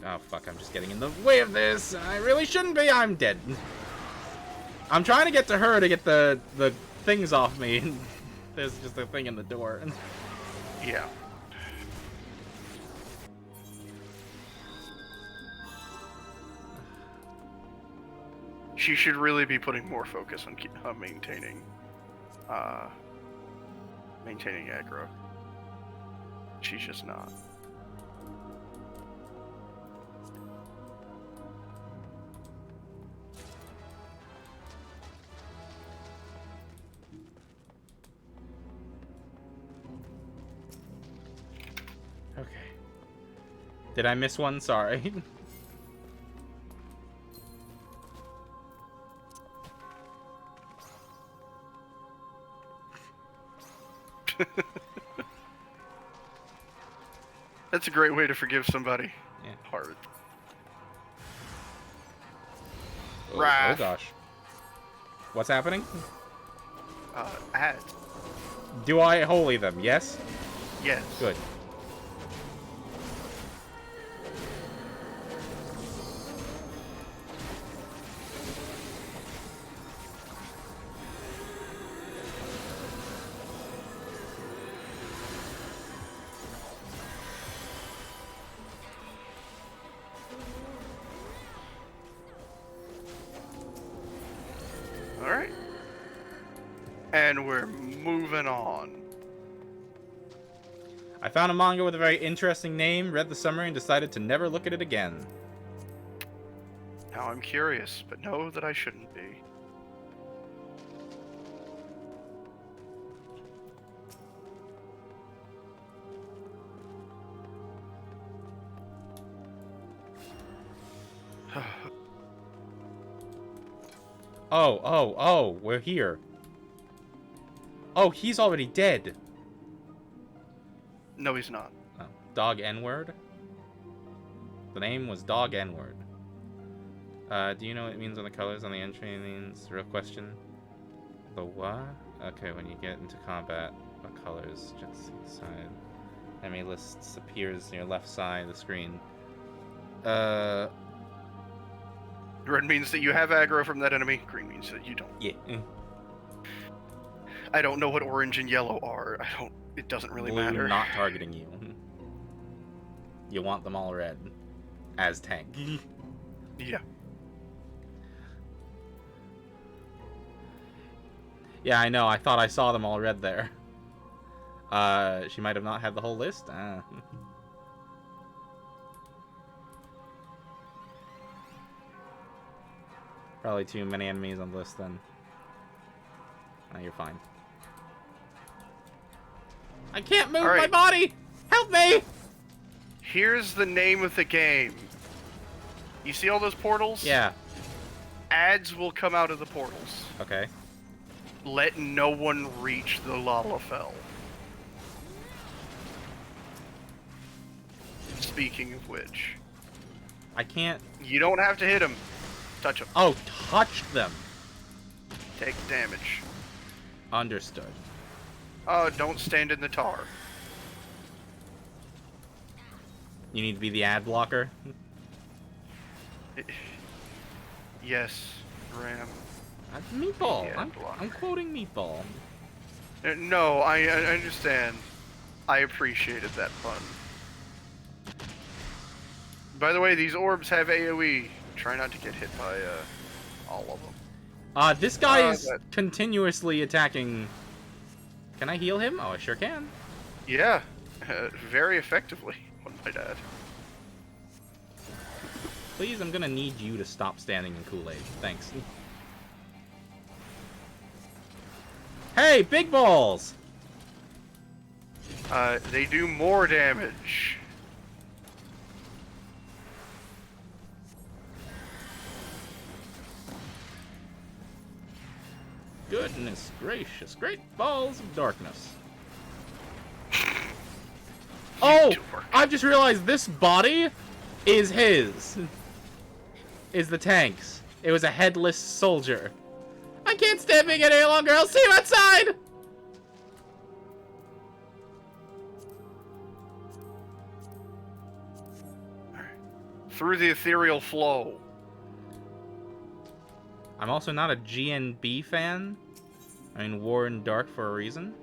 S3: Oh, fuck, I'm just getting in the way of this. I really shouldn't be. I'm dead. I'm trying to get to her to get the things off me. There's just a thing in the door.
S2: Yeah. She should really be putting more focus on maintaining aggro. She's just not.
S3: Okay. Did I miss one? Sorry.
S2: That's a great way to forgive somebody.
S3: Yeah.
S2: Hard.
S3: Oh,
S2: Wrath.
S3: oh gosh. What's happening?
S2: Ads.
S3: Do I holy them? Yes?
S2: Yes.
S3: Good.
S2: And we're moving on.
S3: I found a manga with a very interesting name, read the summary, and decided to never look at it again.
S2: Now I'm curious, but know that I shouldn't be.
S3: Oh, we're here. Oh, he's already dead.
S2: No, he's not.
S3: Oh, Dog N-word? The name was Dog N-word. Do you know what it means on the colors on the entry? It means, real question. The what? Okay, when you get into combat, what colors? Just see the side. Enemy lists appears near left side of the screen.
S2: Red means that you have aggro from that enemy. Green means that you don't.
S3: Yeah.
S2: I don't know what orange and yellow are. It doesn't really
S3: Blue
S2: matter.
S3: not targeting you. You want them all red. As tank.
S2: Yeah.
S3: Yeah, I know. I thought I saw them all red there. She might have not had the whole list. Probably too many enemies on the list then. Oh, you're fine. I can't move my
S2: Alright.
S3: body! Help me!
S2: Here's the name of the game. You see all those portals?
S3: Yeah.
S2: Ads will come out of the portals.
S3: Okay.
S2: Let no one reach the Lalafell. Speaking of which,
S3: I can't...
S2: you don't have to hit him. Touch him.
S3: Oh, touch them.
S2: Take damage.
S3: Understood.
S2: Oh, don't stand in the tar.
S3: You need to be the ad blocker?
S2: Yes, Ram.
S3: Meatball.
S2: Yeah,
S3: I'm
S2: block.
S3: quoting Meatball.
S2: No, I understand. I appreciated that pun. By the way, these orbs have AoE. Try not to get hit by all of them.
S3: This guy is
S2: but-
S3: continuously attacking... Can I heal him? Oh, I sure can.
S2: Yeah, very effectively, one might add.
S3: Please, I'm gonna need you to stop standing in Kool-Aid. Thanks. Hey, big balls!
S2: They do more damage.
S3: Goodness gracious, great balls of darkness. Oh!
S2: dork.
S3: I've just realized this body is his. Is the tank's. It was a headless soldier. I can't stand being any longer. I'll see you outside!
S2: Through the ethereal flow.
S3: I'm also not a GNB fan. I mean, War and Dark for a reason.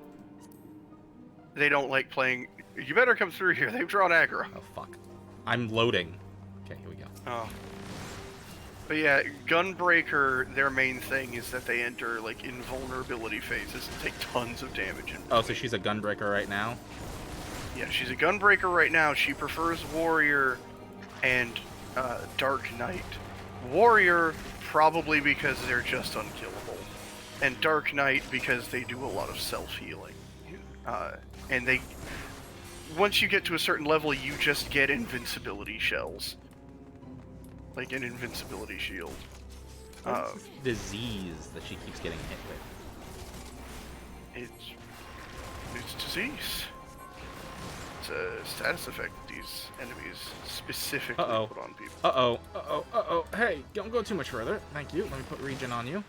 S2: They don't like playing. You better come through here. They've drawn aggro.
S3: Oh, fuck. I'm loading. Okay, here we go.
S2: Oh. But yeah, Gunbreaker, their main thing is that they enter, like, invulnerability phases and take tons of damage.
S3: Oh, so she's a gunbreaker right now?
S2: Yeah, she's a Gunbreaker right now. She prefers Warrior and Dark Knight. Warrior, probably because they're just unkillable. And Dark Knight, because they do a lot of self-healing. And they... Once you get to a certain level, you just get invincibility shells. Like an invincibility shield.
S3: What's this disease that she keeps getting hit with?
S2: It's disease. It's a status effect that these enemies specifically put on people.
S3: Uh-oh. Hey, don't go too much further. Thank you. Let me put regen on you.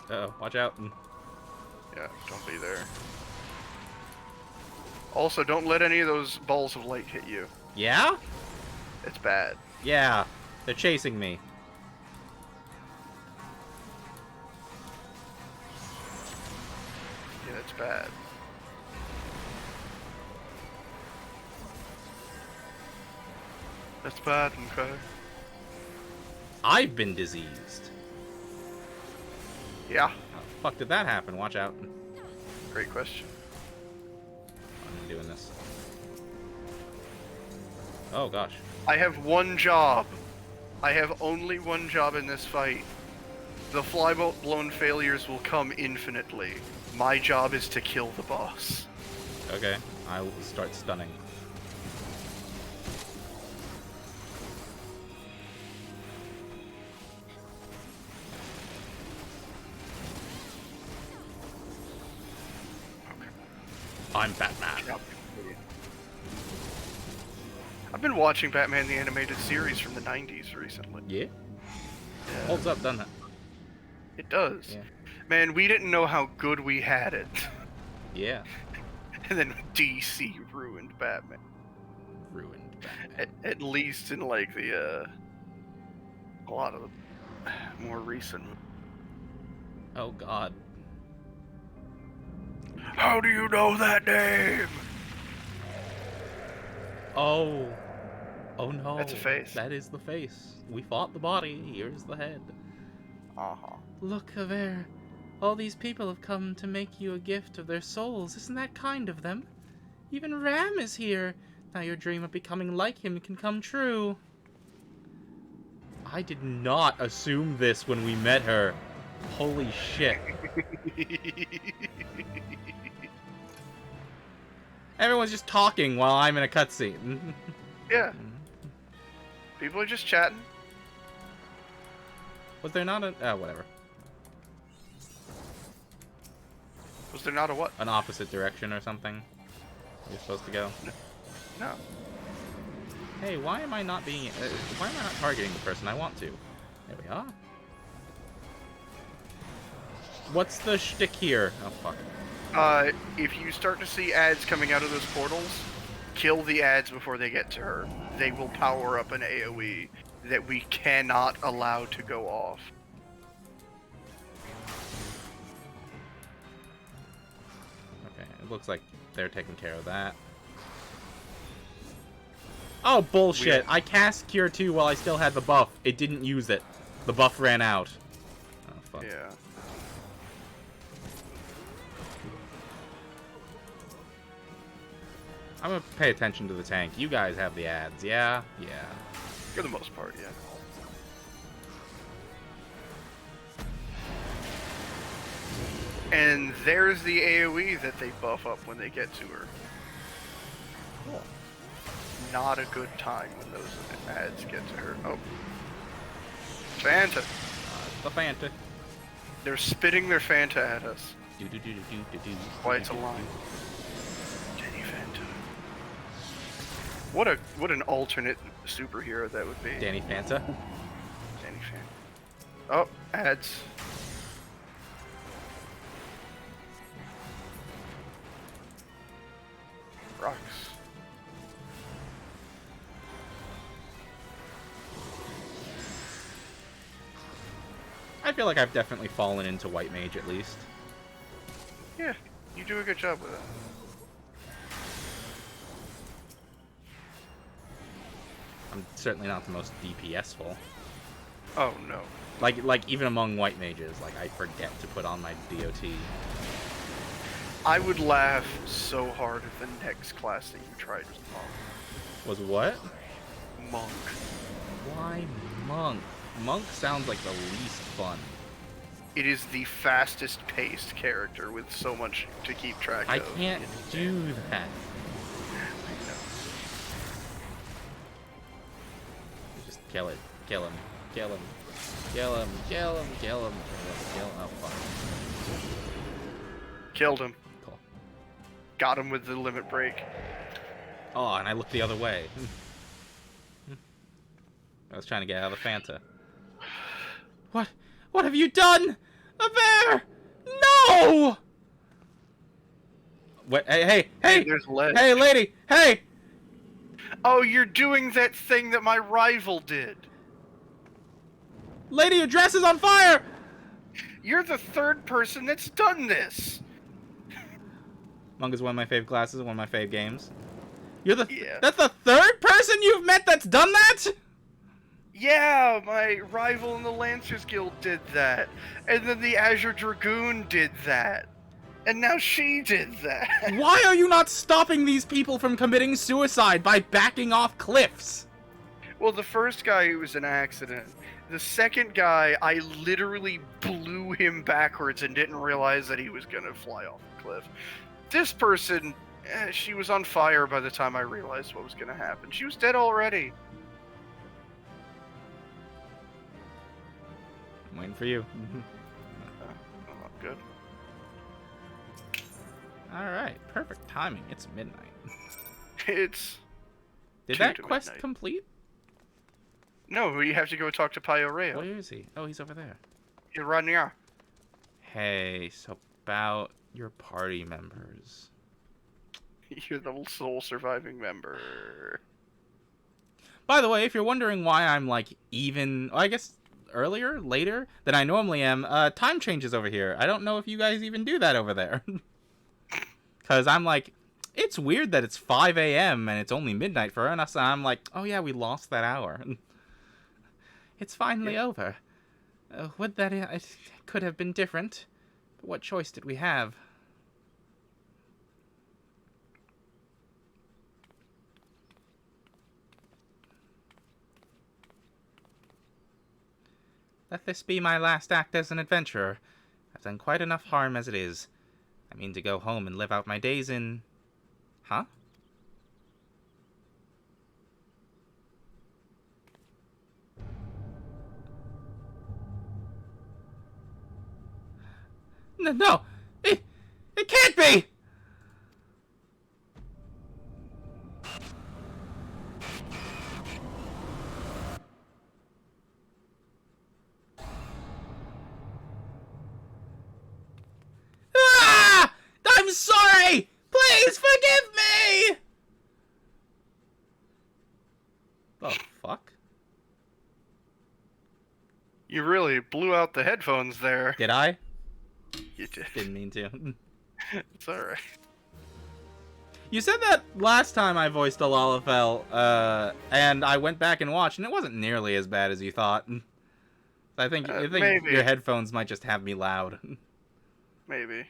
S3: Uh-oh, watch out.
S2: Yeah, don't be there. Also, don't let any of those balls of light hit you.
S3: Yeah?
S2: It's bad.
S3: Yeah. They're chasing me.
S2: Yeah, it's bad. That's bad, okay?
S3: I've been diseased.
S2: Yeah,
S3: How the fuck did that happen? Watch out.
S2: great question.
S3: I'm doing this. Oh gosh.
S2: I have one job. I have only one job in this fight. The flybolt blown failures will come infinitely. My job is to kill the boss.
S3: Okay, I will start stunning. I'm Batman.
S2: I've been watching Batman the Animated Series from the 90s recently.
S3: Yeah?
S2: Yeah,
S3: Holds up, doesn't it?
S2: it does.
S3: Yeah.
S2: Man, we didn't know how good we had it.
S3: Yeah.
S2: And then DC ruined Batman.
S3: Ruined Batman.
S2: At least in like the a lot of the more recent.
S3: Oh god.
S2: How do you know that name?
S3: Oh. Oh no.
S2: That's a face.
S3: That is the face. We fought the body. Here's the head.
S2: Uh-huh.
S3: Look, Aver. All these people have come to make you a gift of their souls. Isn't that kind of them? Even Ram is here. Now your dream of becoming like him can come true. I did not assume this when we met her. Holy shit. Everyone's just talking while I'm in a cutscene.
S2: Yeah. People are just chatting.
S3: Was there not a... Oh, whatever.
S2: Was there not a what?
S3: An opposite direction or something? You're supposed to go?
S2: No.
S3: Hey, why am I not being... why am I not targeting the person I want to? There we are. What's the shtick here? Oh, fuck.
S2: If you start to see ads coming out of those portals, kill the ads before they get to her. They will power up an AoE that we cannot allow to go off.
S3: Okay, it looks like they're taking care of that. Oh, bullshit.
S2: Weird.
S3: I cast Cure 2 while I still had the buff. It didn't use it. The buff ran out. Oh, fuck.
S2: Yeah.
S3: I'm gonna pay attention to the tank. You guys have the ads, yeah? Yeah.
S2: For the most part, yeah. And there's the AoE that they buff up when they get to her.
S3: Cool.
S2: Not a good time when those ads get to her. Oh. Fanta.
S3: The Fanta.
S2: They're spitting their Fanta at us. Why it's a line. Danny Fanta. What an alternate superhero that would be.
S3: Danny Fanta.
S2: Danny Fanta. Oh, ads. Rocks.
S3: I feel like I've definitely fallen into White Mage at least.
S2: Yeah, you do a good job with that.
S3: I'm certainly not the most DPS-ful.
S2: Oh no.
S3: Like even among White Mages, like I forget to put on my DOT.
S2: I would laugh so hard if the next class that you tried was
S3: Was what?
S2: Monk.
S3: Why Monk? Monk sounds like the least fun.
S2: It is the fastest paced character with so much to keep track
S3: I
S2: of.
S3: can't do that.
S2: I know.
S3: Just kill it. Kill him. Kill him. Kill him. Kill him. Kill him. Kill him. Oh, fuck.
S2: Killed him.
S3: Cool.
S2: Got him with the limit break.
S3: Oh, and I looked the other way. I was trying to get out of the Fanta. What? What have you done? A bear! No! What? Hey, hey, hey!
S2: There's lead.
S3: Hey, lady! Hey!
S2: Oh, you're doing that thing that my rival did.
S3: Lady, your dress is on fire!
S2: You're the third person that's done this.
S3: Monk is one of my fave classes, one of my fave games.
S2: Yeah.
S3: That's the third person you've met that's done that?
S2: Yeah, my rival in the Lancers Guild did that. And then the Azure Dragoon did that. And now she did that.
S3: Why are you not stopping these people from committing suicide by backing off cliffs?
S2: Well, the first guy, it was an accident. The second guy, I literally blew him backwards and didn't realize that he was gonna fly off the cliff. This person, she was on fire by the time I realized what was gonna happen. She was dead already.
S3: I'm waiting for you.
S2: Oh, good.
S3: Alright, perfect timing. It's midnight.
S2: It's...
S3: Did
S2: 2
S3: that
S2: to
S3: quest
S2: midnight.
S3: complete?
S2: No, you have to go talk to Pio-Rhea.
S3: Where is he? Oh, he's over there.
S2: You're right now.
S3: Hey, so about your party members.
S2: You're the sole surviving member.
S3: By the way, if you're wondering why I'm like even, I guess later than I normally am, time changes over here. I don't know if you guys even do that over there. Because I'm like, it's weird that it's 5 a.m. and it's only midnight for us. And I'm like, oh yeah, we lost that hour. It's finally over. Would that it could have been different? But what choice did we have? Let this be my last act as an adventurer. I've done quite enough harm as it is. I mean to go home and live out my days in... Huh? No! It can't be! Ah! I'm sorry! Please forgive me! The fuck?
S2: You really blew out the headphones there.
S3: Did I?
S2: You did.
S3: Didn't mean to.
S2: It's alright.
S3: You said that last time I voiced a Lalafell, and I went back and watched, and it wasn't nearly as bad as you thought. I think
S2: Maybe.
S3: your headphones might just have me loud.
S2: Maybe.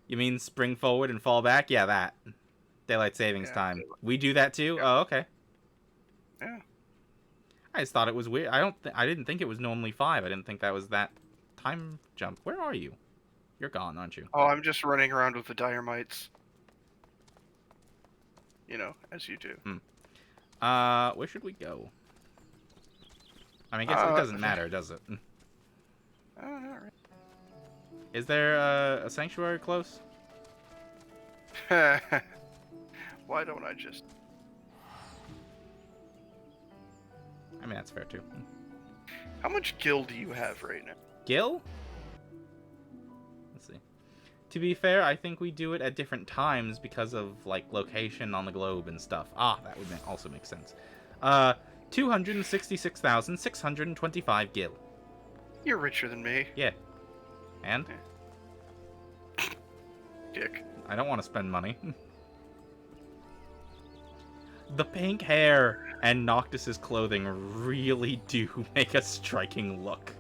S3: You mean spring forward and fall back? Yeah, that. Daylight savings
S2: Yeah,
S3: time.
S2: daylight.
S3: We do that too?
S2: Yeah.
S3: Oh, okay.
S2: Yeah.
S3: I just thought it was weird. I didn't think it was normally 5. I didn't think that was that time jump. Where are you? You're gone, aren't you?
S2: Oh, I'm just running around with the Dynamites. You know, as you do.
S3: Where should we go? I mean, I guess it doesn't matter, does it?
S2: Alright.
S3: Is there a sanctuary close?
S2: Why don't I just...
S3: I mean, that's fair too.
S2: How much gil do you have right now?
S3: Gil? Let's see. To be fair, I think we do it at different times because of, like, location on the globe and stuff. Ah, that would also make sense. 266,625 gil.
S2: You're richer than me.
S3: Yeah. And?
S2: Dick.
S3: I don't want to spend money. The pink hair and Noctis's clothing really do make a striking look.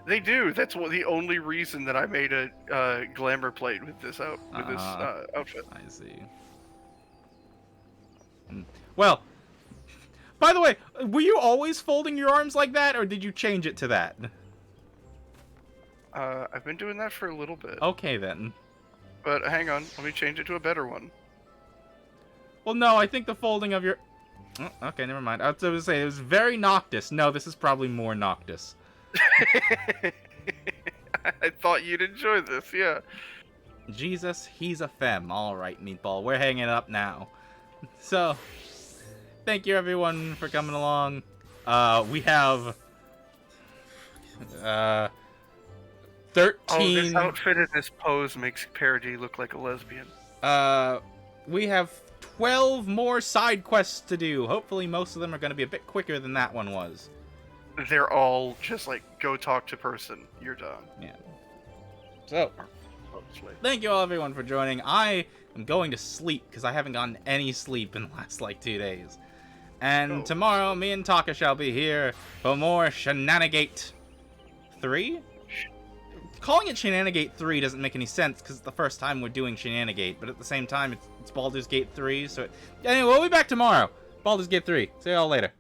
S2: They do. That's the only reason that I made a glamour plate with this outfit.
S3: I see. Well, by the way, were you always folding your arms like that, or did you change it to that?
S2: I've been doing that for a little bit.
S3: Okay, then.
S2: But hang on, let me change it to a better one.
S3: Well, no, I think the folding of your... Oh, okay, never mind. I was going to say, it was very Noctis. No, this is probably more Noctis.
S2: I thought you'd enjoy this, yeah.
S3: Jesus, he's a femme. All right, Meatball, we're hanging up now. So, thank you everyone for coming along. We have 13.
S2: Oh, this outfit and this pose makes Parody look like a lesbian.
S3: We have 12 more side quests to do. Hopefully, most of them are going to be a bit quicker than that one was.
S2: They're all just like, go talk to person, you're done.
S3: Yeah. So,
S2: Mostly.
S3: Thank you all, everyone, for joining. I am going to sleep because I haven't gotten any sleep in the last, 2 days. And
S2: Oh.
S3: tomorrow, me and Taka shall be here for more Shenanigate 3? Calling it Shenanigate 3 doesn't make any sense because it's the first time we're doing Shenanigate, but at the same time, it's Baldur's Gate 3, so... Anyway, we'll be back tomorrow. Baldur's Gate 3. See y'all later.